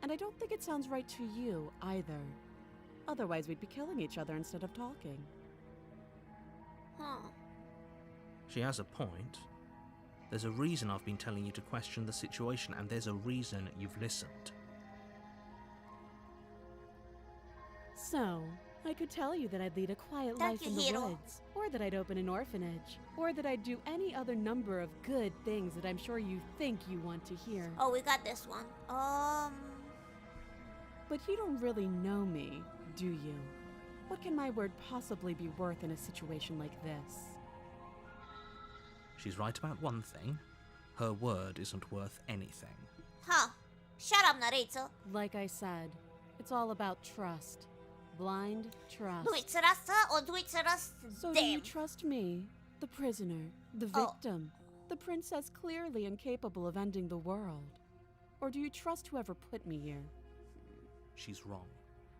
And I don't think it sounds right to you either. Otherwise, we'd be killing each other instead of talking. Huh. She has a point. There's a reason I've been telling you to question the situation, and there's a reason you've listened. So, I could tell you that I'd lead a quiet Thank life you, in the hero. woods, or that I'd open an orphanage, or that I'd do any other number of good things that I'm sure you think you want to hear. Oh, we got this one. But you don't really know me, do you? What can my word possibly be worth in a situation like this? She's right about one thing. Her word isn't worth anything. Huh. Shut up, narrator. Like I said, it's all about trust. Blind trust. Do we trust her or do we trust So do you them? trust me, the prisoner, the Oh. victim, the princess clearly incapable of ending the world? Or do you trust whoever put me here? She's wrong.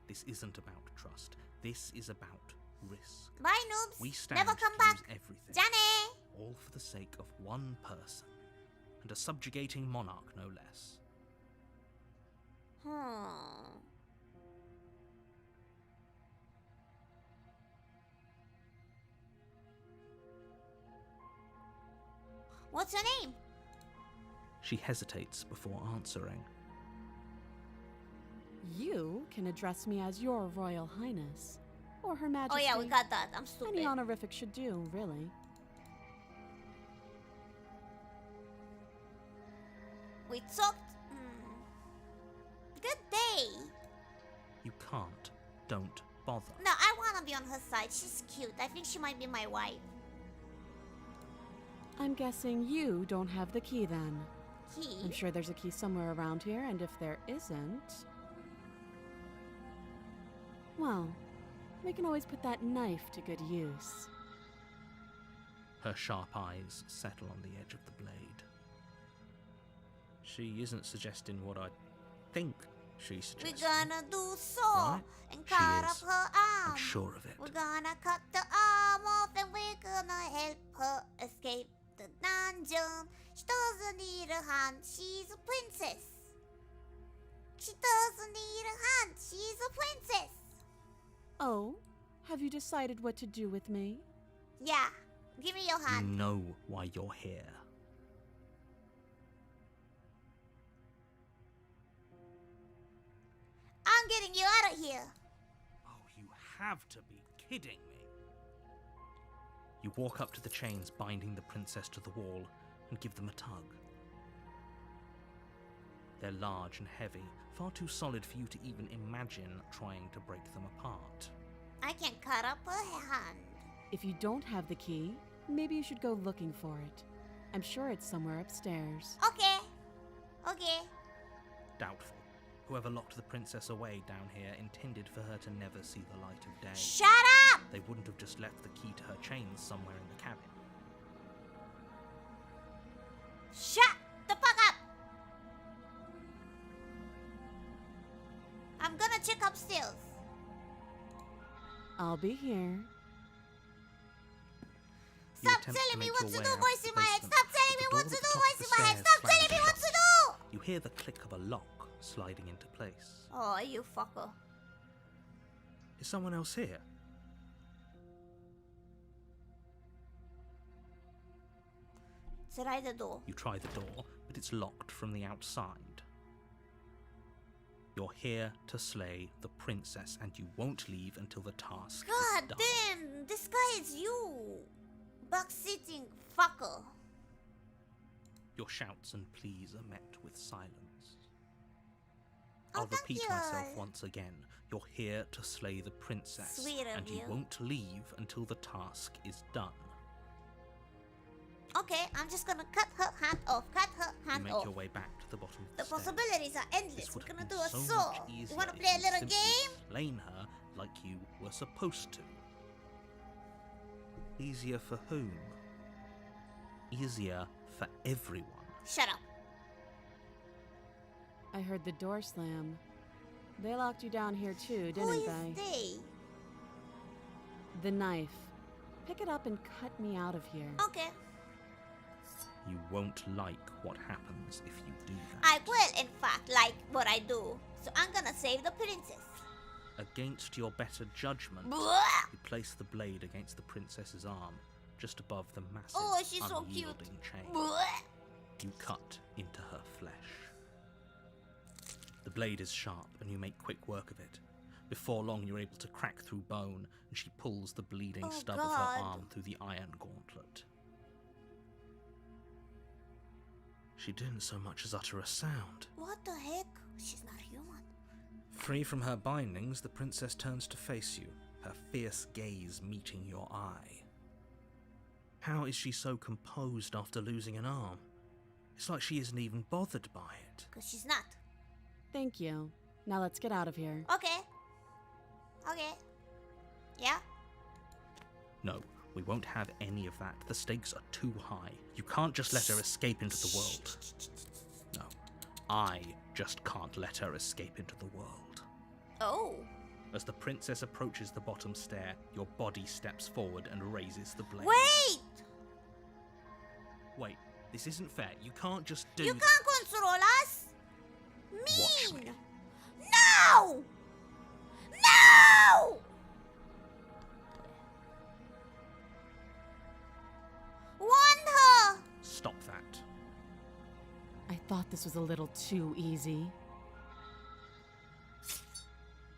This isn't about trust. This is about risk. Bye, noobs. We stand Never come to back. lose everything. Johnny! All for the sake of one person. And a subjugating monarch, no less. What's your name? She hesitates before answering. You can address me as Your Royal Highness, or Her Oh Majesty. yeah, we got that. I'm stupid. Any honorific should do, really. We talked. Good day. You can't. Don't bother. No, I wanna be on her side. She's cute. I think she might be my wife. I'm guessing you don't have the key then. Key? I'm sure there's a key somewhere around here, and if there isn't... well, we can always put that knife to good use. Her sharp eyes settle on the edge of the blade. She isn't suggesting what I think she's suggesting. We're gonna do so Right? and She cut is. off her arm. I'm sure of it. We're gonna cut the arm off and we're gonna help her escape the dungeon. She doesn't need a hand, she's a princess. She doesn't need a hand, she's a princess. Oh, have you decided what to do with me? Yeah, give me your You hand. know why you're here. I'm getting you out of here. Oh, you have to be kidding me. You walk up to the chains binding the princess to the wall and give them a tug. They're large and heavy, far too solid for you to even imagine trying to break them apart. I can cut up her hand. If you don't have the key, maybe you should go looking for it. I'm sure it's somewhere upstairs. Okay. Okay. Doubtful. Whoever locked the princess away down here intended for her to never see the light of day. Shut up! They wouldn't have just left the key to her chains somewhere in the cabin. Shut the fuck up! I'm gonna check upstairs. I'll be here. You Stop attempt telling to me make what your to way do, out voice the in my head. basement, Stop telling but me the what door to at do, the top voice of in the my head. stairs Stop slams telling me what to shut. do! You hear the click of a lock sliding into place. Oh, you fucker. Is someone else here? Try the door. You try the door, but it's locked from the outside. You're here to slay the princess, and you won't leave until the task God is done. damn, this guy is you. Back-sitting fucker. Your shouts and pleas are met with silence. Oh, I'll thank repeat you. myself once again. You're here to slay the princess, Sweet of and you you. won't leave until the task is done. Okay, I'm just gonna cut her hand off. Cut her You hand make off. your way back to the bottom of The the stairs. possibilities are endless. This We're would have gonna been do a so saw. much easier You wanna if play a you'd little simply game? slain her like you were supposed to. Easier for whom? Easier for everyone. Shut up. I heard the door slam. They locked you down here too, Who didn't is they? they? The knife. Pick it up and cut me out of here. Okay. You won't like what happens if you do that. I will, in fact, like what I do. So I'm gonna save the princess. Against your better judgment, Blah! you place the blade against the princess's arm, just above the massive, Oh, she's so cute. unyielding chain. Blah! You cut into her flesh. The blade is sharp, and you make quick work of it. Before long, you're able to crack through bone, and she pulls the bleeding Oh, stub of God. her arm through the iron gauntlet. She didn't so much as utter a sound. What the heck? She's not human. Free from her bindings, the princess turns to face you, her fierce gaze meeting your eye. How is she so composed after losing an arm? It's like she isn't even bothered by it. Because she's not. Thank you. Now let's get out of here. Okay. Okay. Yeah? No, we won't have any of that. The stakes are too high. You can't just let her escape into the world. No, I just can't let her escape into the world. Oh. As the princess approaches the bottom stair, your body steps forward and raises the blade. Wait! Wait, this isn't fair. You can't just do You that. can't control us! Watch Mean! me. No! No! Want her! Stop thought this was a little too easy.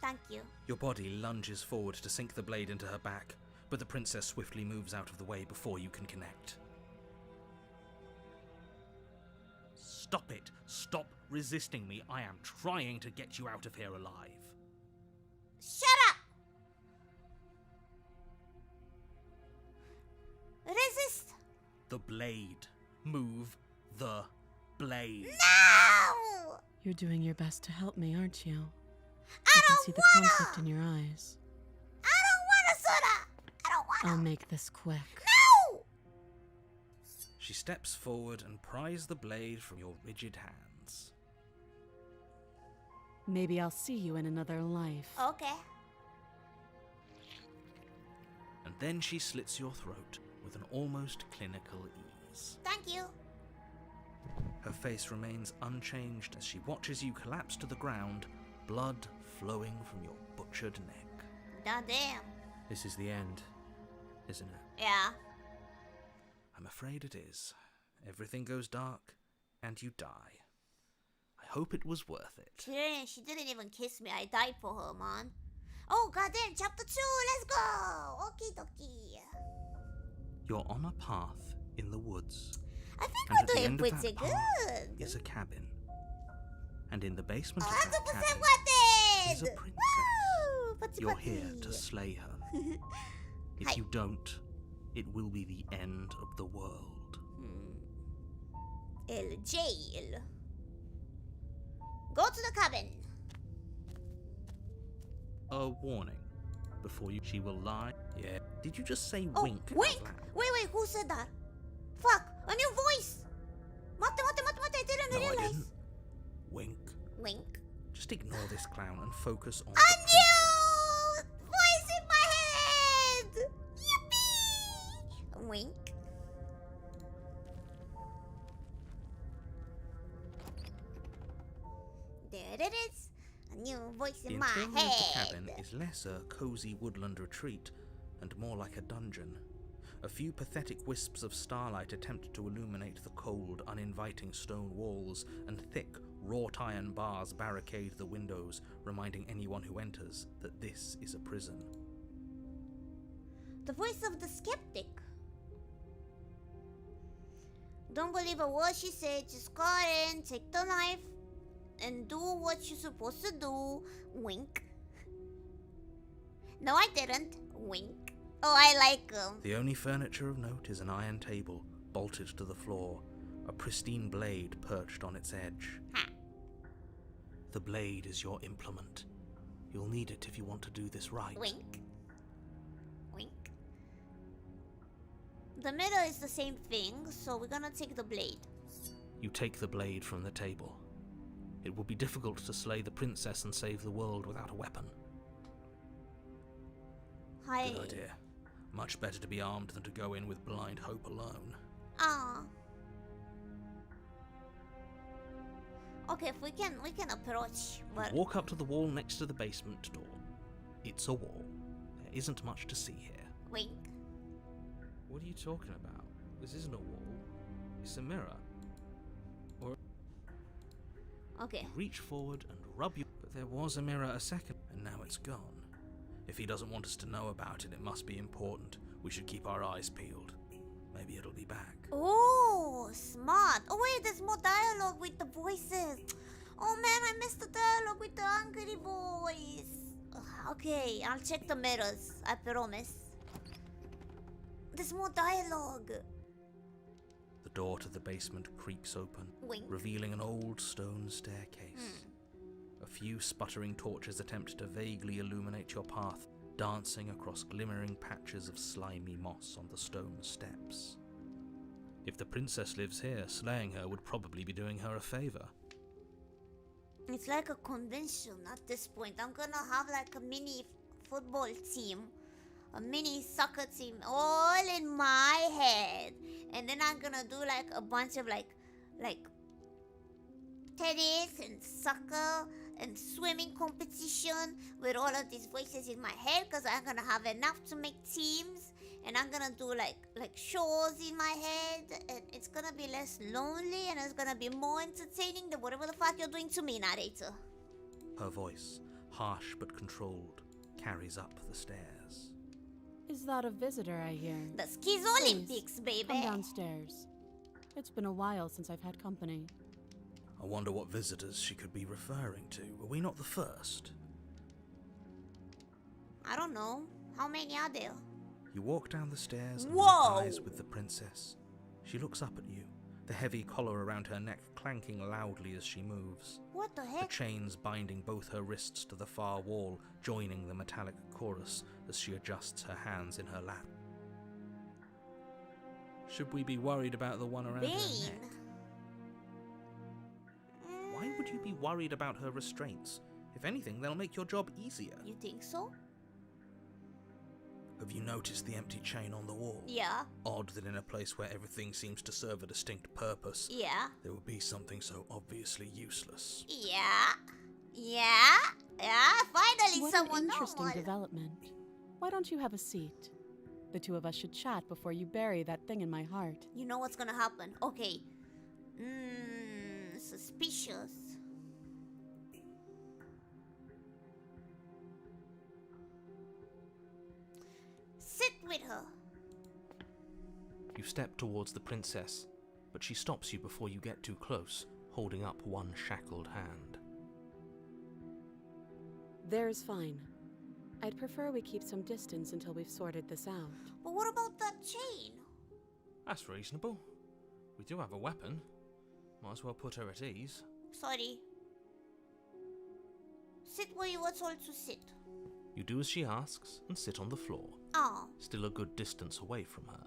Thank you. Your body lunges forward to sink the blade into her back, but the princess swiftly moves out of the way before you can connect. Stop it! Stop resisting me! I am trying to get you out of here alive. Shut up! Resist! The blade. Move the blade. No! You're doing your best to help me, aren't you? I can don't see the wanna! conflict in your eyes. I don't wanna, Sora! I don't wanna! I'll make this quick. No! She steps forward and pries the blade from your rigid hands. Maybe I'll see you in another life. Okay. And then she slits your throat with an almost clinical ease. Thank you. Her face remains unchanged as she watches you collapse to the ground, blood flowing from your butchered neck. Damn. This is the end, isn't it? Yeah. I'm afraid it is. Everything goes dark, and you die. I hope it was worth it. She didn't even kiss me. I died for her, man. Oh, goddamn. Chapter 2. Let's go. Okie dokie. You're on a path in the woods. I think And at we're the doing end of pretty that path good. is a cabin. And in the basement of 100% that cabin wanted! is a princess. Woo! Putty You're putty. here to slay her. If Hi. you don't, it will be the end of the world. El jail. Go to the cabin. A warning. Before you, she will lie. Yeah. Did you just say Oh, wink? out wink? loud? Wait, who said that? Fuck, a new voice. Mate, I didn't No, realize. I didn't. Wink. Wink. Just ignore this clown and focus on A the princess. new voice in my head. Yippee! Wink. There it is. A new voice The in my interior of the head. cabin is less a cozy woodland retreat and more like a dungeon. A few pathetic wisps of starlight attempt to illuminate the cold, uninviting stone walls, and thick, wrought iron bars barricade the windows, reminding anyone who enters that this is a prison. The voice of the skeptic. Don't believe a word she said. Just go in, take the knife, and do what you're supposed to do. Wink. No, I didn't. Wink. Oh, I like him. The only furniture of note is an iron table, bolted to the floor, a pristine blade perched on its edge. Ha. The blade is your implement. You'll need it if you want to do this right. Wink. Wink. The middle is the same thing, so we're gonna take the blade. You take the blade from the table. It will be difficult to slay the princess and save the world without a weapon. Hi. Good idea. Much better to be armed than to go in with blind hope alone. Ah. Okay, if we can approach. But Walk up to the wall next to the basement door. It's a wall. There isn't much to see here. wink. What are you talking about? This isn't a wall. It's a mirror. Okay. You reach forward and rub your... But there was a mirror a second. And now it's gone. If he doesn't want us to know about it, it must be important. We should keep our eyes peeled. Maybe it'll be back. Oh, smart. Oh wait, there's more dialogue with the voices. Oh man, I missed the dialogue with the angry voice. Ugh, okay, I'll check the mirrors. I promise. There's more dialogue. The door to the basement creaks open, Wink. revealing an old stone staircase. A few sputtering torches attempt to vaguely illuminate your path, dancing across glimmering patches of slimy moss on the stone steps. If the princess lives here, slaying her would probably be doing her a favor. It's like a convention at this point. I'm gonna have like a mini football team, a mini soccer team, all in my head, and then I'm gonna do like a bunch of like tennis and soccer and swimming competition with all of these voices in my head, because I'm gonna have enough to make teams, and I'm gonna do like shows in my head, and it's gonna be less lonely, and it's gonna be more entertaining than whatever the fuck you're doing to me, narrator. Her voice, harsh but controlled, carries up the stairs. Is that a visitor I hear? The Skis Olympics, baby. Come downstairs. It's been a while since I've had company. I wonder what visitors she could be referring to. Were we not the first? I don't know. How many are there? You walk down the stairs and Whoa! lock eyes with the princess. She looks up at you, the heavy collar around her neck clanking loudly as she moves. What the The heck? chains binding both her wrists to the far wall, joining the metallic chorus as she adjusts her hands in her lap. Should we be worried about the one around her Bane. neck? Why would you be worried about her restraints? If anything, they'll make your job easier. You think so? Have you noticed the empty chain on the wall? Yeah. Odd that in a place where everything seems to serve a distinct purpose, Yeah. there would be something so obviously useless. Yeah. Yeah. Yeah. Finally, What someone an interesting normal. development. Why don't you have a seat? The two of us should chat before you bury that thing in my heart. You know what's gonna happen. Okay. Suspicious. Sit with her. You step towards the princess, but she stops you before you get too close, holding up one shackled hand. There's fine. I'd prefer we keep some distance until we've sorted this out. But what about that chain? That's reasonable. We do have a weapon. Might as well put her at ease. Sorry. Sit where you were told to sit. You do as she asks and sit on the floor, Oh. still a good distance away from her.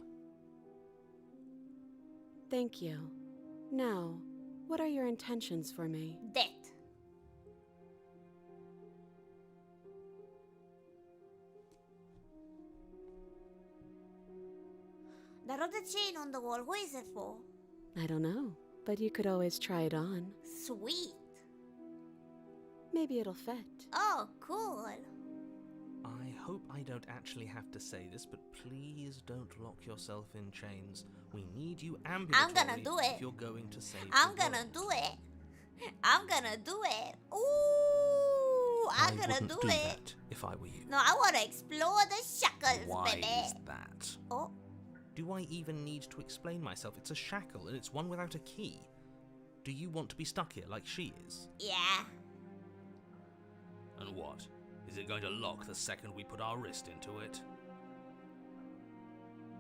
Thank you. Now, what are your intentions for me? Death. That other chain on the wall, who is it for? I don't know, but you could always try it on. Sweet. Maybe it'll fit. Oh, cool. I hope I don't actually have to say this, but please don't lock yourself in chains. We need you ambulatory I'm gonna do it. if you're going to save I'm the gonna world. do it. I'm gonna do it. Ooh, I'm gonna wouldn't do it. that if I were you. No, I wanna explore the shackles, Why baby. is that? Oh, Do I even need to explain myself? It's a shackle, and it's one without a key. Do you want to be stuck here like she is? yeah. And what? Is it going to lock the second we put our wrist into it?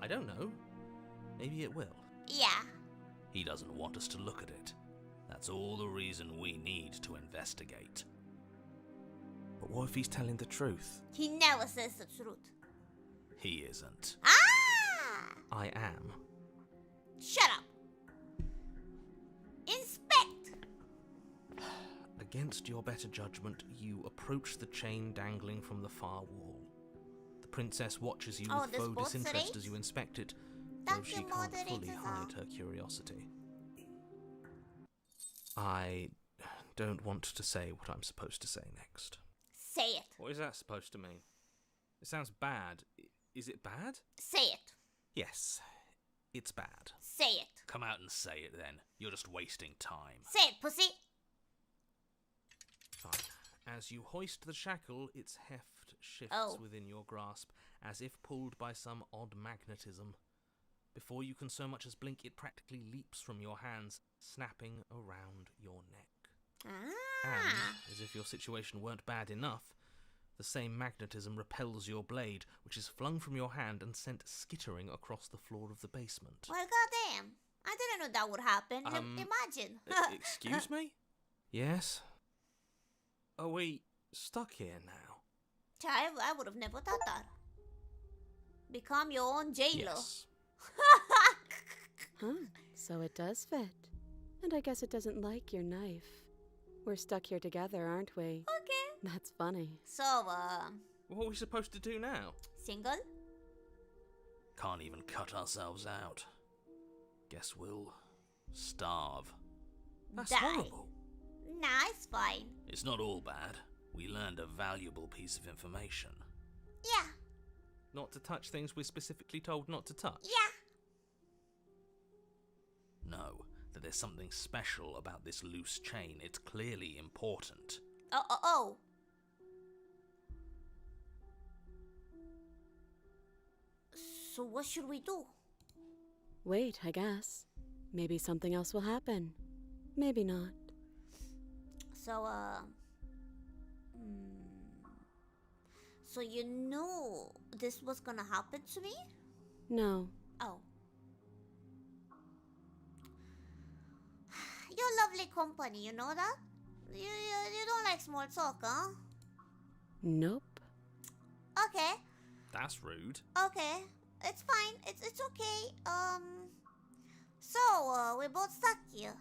I don't know. Maybe it will. Yeah. He doesn't want us to look at it. That's all the reason we need to investigate. But what if he's telling the truth? He never says the truth. He isn't. Ah! I am. Shut up. Inspect. Against your better judgment, you approach the chain dangling from the far wall. The princess watches you Oh, with this faux boat's disinterest race? as you inspect it, though Thank she you, can't fully moderators. hide her curiosity. I don't want to say what I'm supposed to say next. Say it. What is that supposed to mean? It sounds bad. Is it bad? Say it. Yes, it's bad. Say it. Come out and say it then. You're just wasting time. Say it, pussy. Fine. As you hoist the shackle, its heft shifts Oh. within your grasp, as if pulled by some odd magnetism. Before you can so much as blink, it practically leaps from your hands, snapping around your neck. And, Ah. as if your situation weren't bad enough, the same magnetism repels your blade, which is flung from your hand and sent skittering across the floor of the basement. Well, goddamn. I didn't know that would happen. Imagine. Excuse me? Yes? Are we stuck here now? I would have never thought that. Become your own jailer. Yes. Huh, so it does fit. And I guess it doesn't like your knife. We're stuck here together, aren't we? Okay. That's funny. So, What are we supposed to do now? single? Can't even cut ourselves out. Guess we'll starve. That's Die. horrible. Nah, it's fine. It's not all bad. We learned a valuable piece of information. Yeah. Not to touch things we're specifically told not to touch? Yeah. No, that there's something special about this loose chain. It's clearly important. Oh. So what should we do? Wait, I guess. Maybe something else will happen. Maybe not. So, So you knew this was gonna happen to me? No. Oh. You're lovely company, you know that? You don't like small talk, huh? Nope. Okay. That's rude. Okay. It's fine. It's okay. So, we're both stuck here.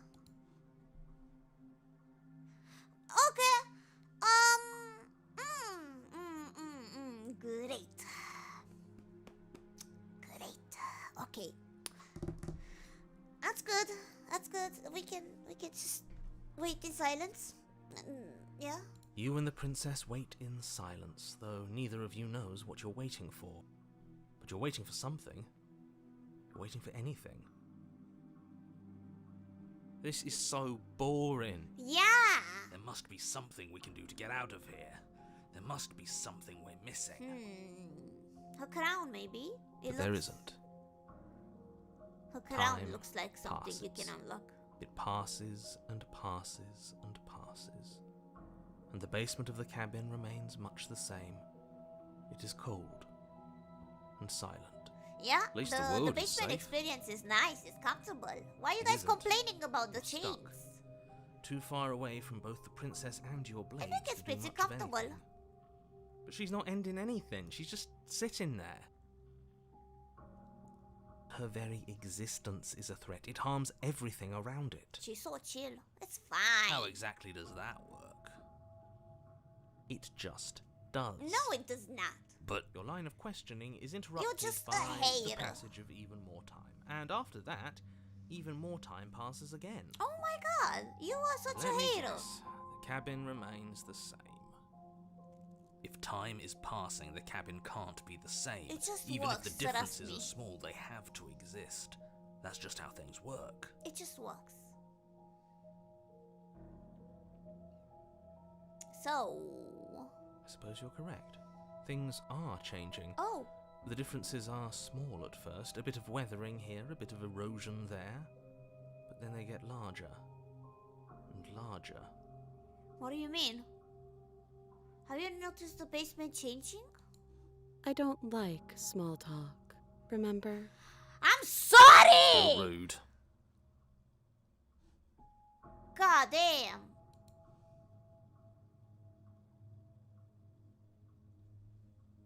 Okay. Great. Okay. That's good. We can just wait in silence. Yeah. You and the princess wait in silence, though neither of you knows what you're waiting for. But you're waiting for something. You're waiting for anything. This is so boring. Yeah. There must be something we can do to get out of here. There must be something we're missing. Her crown, maybe. But there isn't. Her crown Time looks like something you passes. can unlock. It passes and passes and passes. And the basement of the cabin remains much the same. It is cold and silent. Yeah, At least the world is basement safe. experience is nice. It's comfortable. Why are you It guys isn't. complaining about the You're chains? stuck. Too far away from both the princess and your blade. I think it's to do pretty much of comfortable. anything. But she's not ending anything. She's just sitting there. Her very existence is a threat. It harms everything around it. She's so chill. It's fine. How exactly does that work? It just does. No, it does not. But Your line of questioning is interrupted just a by the hater. passage of even more time. And after that, even more time passes again. Oh my god, you are such Let a me hater. guess. The cabin remains the same. if time is passing, the cabin can't be the same. It just Even if works, the differences trust me. are small, they have to exist. That's just how things work. It just works. So... I suppose you're correct. Things are changing. Oh, The differences are small at first, a bit of weathering here, a bit of erosion there, but then they get larger and larger. what do you mean? Have you noticed the basement changing? I don't like small talk, remember? I'm sorry! You're rude. God damn.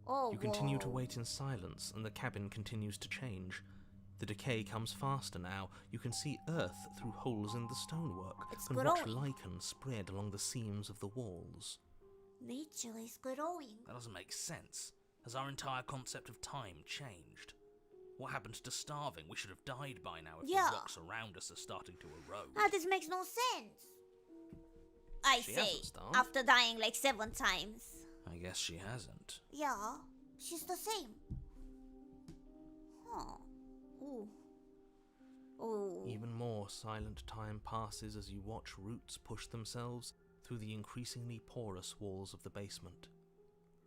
Oh, You continue to whoa. wait in silence, and the cabin continues to change. The decay comes faster now. You can see earth through holes in the stonework, It's and watch growing. lichen spread along the seams of the walls. Nature is growing. That doesn't make sense. Has our entire concept of time changed? What happened to starving? We should have died by now if Yeah. the rocks around us are starting to erode. Ah, this makes no sense. I She say, hasn't starved. after dying like 7 times. I guess she hasn't. Yeah, she's the same. Huh. Ooh. Ooh. Even more silent time passes as you watch roots push themselves through the increasingly porous walls of the basement.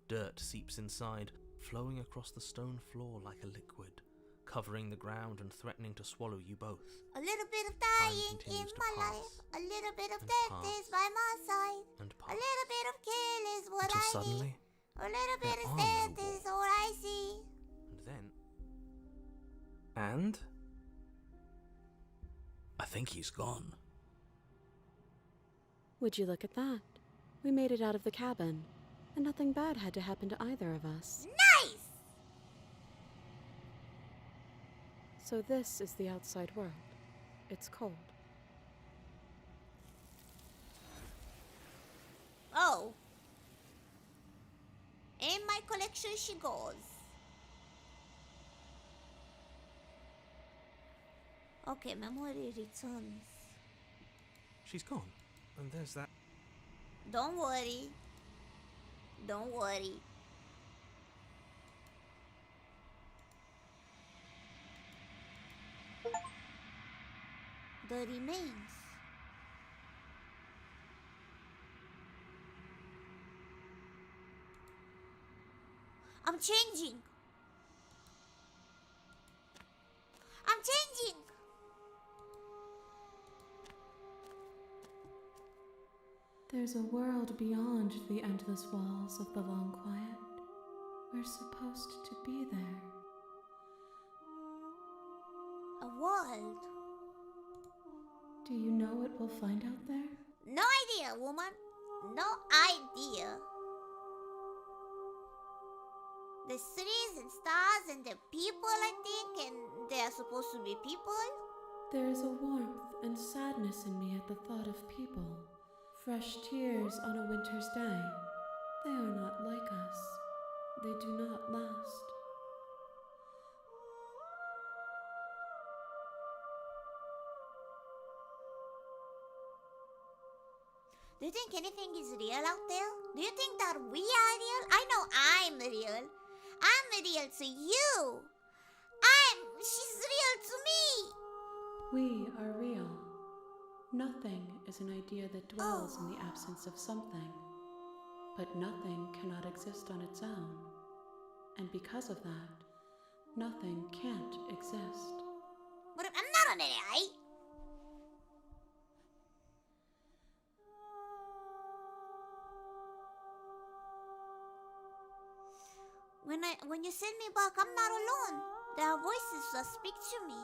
Dirt seeps inside, flowing across the stone floor like a liquid, covering the ground and threatening to swallow you both. A little bit of Time dying in continues to my pass life. A little bit of and death pass is by my side. And A pass. little bit of kill is what Until I suddenly, need. A little bit there of are death no is all I see. and then... And? I think he's gone. Would you look at that? We made it out of the cabin, and nothing bad had to happen to either of us. Nice! So this is the outside world. It's cold. Oh. In my collection she goes. Okay, memory returns. She's gone. And there's that... Don't worry. Don't worry. The remains. I'm changing. I'm changing. There's a world beyond the endless walls of the long quiet. We're supposed to be there. A world. Do you know what we'll find out there? No idea, woman. No idea. There's trees and stars and the people, I think, and they are supposed to be people. There is a warmth and sadness in me at the thought of people. Fresh tears on a winter's day. They are not like us. They do not last. Do you think anything is real out there? Do you think that we are real? I know I'm real. I'm real to you. She's real to me. We are real. Nothing is an idea that dwells in the absence of something. But nothing cannot exist on its own. And because of that, nothing can't exist. But I'm not an AI. When you send me back, I'm not alone. There are voices that speak to me.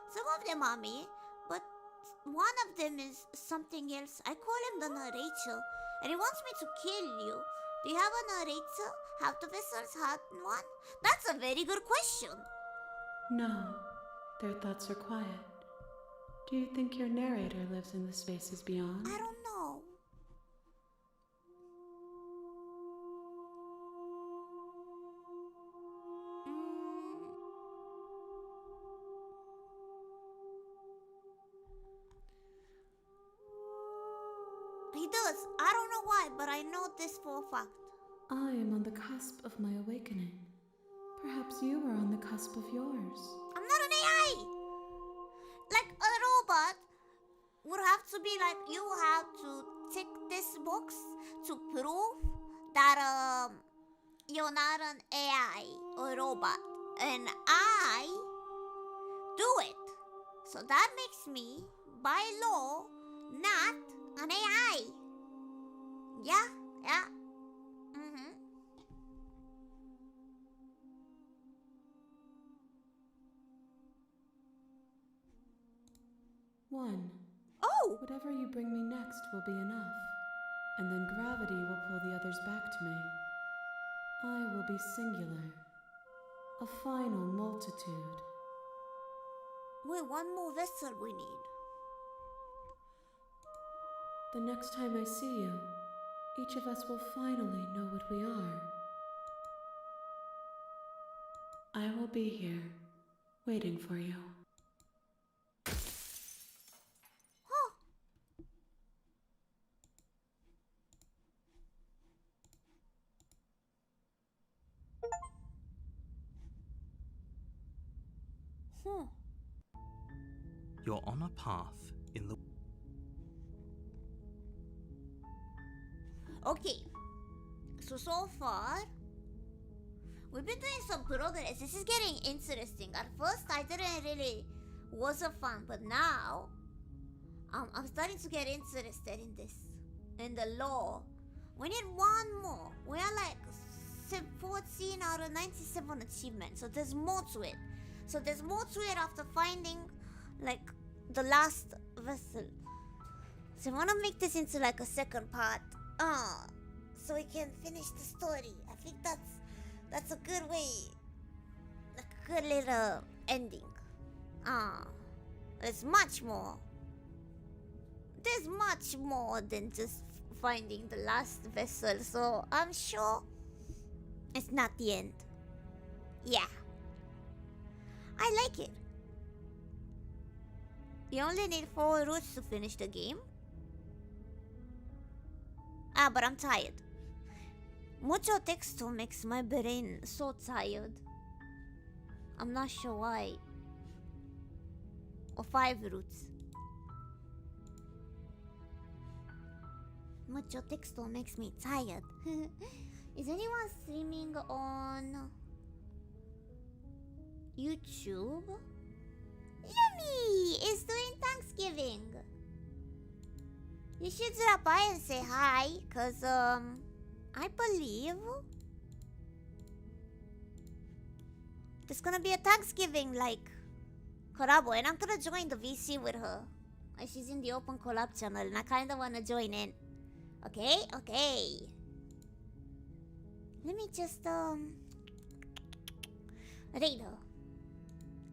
Some of them are me, but one of them is something else. I call him the narrator, and he wants me to kill you. Do you have a narrator? Have the vessels had one? That's a very good question. No, their thoughts are quiet. Do you think your narrator lives in the spaces beyond? I don't know. He does. I don't know why, but I know this for a fact. I am on the cusp of my awakening. Perhaps you are on the cusp of yours. I'm not an AI. Like a robot would have to be like, you have to tick this box to prove that you're not an AI or robot, and I do it. So that makes me, by law, not an AI. Yeah. One. Oh! Whatever you bring me next will be enough, and then gravity will pull the others back to me. I will be singular, a final multitude. Wait, one more vessel we need. The next time I see you, each of us will finally know what we are. I will be here, waiting for you. You're on a path in the... Okay, so far, we've been doing some progress. This is getting interesting. At first, I didn't really, wasn't fun, but now, I'm starting to get interested in this, in the law. We need one more. We are like 14 out of 97 achievements, so there's more to it. So there's more to it after finding, like, the last vessel. So I want to make this into like a second part. So we can finish the story. I think that's a good way, like a good little ending. There's much more. There's much more than just finding the last vessel. So I'm sure it's not the end. Yeah, I like it. You only need 4 routes to finish the game. But I'm tired. Mucho texto makes my brain so tired. I'm not sure why. Or 5 routes. Mucho texto makes me tired. Is anyone streaming on YouTube? Yumi is doing Thanksgiving. You should drop by and say hi, cause I believe there's gonna be a Thanksgiving like collab, and I'm gonna join the VC with her. She's in the open collab channel, and I kinda wanna join in. Okay, okay. Let me just read her.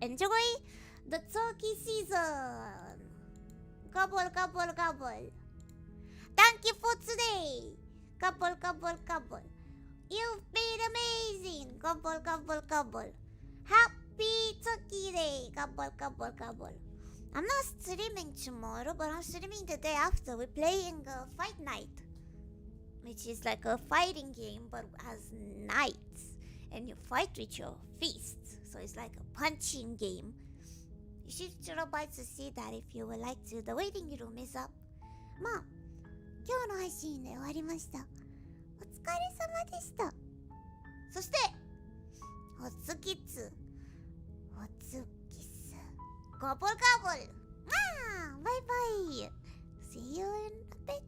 Enjoy the turkey season. Gobble, gobble, gobble. Thank you for today. Gobble, gobble, gobble. You've been amazing. Gobble, gobble, gobble. Happy Turkey Day. Gobble, gobble, gobble. I'm not streaming tomorrow, but I'm streaming the day after. We're playing Fight Night, which is like a fighting game, but has knights. And you fight with your fists. So it's like a punching game. You should drop by to see that if you would like to. The waiting room is up. まあ、今日の配信で終わりました。お疲れ様でした。そして、おつきつ。おつきす。ゴボルゴボル。バイバイ。See you in a bit.